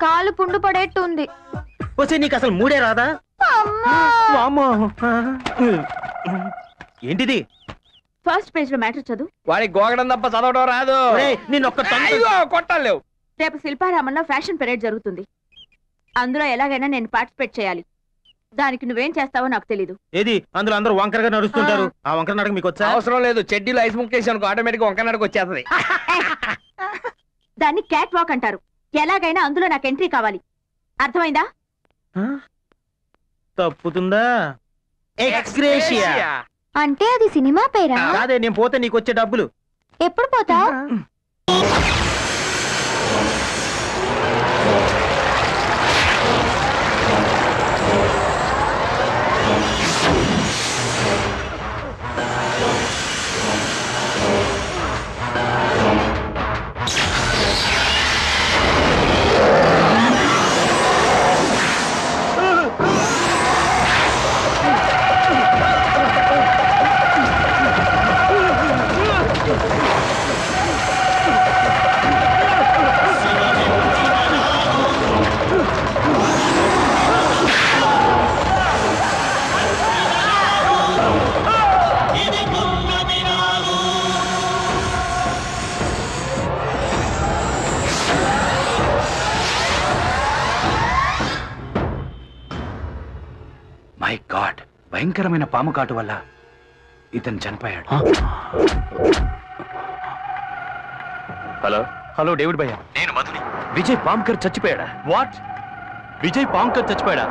Speaker 13: కాలు పుండు పడేట్టు ఉంది.
Speaker 7: వచ్చే నీకు అసలు మూడే రాదా? వామ్మో, ఏంటిది?
Speaker 2: ఫస్ట్ పేజ్ లో మ్యాటర్ చదువు.
Speaker 7: వాడికి గోగడం తప్ప చదవడం రాదు. నేను ఒక్క కొట్టాలేవు.
Speaker 2: రేపు శిల్పారామంలో ఫ్యాషన్ పెరేడ్ జరుగుతుంది. అందులో ఎలాగైనా నేను పార్టిసిపేట్ చేయాలి. దానికి నువ్వేం చేస్తావో నాకు తెలీదు.
Speaker 7: ఏది అందులో అందరూ వంకరగా నడుస్తుంటారు. ఆ వంకర నడక మీకు వచ్చా? అవసరం లేదు, చెడ్డీలో ఐస్ ముక్కేసి అనుకో, ఆటోమేటిక్ వంకర నడక వచ్చేస్తుంది.
Speaker 2: దాన్ని క్యాట్ వాక్ అంటారు. ఎలాగైనా అందులో నాకు ఎంట్రీ కావాలి. అర్థమైందా?
Speaker 7: తప్పుతుందా? ఎక్స్గ్రేషియా
Speaker 13: అంటే అది సినిమా పేరా?
Speaker 7: అదే, నేను పోతే నీకు వచ్చే డబ్బులు.
Speaker 13: ఎప్పుడు పోతా?
Speaker 11: మై గాడ్, భయంకరమైన పాము కాటు వల్ల ఇతను చనిపోయాడు.
Speaker 8: హలో
Speaker 12: హలో డేవిడ్ భయ్య,
Speaker 8: నేను మధుని.
Speaker 12: విజయ్ పాంకర్ చచ్చిపోయాడా? వాట్? విజయ్ పాంకర్ చచ్చిపోయాడా?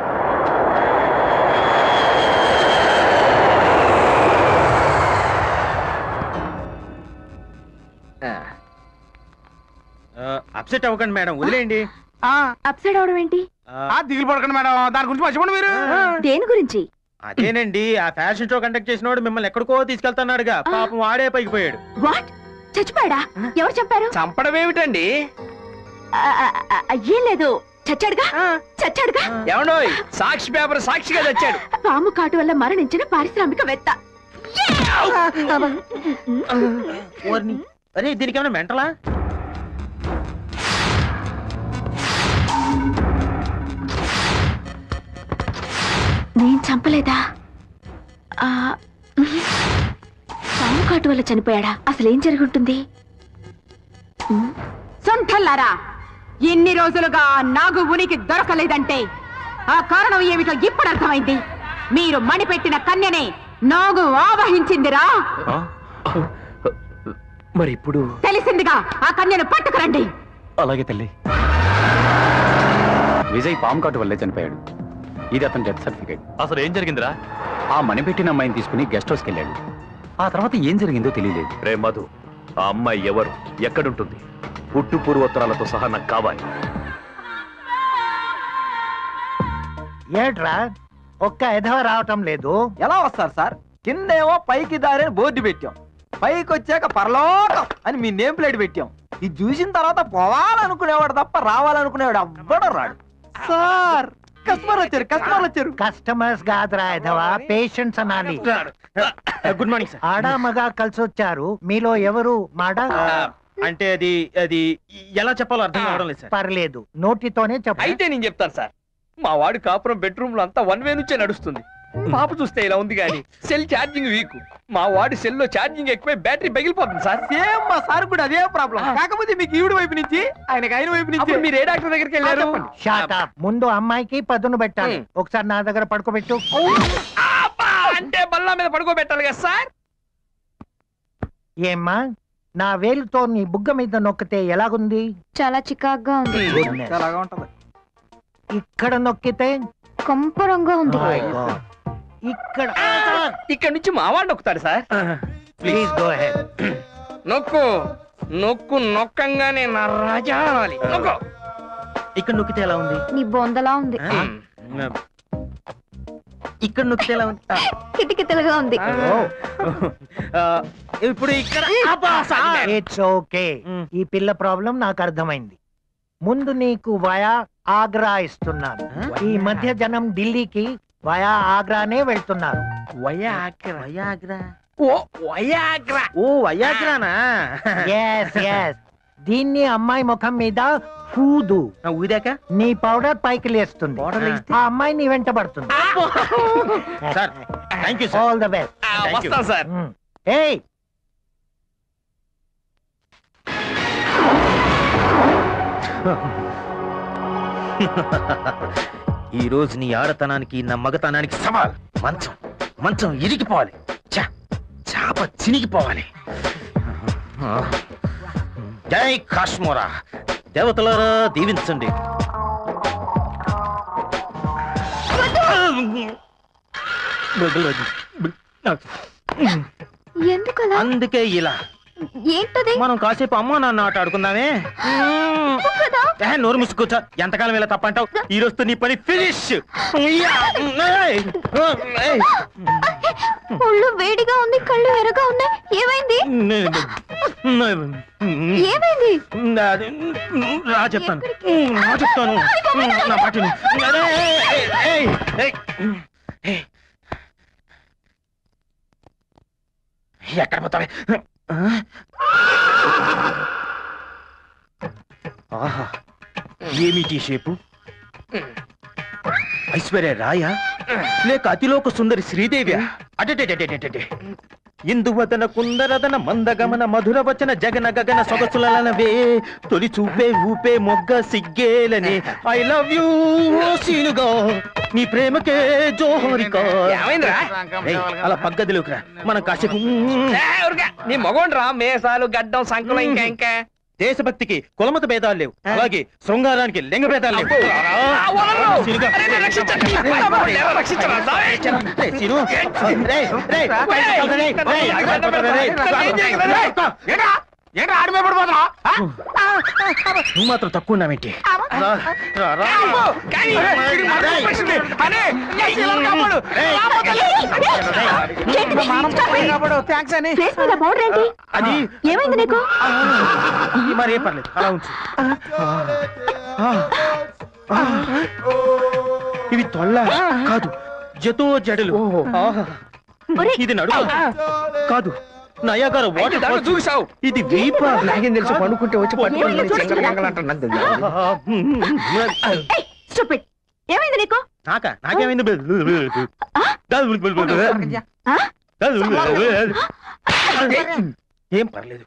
Speaker 7: అప్సెట్ అవ్వకండి మేడం, వదిలేయండి.
Speaker 2: అప్సైడ్ అవడం ఏంటి?
Speaker 14: దిగులు పడకండి మేడం, దాని గురించి మర్చిపోండి మీరు.
Speaker 2: దేని గురించి?
Speaker 7: అదేనండి, ఆ ఫ్యాషన్ షో కండక్ట్ చేసినోడు మిమ్మల్ని ఎక్కడికో తీసుకెళ్తున్నాడుగా, పాపం వాడే పైకి పోయాడు.
Speaker 2: వాట్? చచ్చిపోయాడా? ఎవరు చెప్పారు?
Speaker 7: చంపడం ఏమిటండి?
Speaker 2: ఏం లేదు, చచ్చాడుగా. చచ్చాడుగా.
Speaker 7: ఏమండోయ్, సాక్షి పేపర్ సాక్షిగా చచ్చాడు.
Speaker 2: పాము కాటు వల్ల మరణించిన పారిశ్రామికవేత్త.
Speaker 7: అరే దీనికి ఏమైనా మెంటలా?
Speaker 2: నేను చంపలేదా? పాము కాటు వల్ల చనిపోయాడా? అసలు ఏం జరుగుంటుంది? సొంతల్లారా, ఎన్ని రోజులుగా నాగు ఉనికి దొరకలేదంటే ఆ కారణం ఏమిటో ఇప్పుడు అర్థమైంది. మీరు మణిపెట్టిన కన్యనే నాగు ఆవహించిందిరా.
Speaker 12: మరి ఇప్పుడు
Speaker 2: తెలిసిందిగా, ఆ కన్యను పట్టుకురండి.
Speaker 12: అలాగే తల్లి. విజయ్ పాము కాటు వల్లే చనిపోయాడు. ఇది అతని డెత్ సర్టిఫికేట్.
Speaker 8: అసలు ఏం జరిగిందిరా?
Speaker 12: ఆ మణిపెట్టిన అమ్మాయిని తీసుకుని గెస్ట్ హౌస్కి వెళ్ళాడు. ఆ తర్వాత ఏం జరిగిందో తెలియలేదు.
Speaker 8: రే మధు, ఆ అమ్మాయి ఎవరు, ఎక్కడుంటుంది? పుట్టు పూర్వోత్తరాలతో సహా నాకు కావాలి.
Speaker 17: ఏట్రా ఒక్క ఎధవ రావటం లేదు?
Speaker 16: ఎలా వస్తారు సార్? కిందేమో పైకి దారిని బోర్డు పెట్టాం, పైకి వచ్చాక పరలోకం అని మీ నేమ్ ప్లేట్ పెట్టాం. ఇది చూసిన తర్వాత పోవాలనుకునేవాడు తప్ప రావాలనుకునేవాడు ఎవ్వడం రాడు. సార్ కస్టమర్లు వచ్చారు.
Speaker 17: కస్టమర్స్ కాదురా ఎధవ, పేషెంట్స్ అనాలి.
Speaker 7: Good morning sir.
Speaker 17: ఆడా మగా కలిసి వచ్చారు. మీలో ఎవరు మాడ?
Speaker 7: అంటే అది ఎలా చెప్పాలో అర్థం కావడం లేదు సార్.
Speaker 17: పర్లేదు, నోటితోనే చెప్ప.
Speaker 16: అయితే నేను చెప్తాను సార్. మా వాడి కాపురం బెడ్రూమ్ లో అంతా వన్ వే నుంచే నడుస్తుంది.
Speaker 7: పాప చూస్తే ఇలా ఉంది కానీ సెల్ ఛార్జింగ్ వీక్. మా వాడి సెల్ లో ఛార్జింగ్ ఎక్కువై బ్యాటరీ పగిలిపోతుంది సార్.
Speaker 16: సేమ్ మా సార్ కూడా అదే ప్రాబ్లం. కాకపోతే మీకు ఈవిడ వైపు నుంచి ఆయనకి ఆయన వైపు నుంచి.
Speaker 7: మీరు ఏ డాక్టర్ దగ్గరికి వెళ్ళారు?
Speaker 17: ముందు అమ్మాయికి పదును పెట్టాలి. ఒకసారి నా దగ్గర పడుకోబెట్టు.
Speaker 7: అంటే బల్లా మీద పడుకోబెట్టాలి కదా సార్?
Speaker 17: ఏమ్మా, నా వేలుతో నీ బుగ్గ మీద నొక్కితే ఎలాగుంది?
Speaker 13: చాలా చికాగ్గా ఉంది.
Speaker 17: ఇక్కడ నొక్కితే
Speaker 13: కంపరంగా ఉంది.
Speaker 7: ఇక్కడ నుంచి మావాడు నొక్కుతాడు సార్.
Speaker 17: Please go ahead.
Speaker 7: నొక్కు నొక్కు నొక్కంగానే నా రాజా అనాలి. నొక్కు.
Speaker 16: ఇక్కడ నొక్కితే ఎలా ఉంది?
Speaker 13: నీ బొందలా ఉంది.
Speaker 16: ఇక్కడ నొక్కితే ఎలా ఉంది?
Speaker 13: కిటికితలుగా ఉంది.
Speaker 16: ఇప్పుడు ఇక్కడ
Speaker 17: ఇట్స్ ఓకే. ఈ పిల్ల ప్రాబ్లం నాకు అర్థమైంది. ముందు నీకు వయా ఆగ్రా ఇస్తున్నాను. ఈ మధ్య జనం ఢిల్లీకి వయా ఆగ్రానే వెళ్తున్నారు. దీన్ని అమ్మాయి ముఖం మీద ఊదు.
Speaker 16: ఊదాక
Speaker 17: నీ పౌడర్ పైకి లేస్తుంది. ఆ అమ్మాయి నీ వెంట పడుతుంది. All the best
Speaker 7: sir.
Speaker 17: ఏయ్,
Speaker 16: ఈ రోజు నీ ఆడతనానికి నా మగతనానికి సవాల్. మంచం మంచం ఇరిగిపోవాలి. చాప చినిగిపోవాలి. జై కాశ్మోరా. దేవతలారా దీవించండి.
Speaker 13: ఎందుకలా?
Speaker 16: అందుకే ఇలా.
Speaker 13: ఏంటది?
Speaker 16: మనం కాసేపు అమ్మా నాన్న ఆట ఆడుకుందామే. నోరు ముసుకూర్చో. ఎంతకాలం ఇలా తప్పంటావు? ఈ రోజుతో నీ పని ఫినిష్.
Speaker 13: ఒళ్ళు వేడిగా ఉంది, కళ్ళు ఎర్రగా ఉన్నాయి. ఏమైంది? ఏమైంది?
Speaker 16: రా చెప్తాను. నా మాటని. ఎక్కడ పోతావే? ఆహా, ఏమిటి షేపు? ఐశ్వర్య రాయ లేక అతిలోక సుందరి శ్రీదేవి? అటెటెటెటెటె. ఇందువదన కుందరదన మందగమన మధుర వచన జగన గగన సొగసులనవే తొలి చూపే ఊపే మొగ్గ సిగ్గేలని. ఐ లవ్ యూ సీనుగా నీ ప్రేమకే జోహరికా. అలా పగ్గదిలోకి రా. మనం కాసేపు.
Speaker 7: నీ మగోండ్రా మేసాలు గడ్డం సంకలం ఇంకా ఇంకా.
Speaker 16: దేశభక్తికి కులమత భేదాలు లేవు. అలాగే శృంగారానికి లింగ భేదాలు లేవు. నువ్వు మాత్రం తక్కువ ఉన్నావేంటి? అది
Speaker 13: ఏమైంది నీకు?
Speaker 16: మరేం పర్లేదు, అలా ఉంచు. ఇవి తొల్ల కాదు, జతో జడలు. ఇది నడుము కాదు, నయాగార వాటర్
Speaker 7: చూసావు.
Speaker 16: ఇది వీప.
Speaker 7: నాకేం తెలుసు, పండుకుంటే వచ్చి పట్టుకుంటే
Speaker 13: ఏమైంది నీకు?
Speaker 16: నాకేమైంది? ఏం పర్లేదు.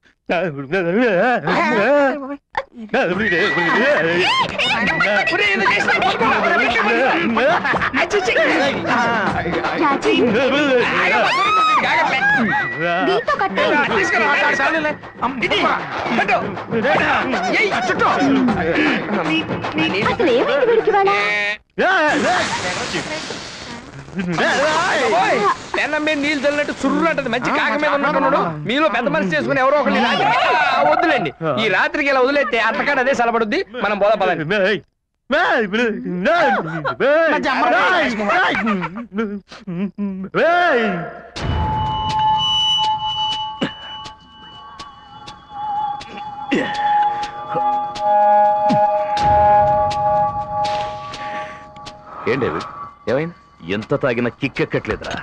Speaker 13: అసలు ఏమైంది వీడికి వాళ్ళ?
Speaker 7: పెన్నం మీద నీళ్ళు చల్లినట్టు సుర్రు అంటది. మంచి కాక మీద ఉన్నట్టున్నాడు. మీలో పెద్ద మనిషి చేసుకుని ఎవరో ఒకటి వద్దులేండి. ఈ రాత్రికి ఇలా వదిలేస్తే అత్తకాడ అదే సలపడుద్ది. మనం పోదా పదండి.
Speaker 8: ఏం డేవిడ్, ఏమైంది? ఎంత తాగినా కిక్కెక్కట్లేదురా.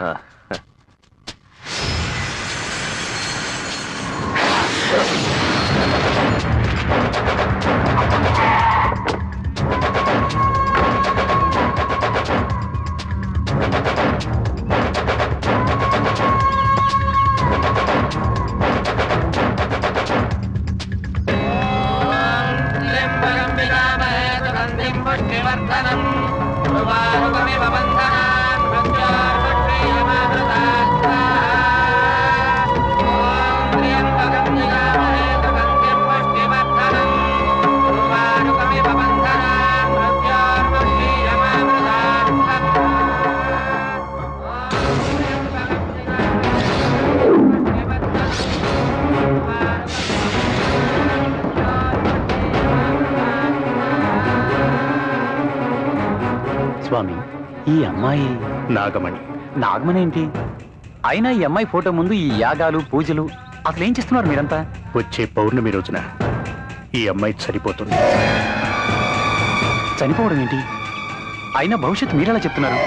Speaker 12: అమ్మాయి
Speaker 18: నాగమణి.
Speaker 12: నాగమణి ఏంటి? అయినా ఈ అమ్మాయి ఫోటో ముందు ఈ యాగాలు పూజలు అసలు ఏం చేస్తున్నారు మీరంతా?
Speaker 18: వచ్చే పౌర్ణమి రోజున ఈ అమ్మాయి చనిపోతుంది.
Speaker 12: చనిపోవడం ఏంటి? అయినా భవిష్యత్తు మీరెలా చెప్తున్నారు?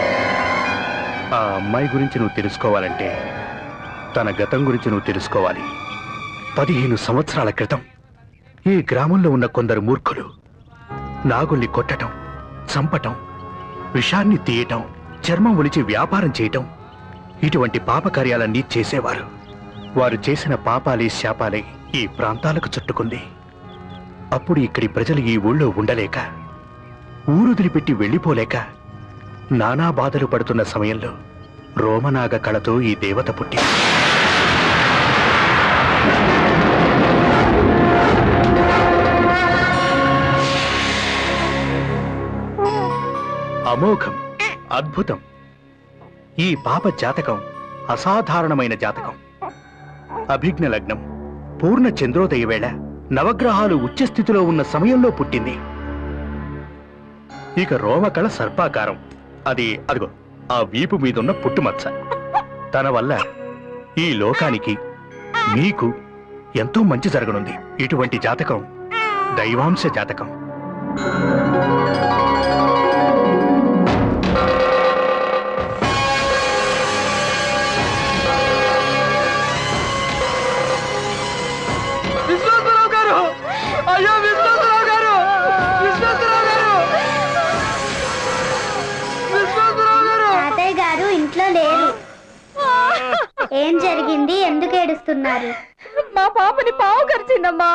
Speaker 18: ఆ అమ్మాయి గురించి నువ్వు తెలుసుకోవాలంటే తన గతం గురించి నువ్వు తెలుసుకోవాలి. 15 సంవత్సరాల క్రితం ఈ గ్రామంలో ఉన్న కొందరు మూర్ఖులు నాగుల్ని కొట్టటం, చంపటం, విషాన్ని తీయటం, చర్మం ఒలిచి వ్యాపారం చేయటం, ఇటువంటి పాపకార్యాలన్నీ చేసేవారు. వారు చేసిన పాపాలే శాపాలే ఈ ప్రాంతాలకు చుట్టుకుంది. అప్పుడు ఇక్కడి ప్రజలు ఈ ఊళ్ళో ఉండలేక, ఊరుదిలిపెట్టి వెళ్ళిపోలేక నానా బాధలు పడుతున్న సమయంలో రోమనాగ కళతో ఈ దేవత పుట్టి అమోఘం, అద్భుతం. ఈ పాప జాతకం అసాధారణమైన జాతకం. అభిజ్ఞ లగ్నం, పూర్ణ చంద్రోదయ వేళ, నవగ్రహాలు ఉచ్చస్థితిలో ఉన్న సమయంలో పుట్టింది. ఇక రోమకళ సర్పాకారం, అది అదిగో ఆ వీపు మీదున్న పుట్టుమచ్చ. తన వల్ల ఈ లోకానికి, మీకు ఎంతో మంచి జరగనుంది. ఇటువంటి జాతకం దైవాంశ జాతకం.
Speaker 16: విశ్వేశ్వరరావు గారు! అయ్యో విశ్వేశ్వరరావు గారు! విశ్వేశ్వరరావు గారు! విశ్వేశ్వరరావు గారు!
Speaker 19: తాతయ్య గారు ఇంట్లో లేరు. ఏం జరిగింది? ఎందుకు ఏడుస్తున్నారు?
Speaker 2: మా పాపని పావు కరిచిందమ్మా.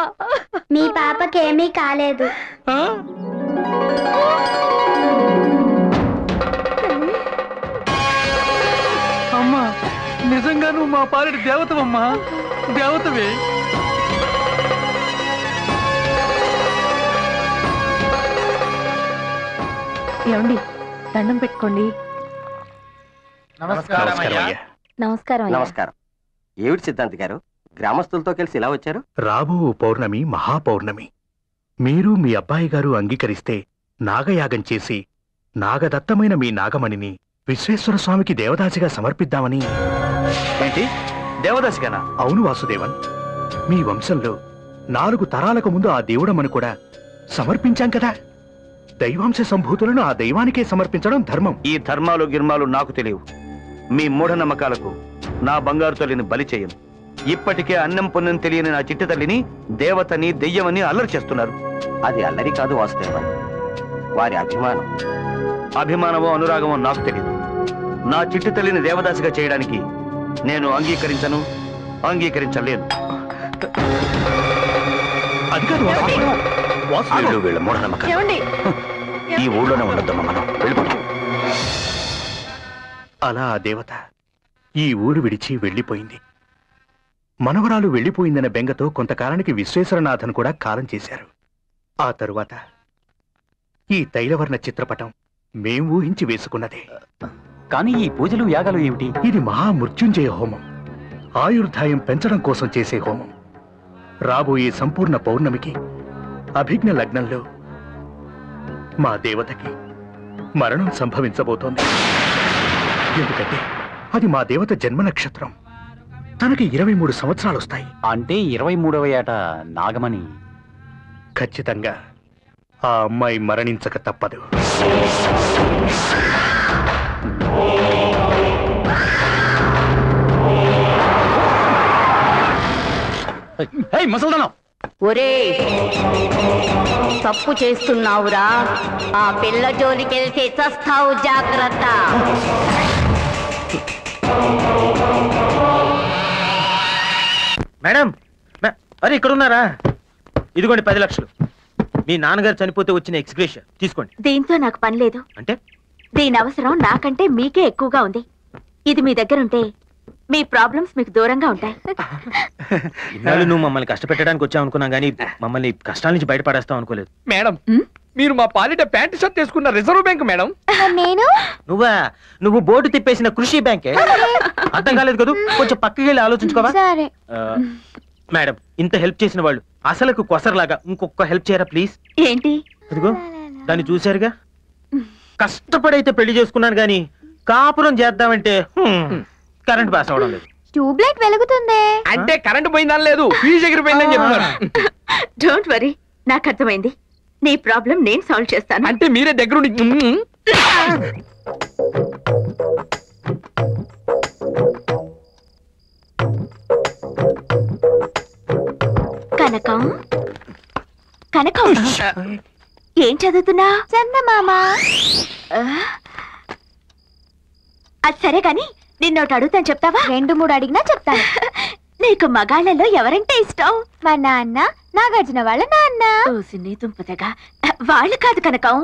Speaker 19: మీ పాపకేమీ కాలేదు.
Speaker 11: అమ్మా, నిజంగా నువ్వు మా పాలిటి దేవతవమ్మా, దేవతవే.
Speaker 2: ఏమండి, దండం పెట్టుకోండి.
Speaker 18: నమస్కారం అయ్యా.
Speaker 2: నమస్కారం అయ్యా.
Speaker 20: నమస్కారం. ఏమిటి సిద్ధాంతి గారు, గ్రామస్తులతో కలిసి ఇలా వచ్చారు?
Speaker 18: రాబో పౌర్ణమి మహాపౌర్ణమి. మీరు మీ అబ్బాయి గారు అంగీకరిస్తే నాగయాగం చేసి నాగదత్తమైన మీ నాగమణిని విశ్వేశ్వర స్వామికి దేవదాసిగా సమర్పిద్దామని.
Speaker 9: ఏంటి, దేవదాసిగానా?
Speaker 18: అవును వాసుదేవన్, మీ వంశంలో 4 తరాలకు ముందు ఆ దేవుడమని కూడా సమర్పించాం కదా. దైవాంశ సంభూతులను ఆ దైవానికే సమర్పించడం ధర్మం.
Speaker 9: ఈ ధర్మాలు గిర్మాలు నాకు తెలియవు. మీ మూఢనమ్మకాలకు నా బంగారు తల్లిని బలి చేయను. ఇప్పటికే అన్నం పుణ్యం తెలియని నా చిట్టి తల్లిని దేవతని, దెయ్యమని అల్లరి చేస్తున్నారు.
Speaker 20: అది అల్లరి కాదు వాసుదేవన్, వారి అభిమానం.
Speaker 9: అభిమానమో అనురాగమో నాకు తెలియదు. నా చిట్టి తల్లిని దేవదాసిగా చేయడానికి నేను అంగీకరించను, అంగీకరించలేను.
Speaker 18: అది కాదు
Speaker 9: వీళ్ళు వీళ్ళ మూఢనమ్మకాలు. ఈ ఊళ్ళోనే ఉండొద్దమ్మా, మనం వెళ్ళిపోతాం.
Speaker 18: అలా ఆ దేవత ఈ ఊరు విడిచి వెళ్ళిపోయింది. మనవరాలు వెళ్ళిపోయిందన్న బెంగతో కొంతకాలానికి విశ్వేశ్వరనాథన్ కూడా కాలం చేశారు. ఆ తరువాత ఈ తైలవర్ణ చిత్రపటం మేం ఊహించి వేసుకున్నదే.
Speaker 12: కానీ ఈ పూజలు యాగాలు ఏమిటి?
Speaker 18: ఇది మహామృత్యుంజయ హోమం, ఆయుర్దాయం పెంచడం కోసం చేసే హోమం. రాబోయే సంపూర్ణ పౌర్ణమికి అభిజ్ఞ లగ్నంలో మా దేవతకి మరణం సంభవించబోతోంది. ఎందుకంటే అది మా దేవత జన్మ నక్షత్రం. తనకి 23 సంవత్సరాలు వస్తాయి.
Speaker 12: అంటే 23వ ఏట నాగమణి.
Speaker 18: ఖచ్చితంగా ఆ అమ్మాయి మరణించక తప్పదు.
Speaker 12: ముసల్దానం,
Speaker 21: ఒరే తప్పు చేస్తున్నావురా. ఆ పిల్ల జోలికెళ్తే చస్తావు, జాగ్రత్త.
Speaker 7: మేడం, అరే ఇక్కడ ఉన్నారా? ఇదిగోండి 10 లక్షలు. మీ నాన్నగారు చనిపోతే వచ్చిన ఎక్స్గ్రేషియా తీసుకోండి.
Speaker 15: దీంతో నాకు పని లేదు.
Speaker 7: అంటే
Speaker 15: దీని అవసరం నాకంటే మీకే ఎక్కువగా ఉంది. ఇది మీ దగ్గర ఉంటే మీ ప్రాబ్లమ్స్ మీకు దూరంగా ఉంటాయి.
Speaker 7: ఇన్నాళ్ళు నువ్వు మమ్మల్ని కష్టపెట్టడానికి వచ్చావు అనుకున్నాం, కానీ మమ్మల్ని కష్టాల నుంచి బయటపడేస్తావు అనుకోలేదు.
Speaker 22: మేడం, మీరు మా పాలిట ప్యాంటు షర్ట్ తీసుకున్న రిజర్వ్ బ్యాంక్ మేడం.
Speaker 19: నేను
Speaker 7: నువ్వు బోర్డు తిప్పేసిన కృషి బ్యాంకే. అర్థం కాలేదు కదా, కొంచెం పక్కకి వెళ్ళి ఆలోచించుకోవా?
Speaker 19: సరే.
Speaker 7: మేడం, ఇంత హెల్ప్ చేసిన వాళ్ళు అసలుకు కొసరలాగా ఇంకొక హెల్ప్ చేయరా ప్లీజ్?
Speaker 15: ఏంటి?
Speaker 7: అదిగో దాన్ని చూశారుగా, కష్టపడైతే పెళ్లి చేసుకున్నాను గాని కాపురం చేద్దామంటే కరెంట్ పాస్ అవడం లేదు.
Speaker 13: ట్యూబ్ లైట్ వెలుగుతుంది
Speaker 22: అంటే కరెంట్ పోయిందని లేదు, ఫీజు ఎగిరిపోయిందని చెప్తున్నారు.
Speaker 1: డోంట్ వరీ, నాకు అర్థమైంది. నీ ప్రాబ్లం నేను సాల్వ్ చేస్తాను.
Speaker 22: అంటే మీరే దగ్గరుండి
Speaker 1: కనకం కనకం ఏం చదువుతున్నా?
Speaker 13: చందమామ.
Speaker 1: అది సరే గాని నిన్నోటి అడుగుతాను, చెప్తావా?
Speaker 13: 2-3 అడిగినా చెప్తాను.
Speaker 1: నీకు మగాళ్ళలో ఎవరంటే ఇష్టం?
Speaker 13: మా నాన్న, నాగార్జున వాళ్ళ నాన్న.
Speaker 1: ఓసిని దుంపతగా వాళ్ళు కాదు కనకం,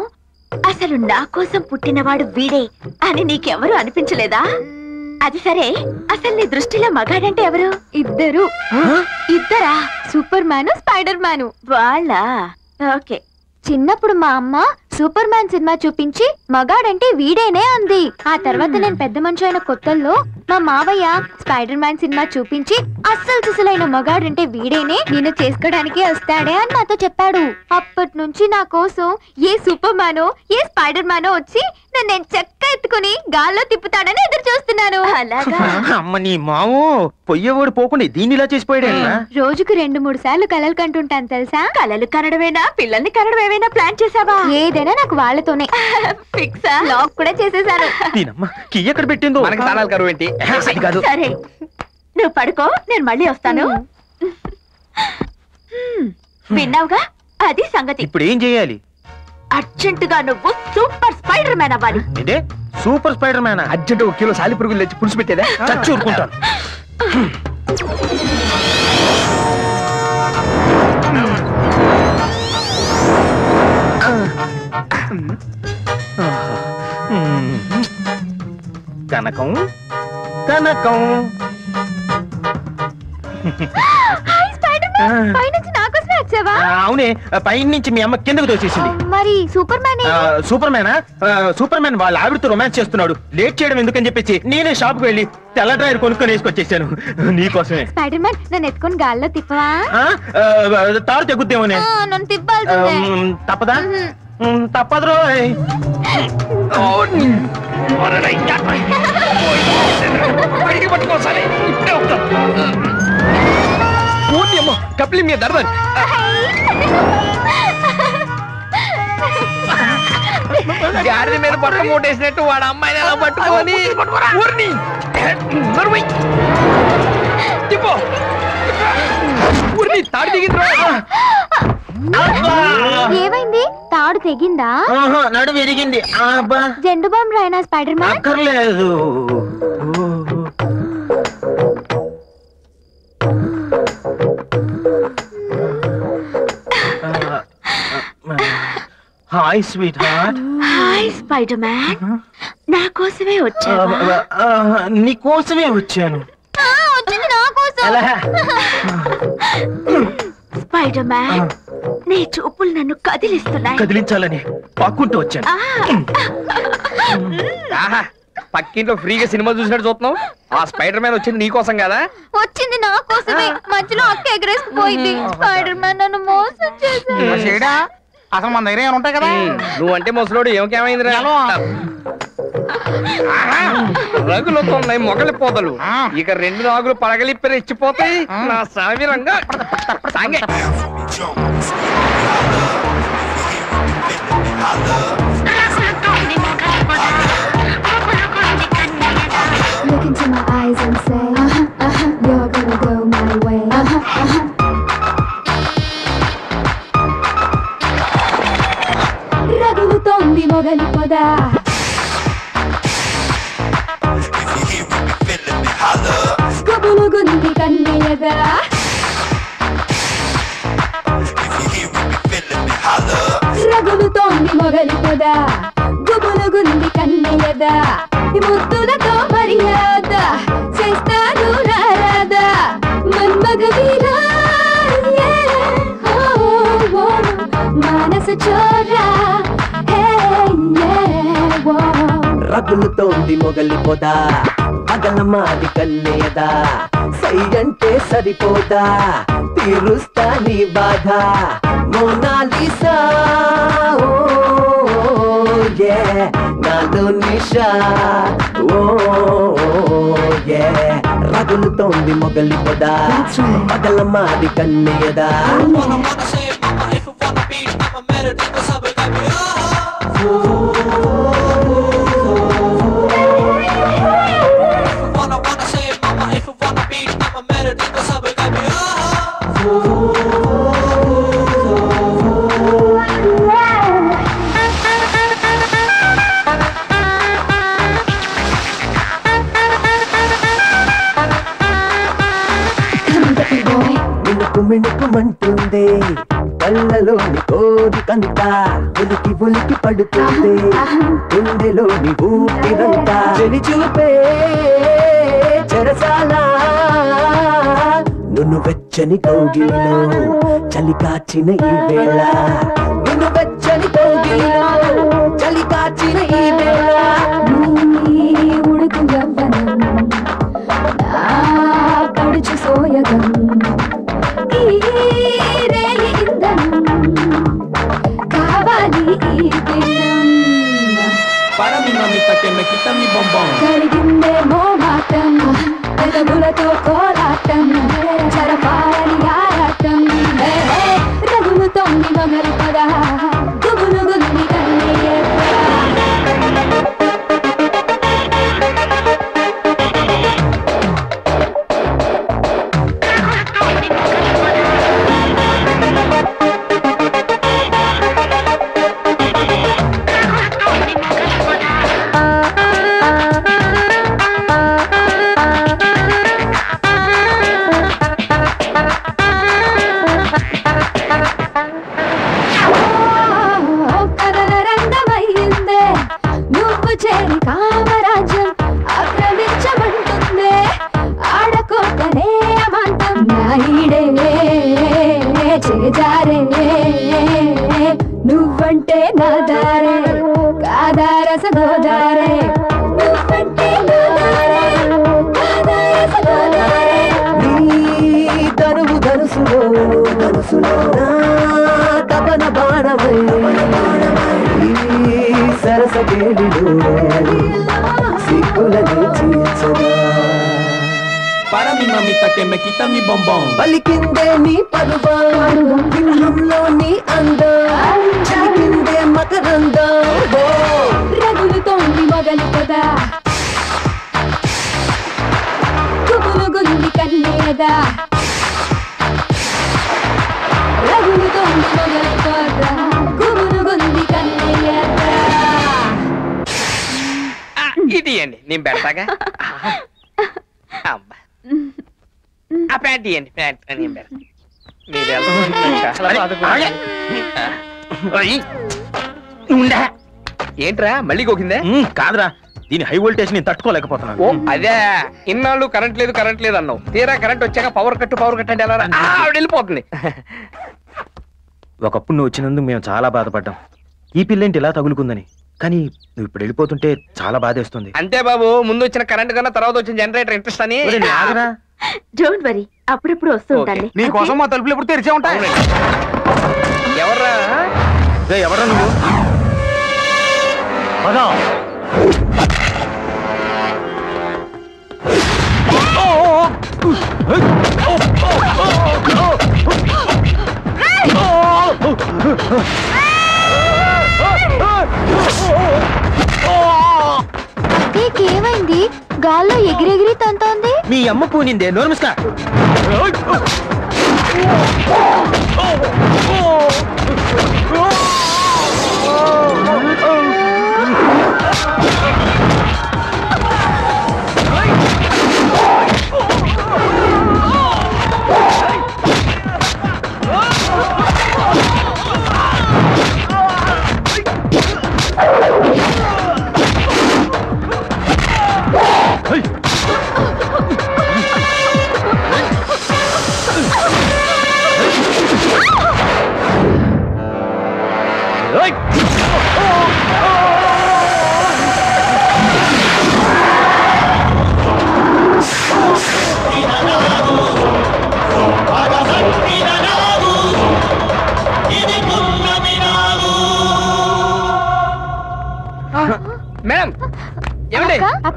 Speaker 1: అసలు నా కోసం పుట్టినవాడు వీడే అని నీకెవరు అనిపించలేదా? అది సరే, అసలు నీ దృష్టిలో మగాడంటే ఎవరు?
Speaker 13: ఇద్దరు.
Speaker 1: ఇద్దరా?
Speaker 13: Super man, spider man.
Speaker 1: వాళ్ళ ఓకే.
Speaker 13: చిన్నప్పుడు మా అమ్మ సూపర్ మ్యాన్ సినిమా చూపించి మగాడంటే వీడేనే అంది. ఆ తర్వాత నేను పెద్ద మనిషి అయిన కొత్తల్లో మా మావయ్య స్పైడర్ మ్యాన్ సినిమా చూపించి అస్సలు సిసలైన మగాడంటే వీడేనే, నేను చేసుకోవడానికి వస్తాడే అని నాతో చెప్పాడు. అప్పటి నుంచి నా కోసం ఏ సూపర్ మ్యానో ఏ స్పైడర్ మ్యానో వచ్చి నేను చెక్క ఎత్తుకుని గాల్లో తిప్పుతాడని ఎదురు చూస్తున్నాను.
Speaker 1: అలాగా?
Speaker 7: అమ్మ నీ మాము పొయ్యేవాడు పోకుండా దీన్ని ఇలా చేసిపోయాడే.
Speaker 13: రోజుకు 2-3 సార్లు కలలు కంటుంటాను తెలుసా?
Speaker 1: కలలు కనడమేనా, పిల్లల్ని కనడం ఏమైనా ప్లాన్ చేసావా?
Speaker 13: ఏదైనా నాకు వాళ్ళతోనే
Speaker 1: ఫిక్సా?
Speaker 13: లాక్ కూడా చేసేసాను.
Speaker 7: కీ ఎక్కడ పెట్టిందో
Speaker 22: మనకి తాళాలు కరువు ఏంటి?
Speaker 1: సరే నువ్వు పడుకో, నేను మళ్ళీ వస్తాను. విన్నావుగా, అది సంగతి.
Speaker 7: ఇప్పుడు ఏం చేయాలి?
Speaker 1: అర్జెంటుగా నువ్వు సూపర్ స్పైడర్ మ్యాన్ అవ్వాలి.
Speaker 7: అంటే super spider man?
Speaker 22: Urgent 1 kilo సాలి పురుగులు తెచ్చి పులుసు పెట్టేదా?
Speaker 7: చచ్చి ఊరుకుంటాను. కనకం కనకం
Speaker 13: పైనుంచి నా కోసమే వచ్చావా?
Speaker 7: అవునే, పైన నుంచి మీ అమ్మ కిందకు తోసేసింది.
Speaker 13: మరి సూపర్ మ్యాన్
Speaker 7: సూపర్ మ్యానా? సూపర్ మ్యాన్ వాళ్ళ ఆవిడతో రొమాన్స్ చేస్తున్నాడు. లేట్ చేయడం ఎందుకని చెప్పేసి నేనే షాప్ కు వెళ్ళి తెల్ల డ్రైవర్ కొనుక్కొని వేసుకొచ్చేసాను నీకోసమే.
Speaker 13: స్పైడర్ మ్యాన్ నన్ను ఎత్తుకొని గాల్లో తిప్పవా?
Speaker 7: తారు తెగుద్దేమోనే.
Speaker 13: నన్ను తిప్పాల్సిందే.
Speaker 7: తప్పదా? తప్పదు రోయ్.
Speaker 22: పట్టుకోసారి ఇప్పుడే కప్లి మీద దర్దని గాడి మీద పట్టు మూటేసినట్టు వాడు అమ్మాయిని ఎలా పట్టుకొని ఊరిని తిప్పో ఊరిని తాడి దిగింది.
Speaker 13: ఏమైంది? తాడు తెగిందా?
Speaker 7: నడు విరిగింది.
Speaker 13: జెండు బాంబు రాయనా స్పైడర్ మ్యాన్?
Speaker 7: అక్కర్లేదు. Hi sweetheart.
Speaker 1: Hi Spiderman, నా కోసమే వచ్చావా?
Speaker 7: నీ కోసమే వచ్చాను.
Speaker 13: వచ్చింది నా కోసం.
Speaker 1: స్పైడర్ మ్యాన్, నీ చూపులు నన్ను కదిలిస్తున్నాయి.
Speaker 7: కదిలించాలని పాక్కుంటూ వచ్చాను.
Speaker 22: పక్కింట్లో ఫ్రీగా సినిమా చూసినట్టు చూస్తున్నావు. ఆ స్పైడర్ మ్యాన్ వచ్చింది నీ కోసం కదా?
Speaker 13: వచ్చింది నా కోసమే. మధ్యలో అక్క ఎగరేసిపోయింది. స్పైడర్ మ్యాన్ నన్ను మోసం చేశాడు.
Speaker 11: అసలు మన దగ్గర ఏమైనా ఉంటాయి కదా.
Speaker 22: నువ్వంటే ముసలోడు ఏమైందిరా? రగులుతో ఉన్నాయి మొగలి పోతలు. ఇక 2 నాగులు పడగలిప్పి రెచ్చిపోతాయి. నా సామిరంగా సాంగే.
Speaker 5: Look into my eyes and say, you're gonna go my way. రగులుతోంది మొగలి పొద. గుబులుగుంది కన్నయ్యదా. రగులుతోంది మొగలి పొద. గుబులుగుంది కన్నయ్యదా. ముద్దులతో మర్యాద చేస్తాను రారాదా. మన్మగ వీరా మానస చోరా.
Speaker 4: రగులుతోంది మొగలి పొద, పగల మాది కన్నయ్యదా. సై అంటే సరిపోదా, తీరుస్తా నీ బాధ. మోనాలిసా నాలో నిషా రగులుతోంది మొగలి పొదా మగల మాది కన్నయ్యదా మిణుకుమంటుంది కళ్ళలోని కోరికంతా ఉలికి ఉలికి పడుతుంది గుండెలోని ఊపిరంతా చెలి చూపే చెరసాలా నువ్వు వెచ్చని కౌగిలిలో చలి కాచిన ఈ వేళ నువ్వు వెచ్చని కౌగిలిలో చలి కాచిన ఈ వేళ
Speaker 5: ఉడుకు యవ్వనం నా పడుచు సోయగం జరిగిందే మోమాటం పెదవులతో కోలాటం చరపాలని ఆరాటం రగులుతోంది మొగలి పద గుబులుగుంది కన్నయ్య నువ్వంటే నా దారే కాదారస గోదారే నువ్వంటే నా దారే కాదారస గోదారే
Speaker 4: నీ తరువు ధనుసులో నా తపన బాణమై ఈ సరస కేళిలో సిగ్గులని చీల్చగా పలికిందే నీ పలుబాం విహంలో నీ అందం చిలికిందే మకరందం
Speaker 5: రగులుతోంది మొగలి కదా గుబులుగుంది కన్నయ్యదా రగులుతోంది మొగలి కదా గుబులుగుంది కన్నయ్యదా
Speaker 22: ఇది అండి నేను పెడతాగా ఆ ప్యాంట్ ఇవ్వండి ప్యాంట్ నేను పెడతాను ఏంట్రా మళ్ళీ కోకిందే
Speaker 7: కాదురా దీని హై వోల్టేజ్ నేను తట్టుకోలేకపోతున్నాను.
Speaker 22: ఓ అదే ఇన్నాళ్ళు కరెంట్ లేదు అన్నావు. తీరా కరెంట్ వచ్చాక పవర్ కట్ అంటే ఎలా ఆవిడ వెళ్ళిపోతుంది.
Speaker 7: ఒకప్పుడు నువ్వు వచ్చినందుకు మేము చాలా బాధపడ్డాం. ఈ పిల్లేంటి ఇలా తగులుకుందని. కానీ నువ్వు ఇప్పుడు వెళ్ళిపోతుంటే చాలా బాధేస్తుంది.
Speaker 22: అంతే బాబు, ముందు వచ్చిన కరెంట్ కన్నా తర్వాత వచ్చిన జనరేటర్ ఇంట్రెస్ట్ అని.
Speaker 1: డోంట్ వరీ, అప్పుడప్పుడు వస్తూ ఉంటాను.
Speaker 7: నీ కోసం మా తలుపులు ఎప్పుడు తెరిచే ఉంటాయి.
Speaker 22: ఎవర్రా
Speaker 7: ఎవరా నువ్వు?
Speaker 13: ఏమైంది? గాల్లో ఎగిరెగిరి తంతోంది.
Speaker 7: మీ అమ్మ పూనిందే నోర్మస్కా.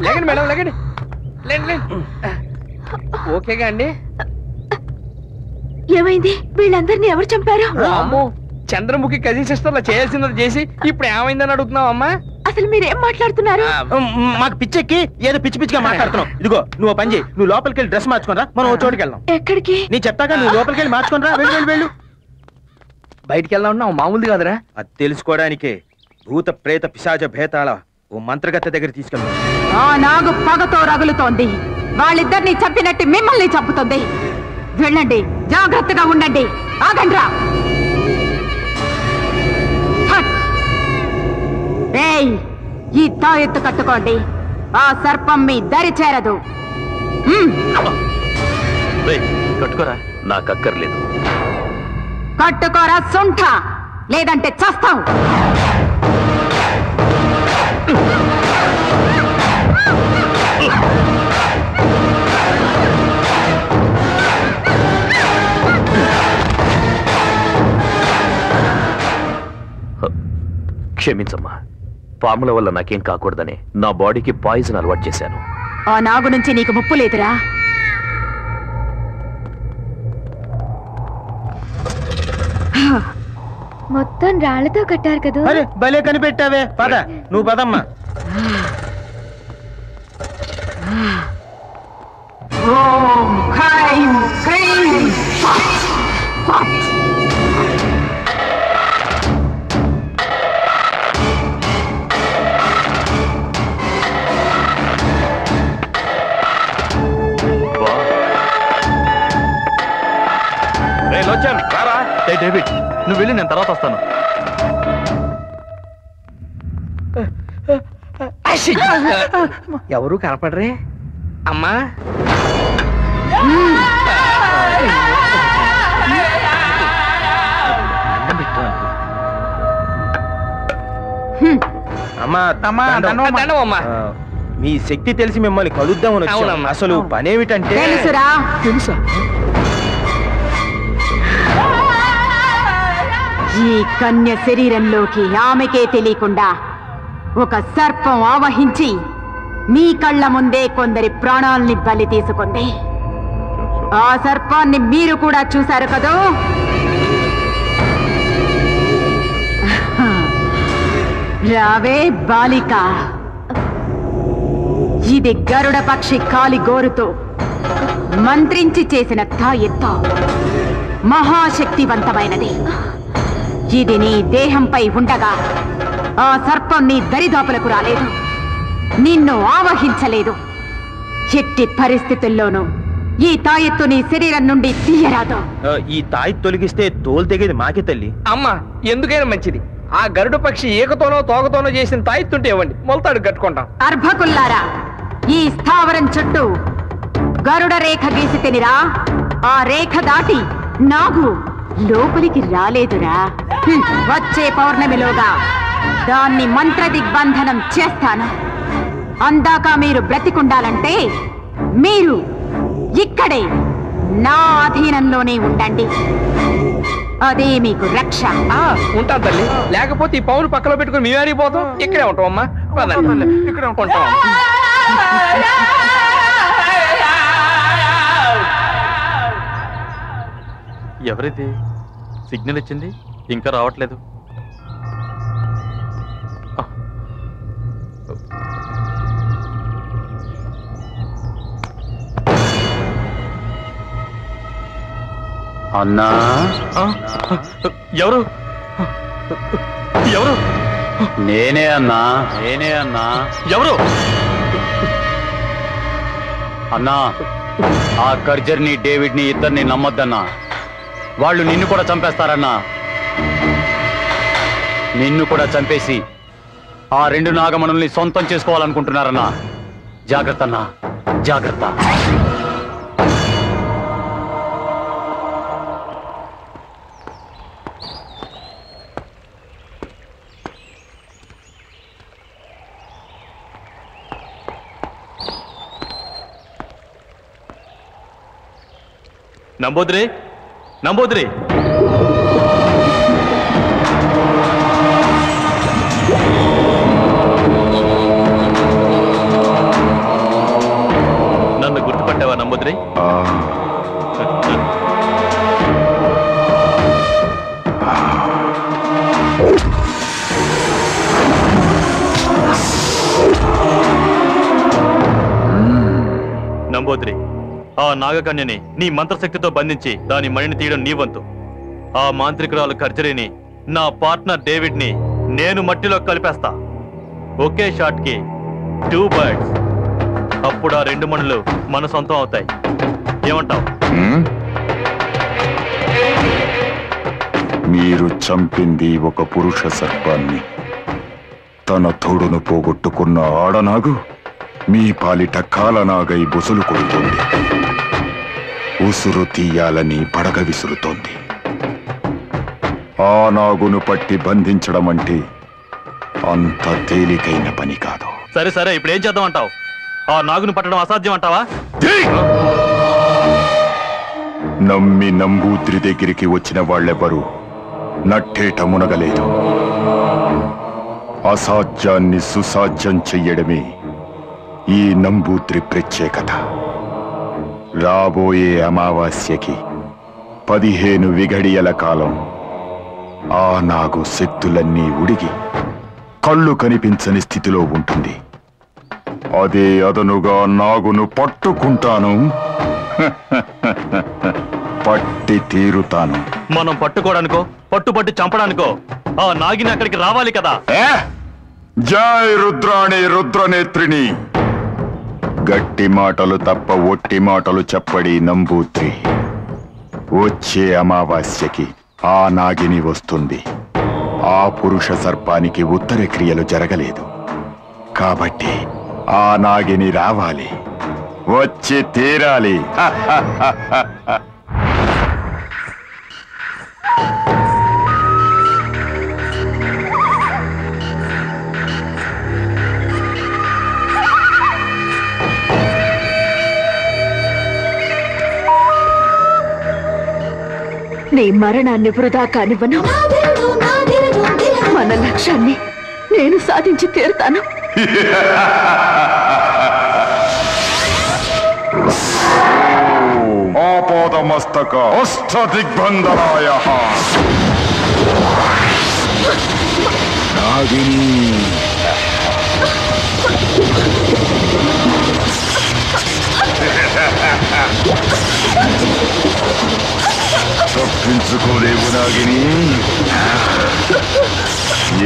Speaker 22: లేకండి మేడం లేకండి లేండి ఓకేగా అండి.
Speaker 1: ఏమైంది? వీళ్ళందరినీ ఎవరు చంపారు?
Speaker 22: అమ్మో, చంద్రముఖి కజిన్ సిస్టర్ లా చేయాల్సింది చేసి ఇప్పుడు ఏమైందని అడుగుతున్నావు అమ్మా?
Speaker 1: అసలు మీరేం మాట్లాడుతున్నారు?
Speaker 7: మాకు పిచ్చెక్కి ఏదో పిచ్చి పిచ్చిగా మాట్లాడుతున్నావు. ఇదిగో నువ్వు పని చేయి, నువ్వు లోపలికి వెళ్ళి డ్రెస్ మార్చుకోనరా, మనం ఓ చోటుకి వెళ్దాం.
Speaker 1: ఎక్కడికి?
Speaker 7: నేను చెప్తాగా, నువ్వు లోపలికి వెళ్ళి మార్చుకోనరా. వెళ్ళు వెళ్ళు వెళ్ళు.
Speaker 22: బయటికి వెళ్దాం ఉన్నావు, మామూలుది కాదురా.
Speaker 7: అది తెలుసుకోవడానికే భూత ప్రేత పిశాచ భేతాళ ఓ మంత్రగత్తె దగ్గర తీసుకెళ్దాం.
Speaker 2: ఆ నాగు పగతో రగులుతోంది. వాళ్ళిద్దరిని చంపినట్టు మిమ్మల్ని చంపుతుంది. వెళ్ళండి, జాగ్రత్తగా ఉండండి. ఆగండ్రా. ఏయ్, ఈ తాయెత్తు కట్టుకోండి. ఆ సర్పం మీ దరి చేరదు.
Speaker 8: కట్టుకోరా. నాకు అక్కర్లేదు.
Speaker 2: కట్టుకోరా సొంఠ, లేదంటే చస్తావు.
Speaker 8: క్షమించమ్మా, పాముల వల్ల నాకేం కాకూడదని నా బాడీకి పాయిజన్ అలవాటు చేశాను.
Speaker 2: ఆ నాగు నుంచి నీకు ముప్పు లేదురా.
Speaker 13: మొత్తం రాళ్లతో కట్టారు కదా.
Speaker 7: అరే భలే కనిపెట్టావే. పద, నువ్వు పదమ్మా.
Speaker 2: ఓం హ్రైం క్రీం ఫట్ ఫట్.
Speaker 8: రారా.
Speaker 12: డేవిడ్, నువ్వు వెళ్ళి నేను తర్వాత వస్తాను.
Speaker 22: ఎవరు కనపడరే అమ్మా?
Speaker 7: అమ్మా, మీ శక్తి తెలిసి మిమ్మల్ని కలుద్దామని వచ్చాం. అసలు పనేమిటంటే
Speaker 2: తెలుసురా.
Speaker 22: తెలుసా?
Speaker 2: ఈ కన్య శరీరంలోకి ఆమెకే తెలియకుండా ఒక సర్పం ఆవహించి మీ కళ్ళ ముందే కొందరి ప్రాణాల్ని బలి తీసుకుంది. ఆ సర్పాన్ని మీరు కూడా చూశారు కదూ. రావే బాలిక. ఇది గరుడ పక్షి కాలి గోరుతో మంత్రించి చేసిన తాయెత్తు. మహాశక్తివంతమైనది. ఇది నీ దేహంపై ఉండగా ఆ సర్పం నీ దరిదాపులకు రాలేదు, నిన్ను ఆవహించలేదు. ఎట్టి పరిస్థితుల్లోనూ ఈ తాయెత్తు నీ శరీరం నుండి తీయరాదు.
Speaker 7: ఈ తాయి తొలగిస్తే తోలు తెగేది మాకే తల్లి.
Speaker 22: అమ్మా, ఎందుకైనా మంచిది ఆ గరుడ పక్షి ఏకతోనో తోకతోనో చేసిన తాయెత్తుంటే ఇవ్వండి, మొలతాడు కట్టుకుంటాం.
Speaker 2: అర్భకుల్లారా, ఈ స్థావరం చుట్టూ గరుడ రేఖ గీసి తినిరా. ఆ రేఖ దాటి నాగు లోపలికి రాలేదురా. వచ్చే పౌర్ణమిలోగా దాన్ని మంత్ర దిగ్బంధనం చేస్తాను. అందాక మీరు బ్రతికుండాలంటే మీరు ఇక్కడే నా అధీనంలోనే ఉండండి. అదే మీకు రక్ష.
Speaker 22: ఉంటాను తల్లి, లేకపోతే ఈ పౌలు పక్కలో పెట్టుకుని మేము అరిగిపోతాం. ఇక్కడే ఉంటాం అమ్మా. ఇక్కడే ఉంటాం.
Speaker 12: ఎవరిది సిగ్నల్ ఇచ్చింది? ఇంకా రావట్లేదు.
Speaker 18: అన్నా,
Speaker 12: ఎవరు ఎవరు?
Speaker 18: నేనే అన్నా, నేనే అన్నా.
Speaker 12: ఎవరు
Speaker 18: అన్నా? ఆ కర్జర్ని డేవిడ్ని ఇద్దరిని నమ్మొద్దన్నా. వాళ్ళు నిన్ను కూడా చంపేస్తారన్నా. నిన్ను కూడా చంపేసి ఆ రెండు నాగమణుల్ని సొంతం చేసుకోవాలనుకుంటున్నారన్నా. జాగ్రత్త అన్నా, జాగ్రత్త.
Speaker 12: నంబోద్రే, నంబోద్రే.
Speaker 8: నంబూద్రి. నంబూద్రి, ఆ నాగకన్యని నీ మంత్రశక్తితో బంధించి దాని మణిని తీయడం నీ వంతు. ఆ మాంత్రికురాలు కర్జరీని, నా పార్ట్నర్ డేవిడ్ ని నేను మట్టిలో కలిపేస్తా. ఒకే షాట్ కి 2 birds. అప్పుడు ఆ 2 మణులు మన సొంతం అవుతాయి. ఏమంటావు?
Speaker 3: మీరు చంపింది ఒక పురుష సర్పాన్ని. తన తోడును పోగొట్టుకున్న ఆడనాగు మీ పాలిట కాలనాగై బుసలు కొడుతోంది. ఉసురు తీయాలని పడగ విసురుతోంది. ఆ నాగును పట్టి బంధించడం అంటే అంత తేలికైన పని కాదు.
Speaker 8: సరే సరే, ఇప్పుడు ఏం చేద్దాం అంటావు? ఆ నాగును పట్టడం అసాధ్యం అంటావా?
Speaker 3: నమ్మి నంబూద్రి దగ్గరికి వచ్చిన వాళ్ళెవరూ నట్టేట మునగలేదు. అసాధ్యాన్ని సుసాధ్యం చెయ్యడమే ఈ నంబూద్రి ప్రత్యేకత. రాబోయే అమావాస్యకి 15 విఘడియల కాలం ఆ నాగు శక్తులన్నీ ఉడిగి కళ్ళు కనిపించని స్థితిలో ఉంటుంది. అదే అదనుగా నాగును పట్టుకుంటాను, పట్టి తీరుతాను.
Speaker 8: మనం పట్టుకోవడానికో పట్టుపట్టి చంపడానికో ఆ నాగిని అక్కడికి రావాలి కదా.
Speaker 3: జై రుద్రాణి రుద్రనేత్రిని. గట్టి మాటలు తప్ప ఒట్టి మాటలు చెప్పడి నంబూద్రి. వచ్చే అమావాస్యకి ఆ నాగిని వస్తుంది. ఆ పురుష సర్పానికి ఉత్తర క్రియలు జరగలేదు కాబట్టి ఆ నాగిని రావాలి, వచ్చి తీరాలి.
Speaker 1: నీ మరణాన్ని వృధా కానివ్వను. మన లక్ష్యాన్ని నేను సాధించి తీరుతాను.
Speaker 3: ఆపాదమస్తక అష్టదిగ్బంధనాయ నాగిని. తప్పించుకోలేవు నాగిని.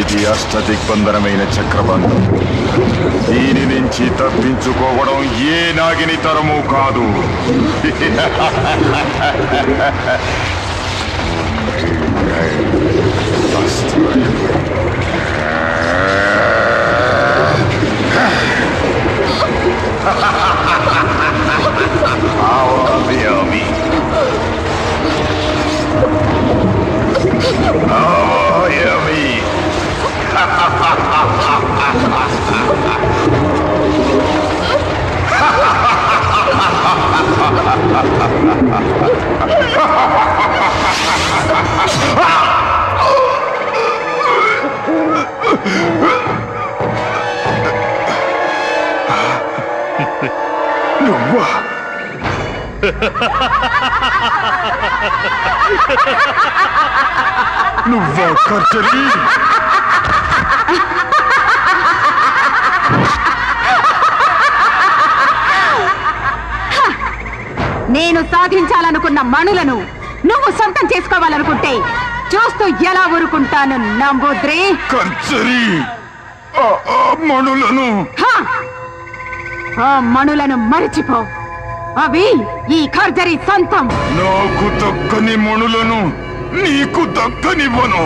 Speaker 3: ఇది అష్టదిగ్బంధనమైన చక్రబంధం. దీని నుంచి తప్పించుకోవడం ఏ నాగిని తరము కాదు. నువ్వా? నువ్వా కర్చరీ?
Speaker 2: నేను సాధించాలనుకున్న మణులను నువ్వు సొంతం చేసుకోవాలనుకుంటే చూస్తూ ఎలా ఊరుకుంటాను నంబూద్రి?
Speaker 3: కర్చరీ, మణులను
Speaker 2: ఆ మణులను మరచిపో. అవి ఈ ఖర్జరీ సొంతం.
Speaker 3: నాకు దక్కని మణులను నీకు దక్కనివ్వను.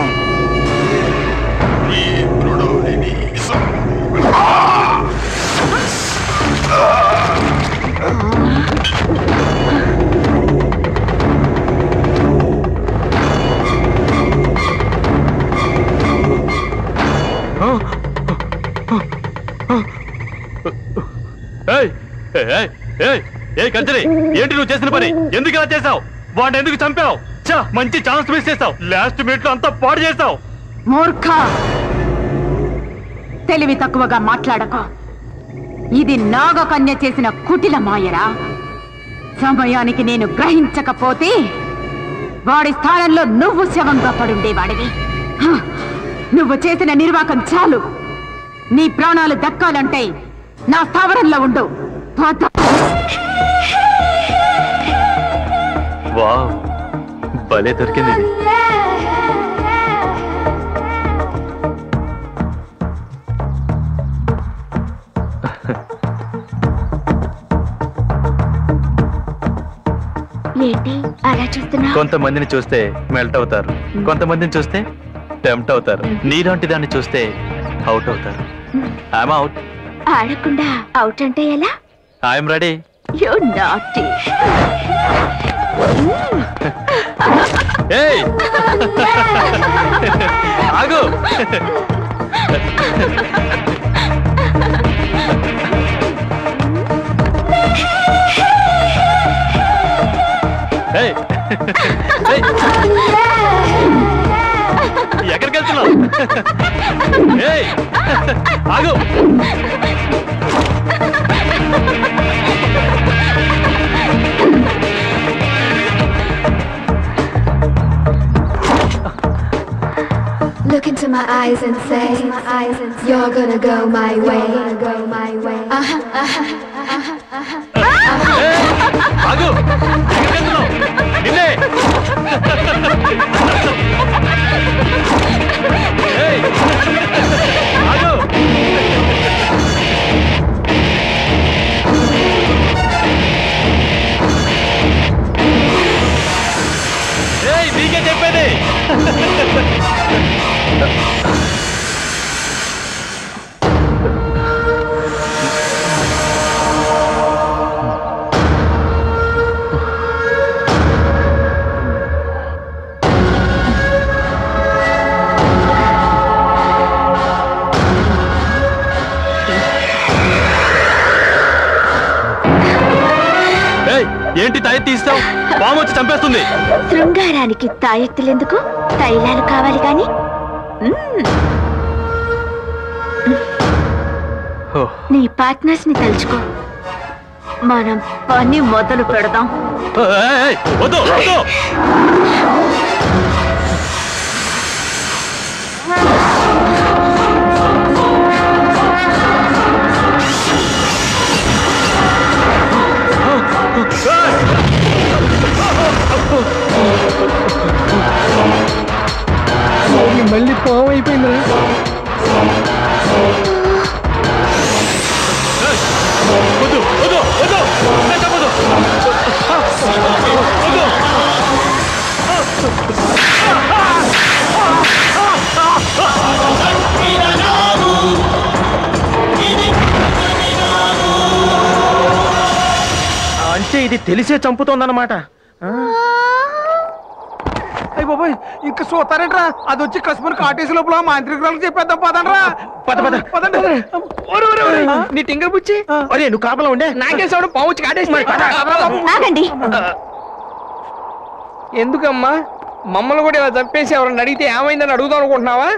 Speaker 8: కంచరి, ఏంటి నువ్వు చేసిన పని? ఎందుకు ఇలా చేసావు? వాడిని ఎందుకు చంపావు? మంచి ఛాన్స్ మిస్ చేసావు. లాస్ట్ మినిట్ లో అంతా పాడు చేసావు.
Speaker 2: మూర్ఖ, తెలివి తక్కువగా మాట్లాడక. ఇది నాగకన్య చేసిన కుటిల మాయరా. సమయానికి నేను గ్రహించకపోతే వాడి స్థానంలో నువ్వు శవంగా పడుండేవాడివి. నువ్వు చేసిన నిర్వాకం చాలు. నీ ప్రాణాలు దక్కాలంటే నా స్థావరంలో ఉండు.
Speaker 8: వావ్, భలే దొరికింది ఇది.
Speaker 1: ఏంటి అలా చూస్తున్నా?
Speaker 8: కొంతమందిని చూస్తే మెల్ట్ అవుతారు, కొంతమందిని చూస్తే టెంప్ట్ అవుతారు. నీలాంటి దాన్ని చూస్తే అవుట్ అవుతారు. I'm out.
Speaker 1: ఆడకుండా అవుట్ అంటే ఎలా?
Speaker 8: I'm ready.
Speaker 1: You naughty.
Speaker 8: ఏయ్ ఆగు. ఎక్కడికి వెళ్తున్నావు? ఏయ్ ఆగు.
Speaker 5: Look into my eyes and say, you're gonna go my way.
Speaker 8: ఆగు. ఎక్కడికి వెళ్తున్నావు? నిన్నే. ఏయ్ ఆగు. ఏయ్ నీకే చెప్పేది. ఏంటి తాయెత్తు తీస్తావు? పాము వచ్చి చంపేస్తుంది.
Speaker 1: శృంగారానికి తాయెత్తులెందుకు? తైలాలు కావాలి గాని. నీ పార్ట్నర్స్ ని తలుచుకో, మనం పని మొదలు పెడదాం.
Speaker 8: వద్దు వద్దు.
Speaker 16: మళ్ళీ పాము అయిపోయిందా?
Speaker 7: అంటే ఇది తెలిసే చంపుతోందన్నమాట.
Speaker 11: అయ్య బాబోయ్, ఇంకా చూస్తారేంట్రా? అది వచ్చి కసుమని కాటేసి లోపల మాంత్రికురాలకు చెప్పేద్దాం. పదండ్రా.
Speaker 7: పదండి. నీ టింగర్ బుచ్చి, అరే నువ్వు కాపలా ఉండే నాకేసాడు పావు కాటేసి.
Speaker 1: ఆగండి.
Speaker 22: ఎందుకమ్మా మమ్మల్ని కూడా ఇలా చంపేసి ఎవరన్నా అడిగితే ఏమైందని అడుగుదాం అనుకుంటున్నావా?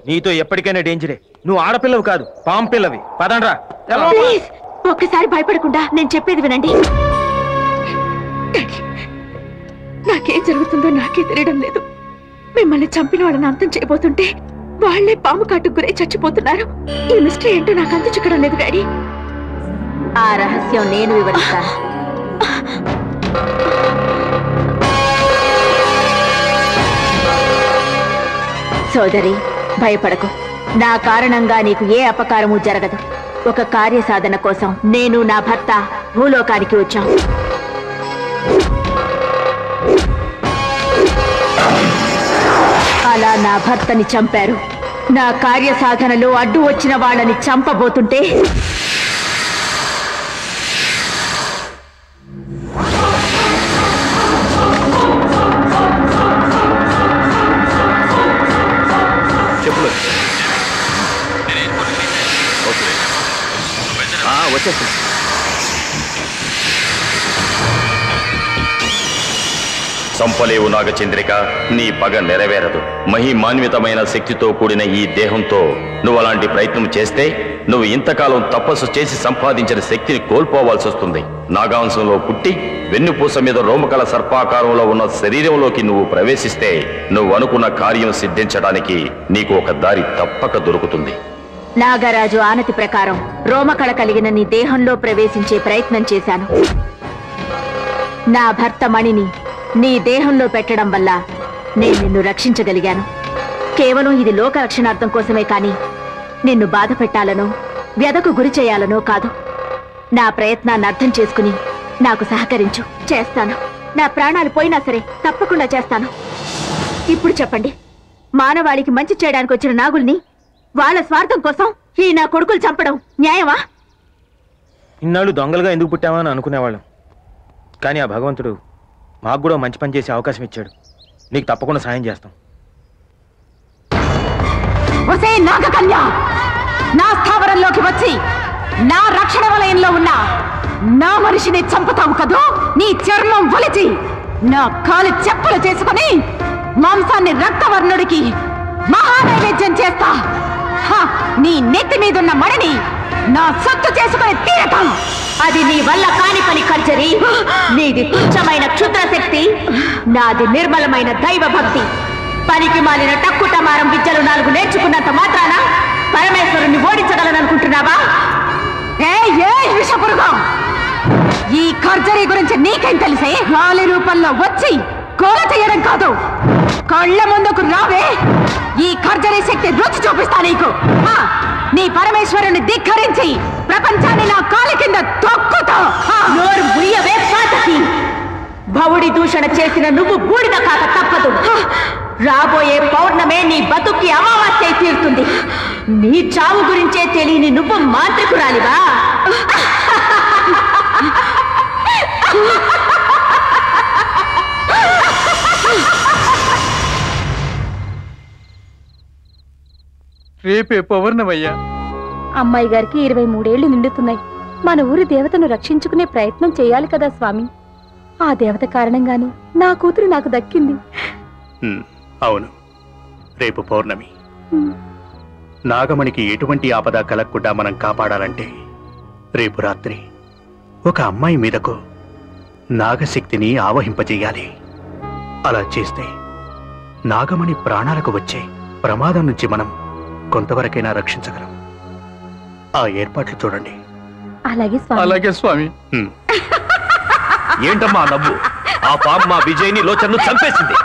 Speaker 7: నీతో ఎప్పటికైనా డేంజరే. నువ్వు ఆడపిల్లవు కాదు, పాము పిల్లవి. పదండ్రా.
Speaker 1: ప్లీజ్ ఒక్కసారి భయపడకుండా నేను చెప్పేది వినండి. నాకేం జరుగుతుందో నాకే తెలియడం లేదు. మిమ్మల్ని చంపిన వాళ్ళని అంతం చేయబోతుంటే వాళ్లే పాము కాటుకు గురై చచ్చిపోతున్నారు. ఈ మిస్టరీ ఏంటో నాకు అంత చిక్కడం లేదు డాడీ. ఆ రహస్యం నేను వివరిస్తాను. సోదరి, భయపడకు. నా కారణంగా నీకు ఏ అపకారము జరగదు. ఒక కార్యసాధన కోసం నేను నా భర్త భూలోకానికి వచ్చాం. అలా నా భర్తని చంపారు. నా కార్యసాధనలో అడ్డు వచ్చిన వాళ్ళని చంపబోతుంటే
Speaker 8: చెప్పులు వచ్చేస్తా.
Speaker 6: సంపలేవు నాగచంద్రిక, నీ పగ నెరవేరదు. మహిమాన్వితమైన శక్తితో కూడిన ఈ దేహంతో నువ్వు అలాంటి ప్రయత్నం చేస్తే నువ్వు ఇంతకాలం తపస్సు చేసి సంపాదించిన శక్తిని కోల్పోవాల్సి వస్తుంది. నాగాంశంలో పుట్టి వెన్నుపూస మీద రోమకల సర్పాకారంలో ఉన్న శరీరంలోకి నువ్వు ప్రవేశిస్తే నువ్వు అనుకున్న కార్యం సిద్ధించడానికి నీకు ఒక దారి తప్పక దొరుకుతుంది.
Speaker 2: నాగరాజు ఆనతి ప్రకారం రోమకళ కలిగిన నీ దేహంలో ప్రవేశించే ప్రయత్నం చేశాను. నా భర్త మణిని నీ దేహంలో పెట్టడం వల్ల నేను నిన్ను రక్షించగలిగాను. కేవలం ఇది లోక రక్షణార్థం కోసమే కాని నిన్ను బాధ పెట్టాలనో వ్యధకు గురి చేయాలనో కాదు. నా ప్రయత్నాన్ని అర్థం చేసుకుని నాకు సహకరించు. చేస్తాను. నా ప్రాణాలు పోయినా సరే తప్పకుండా చేస్తాను. ఇప్పుడు చెప్పండి, మానవాళికి మంచి చేయడానికి వచ్చిన నాగుల్ని వాళ్ళ స్వార్థం కోసం ఈ నా కొడుకులు చంపడం న్యాయమా?
Speaker 7: ఇన్నాళ్ళు దొంగలుగా ఎందుకు పుట్టామా అని అనుకునేవాళ్ళం. కానీ ఆ భగవంతుడు మాకు కూడా మంచి పని చేసే అవకాశం ఇచ్చాడు. నీకు తప్పకుండా సాయం చేస్తాం.
Speaker 2: ఒసే నాగకన్య, నా స్థావరంలోకి వచ్చి నా రక్షణ వలయంలో ఉన్న నా మనిషిని చంపుతావు కదూ? నీ చర్మం ఒలిచి నా కాలు చెప్పులు చేసుకుని మాంసాన్ని రక్తవర్ణుడికి మహానైవేద్యం చేస్తా. నీ నెత్తి మీదున్న మణిని నా సొత్తు చేసుకుని తీరతాను. అది నీ వల్ల కాని పని కర్జరి. నీది తుచ్చమైన క్షుద్ర శక్తి, నాది నిర్మలమైన దైవ భక్తి. పనికి మాలిన టక్కుటమారం విద్యలు 4 నేర్చుకున్నంత మాత్రాన పరమేశ్వరుని ఓడించగలననుకుంటున్నావా? విషపురుగం, ఈ కర్జరి గురించి నీకేం తెలిసే? గాలి రూపంలో వచ్చి కోల చేయడం కాదు, కళ్ళ ముందుకు రావే. ఈ కర్జరి శక్తి రుచి చూపిస్తా నీకు. నీ పరమేశ్వరుని ధిక్కరించి ప్రపంచాన్ని నా కాలి కింద తొక్కుతా. నోరు ముయ్యవే పాతకి. భవుడి దూషణ చేసిన నువ్వు బూడిద కాక తప్పదు. రాబోయే పౌర్ణమే నీ బతుక్కి అమావాస్య తీరుతుంది. నీ చావు గురించే తెలియని నువ్వు మాంత్రికురాలివా?
Speaker 11: రేపే పౌర్ణమయ్యా.
Speaker 1: అమ్మాయి గారికి 23 ఏళ్లు నిండుతున్నాయి. మన ఊరి దేవతను రక్షించుకునే ప్రయత్నం చేయాలి కదా స్వామి. ఆ దేవత కారణంగానే నా కూతురు నాకు దక్కింది.
Speaker 18: అవును, రేపు పౌర్ణమి. నాగమణికి ఎటువంటి ఆపద కలగకుండా మనం కాపాడాలంటే రేపు రాత్రి ఒక అమ్మాయి మీదకు నాగశక్తిని ఆవహింపజేయాలి. అలా చేస్తే నాగమణి ప్రాణాలకు వచ్చే ప్రమాదం నుంచి మనం కొంతవరకైనా రక్షించగలం. ఆ ఏర్పాట్లు చూడండి.
Speaker 1: అలాగే
Speaker 11: స్వామి.
Speaker 6: ఏంటమ్మా నవ్వు? ఆ పాము మా విజయ్ని లోచన్ను చంపేసింది.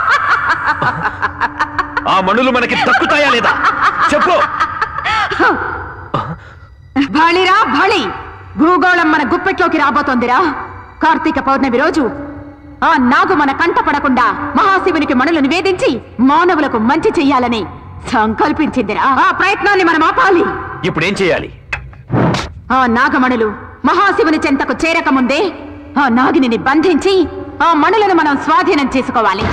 Speaker 6: ఆ మణులు మనకి దక్కుతాయా లేదా చెప్పు.
Speaker 2: భాళిరా భాళి, భూగోళం మన గుప్పెట్లోకి రాబోతోందిరా. కార్తీక పౌర్ణమి రోజు ఆ నాగు మన కంట పడకుండా మహాశివునికి మణులు నివేదించి మానవులకు మంచి చెయ్యాలని సంకల్పించిందిరా. ఆ ప్రయత్నాన్ని మనం ఆపాలి.
Speaker 6: ఇప్పుడేం చేయాలి?
Speaker 2: ఆ నాగమణులు మహాశివుని చెంతకు చేరకముందే ఆ నాగిని బంధించి ఆ మణులను మనం స్వాధీనం చేసుకోవాలి.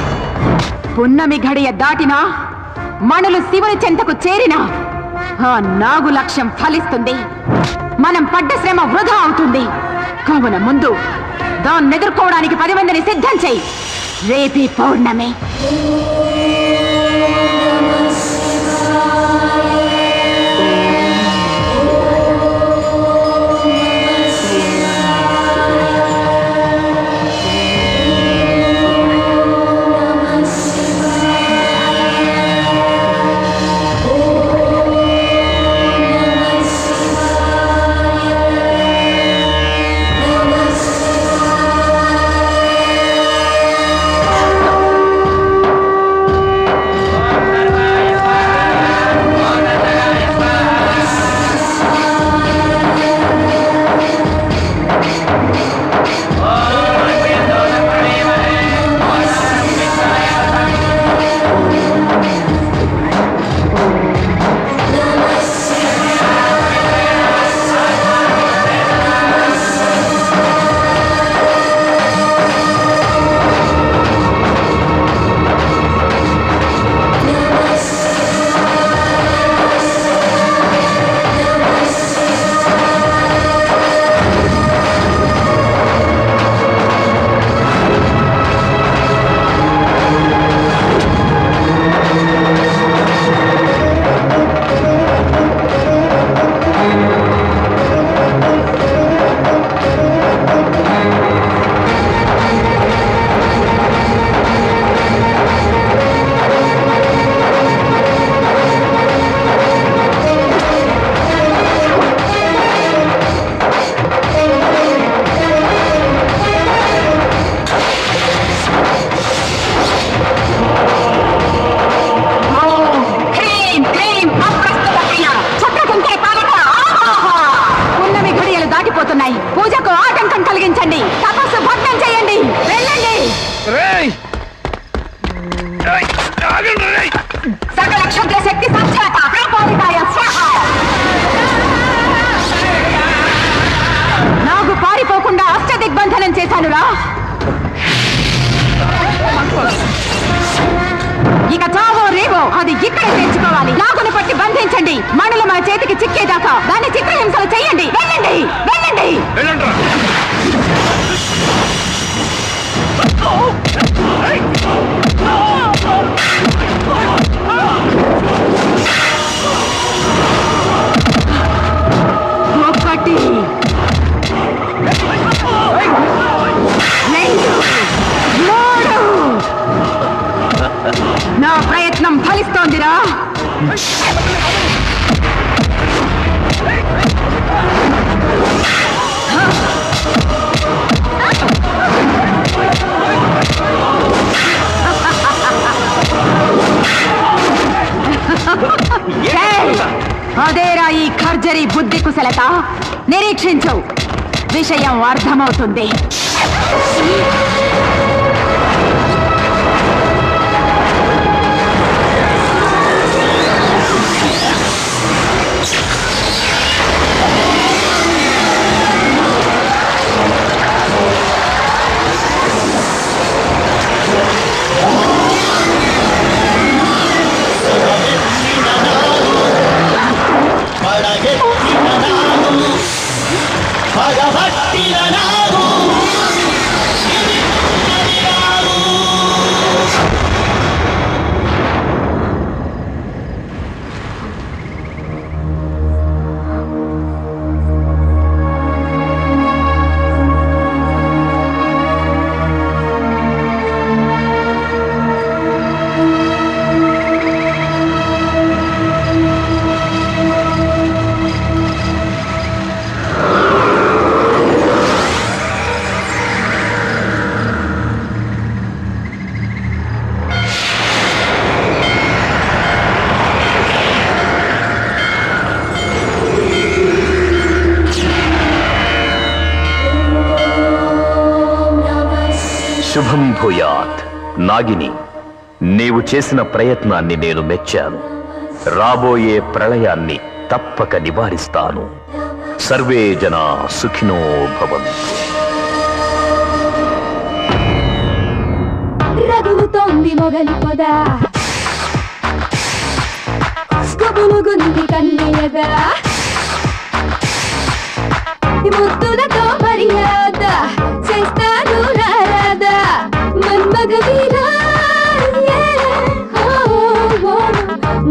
Speaker 2: పున్నమి గడియ దాటినా మణులు శివుని చెంతకు చేరినా ఆ నాగు లక్ష్యం ఫలిస్తుంది. మనం పడ్డ శ్రమ వృధా అవుతుంది. కావున ముందు దాన్ని ఎదుర్కోవడానికి 10 మందిని సిద్ధం చేయి. రేపీ పౌర్ణమి. వస్తున్నాయి. పూజకు ఆటంకం కలిగించండి. తపస్సు భగ్నం చేయండి. వెళ్ళండి. సకల క్షుద్ర శక్తి సంఖ్యాత ప్రపాలితాయ స్వాహ. నాకు పారిపోకుండా అష్టదిగ్బంధనం చేశానురా. ఇక చావో రేవో అది ఇక్కడే తెచ్చుకోవాలి. నాగును పట్టి బంధించండి. మణులు మా చేతికి చిక్కేదాకా దాన్ని చిత్రహింసలు చెయ్యండి. వెళ్ళండి, వెళ్ళండి. ఒకటి, రెండు, మూడు. నా ప్రయత్నం ఫలిస్తోందిరా. అదేరా ఈ ఖర్జరీ బుద్ధి కుశలత. నిరీక్షించు, విషయం అర్థమవుతుంది.
Speaker 6: శుభం భూయాత్. నాగిని, నీవు చేసిన ప్రయత్నాన్ని నేను మెచ్చాను. రాబోయే ప్రళయాన్ని తప్పక నివారిస్తాను. సర్వే జనా సుఖినో భవంతు.
Speaker 5: రగులుతోంది మొగలి పొద, స్కబులుగుంది కన్నయ్యగా, ముద్దులతో మర్యాద చేస్తాను రారాదా మన్మగ వీరా.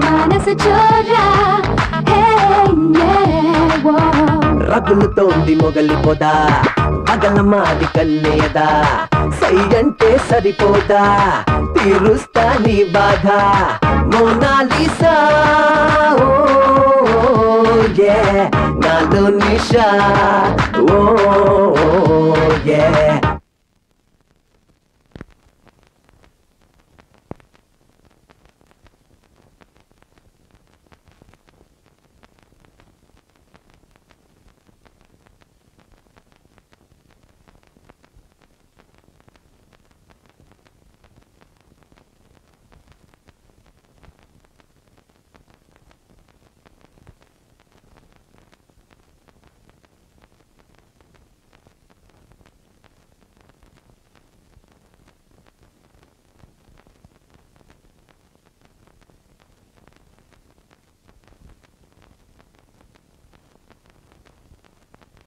Speaker 5: మానస చోరా
Speaker 4: రగులుతోంది మొగలి పొద, పగల మాది కన్నయ్యదా. సై అంటే సరిపోదా, తీరుస్తా నీ బాధ. మోనాలిసా నాలో నిషా. ఓ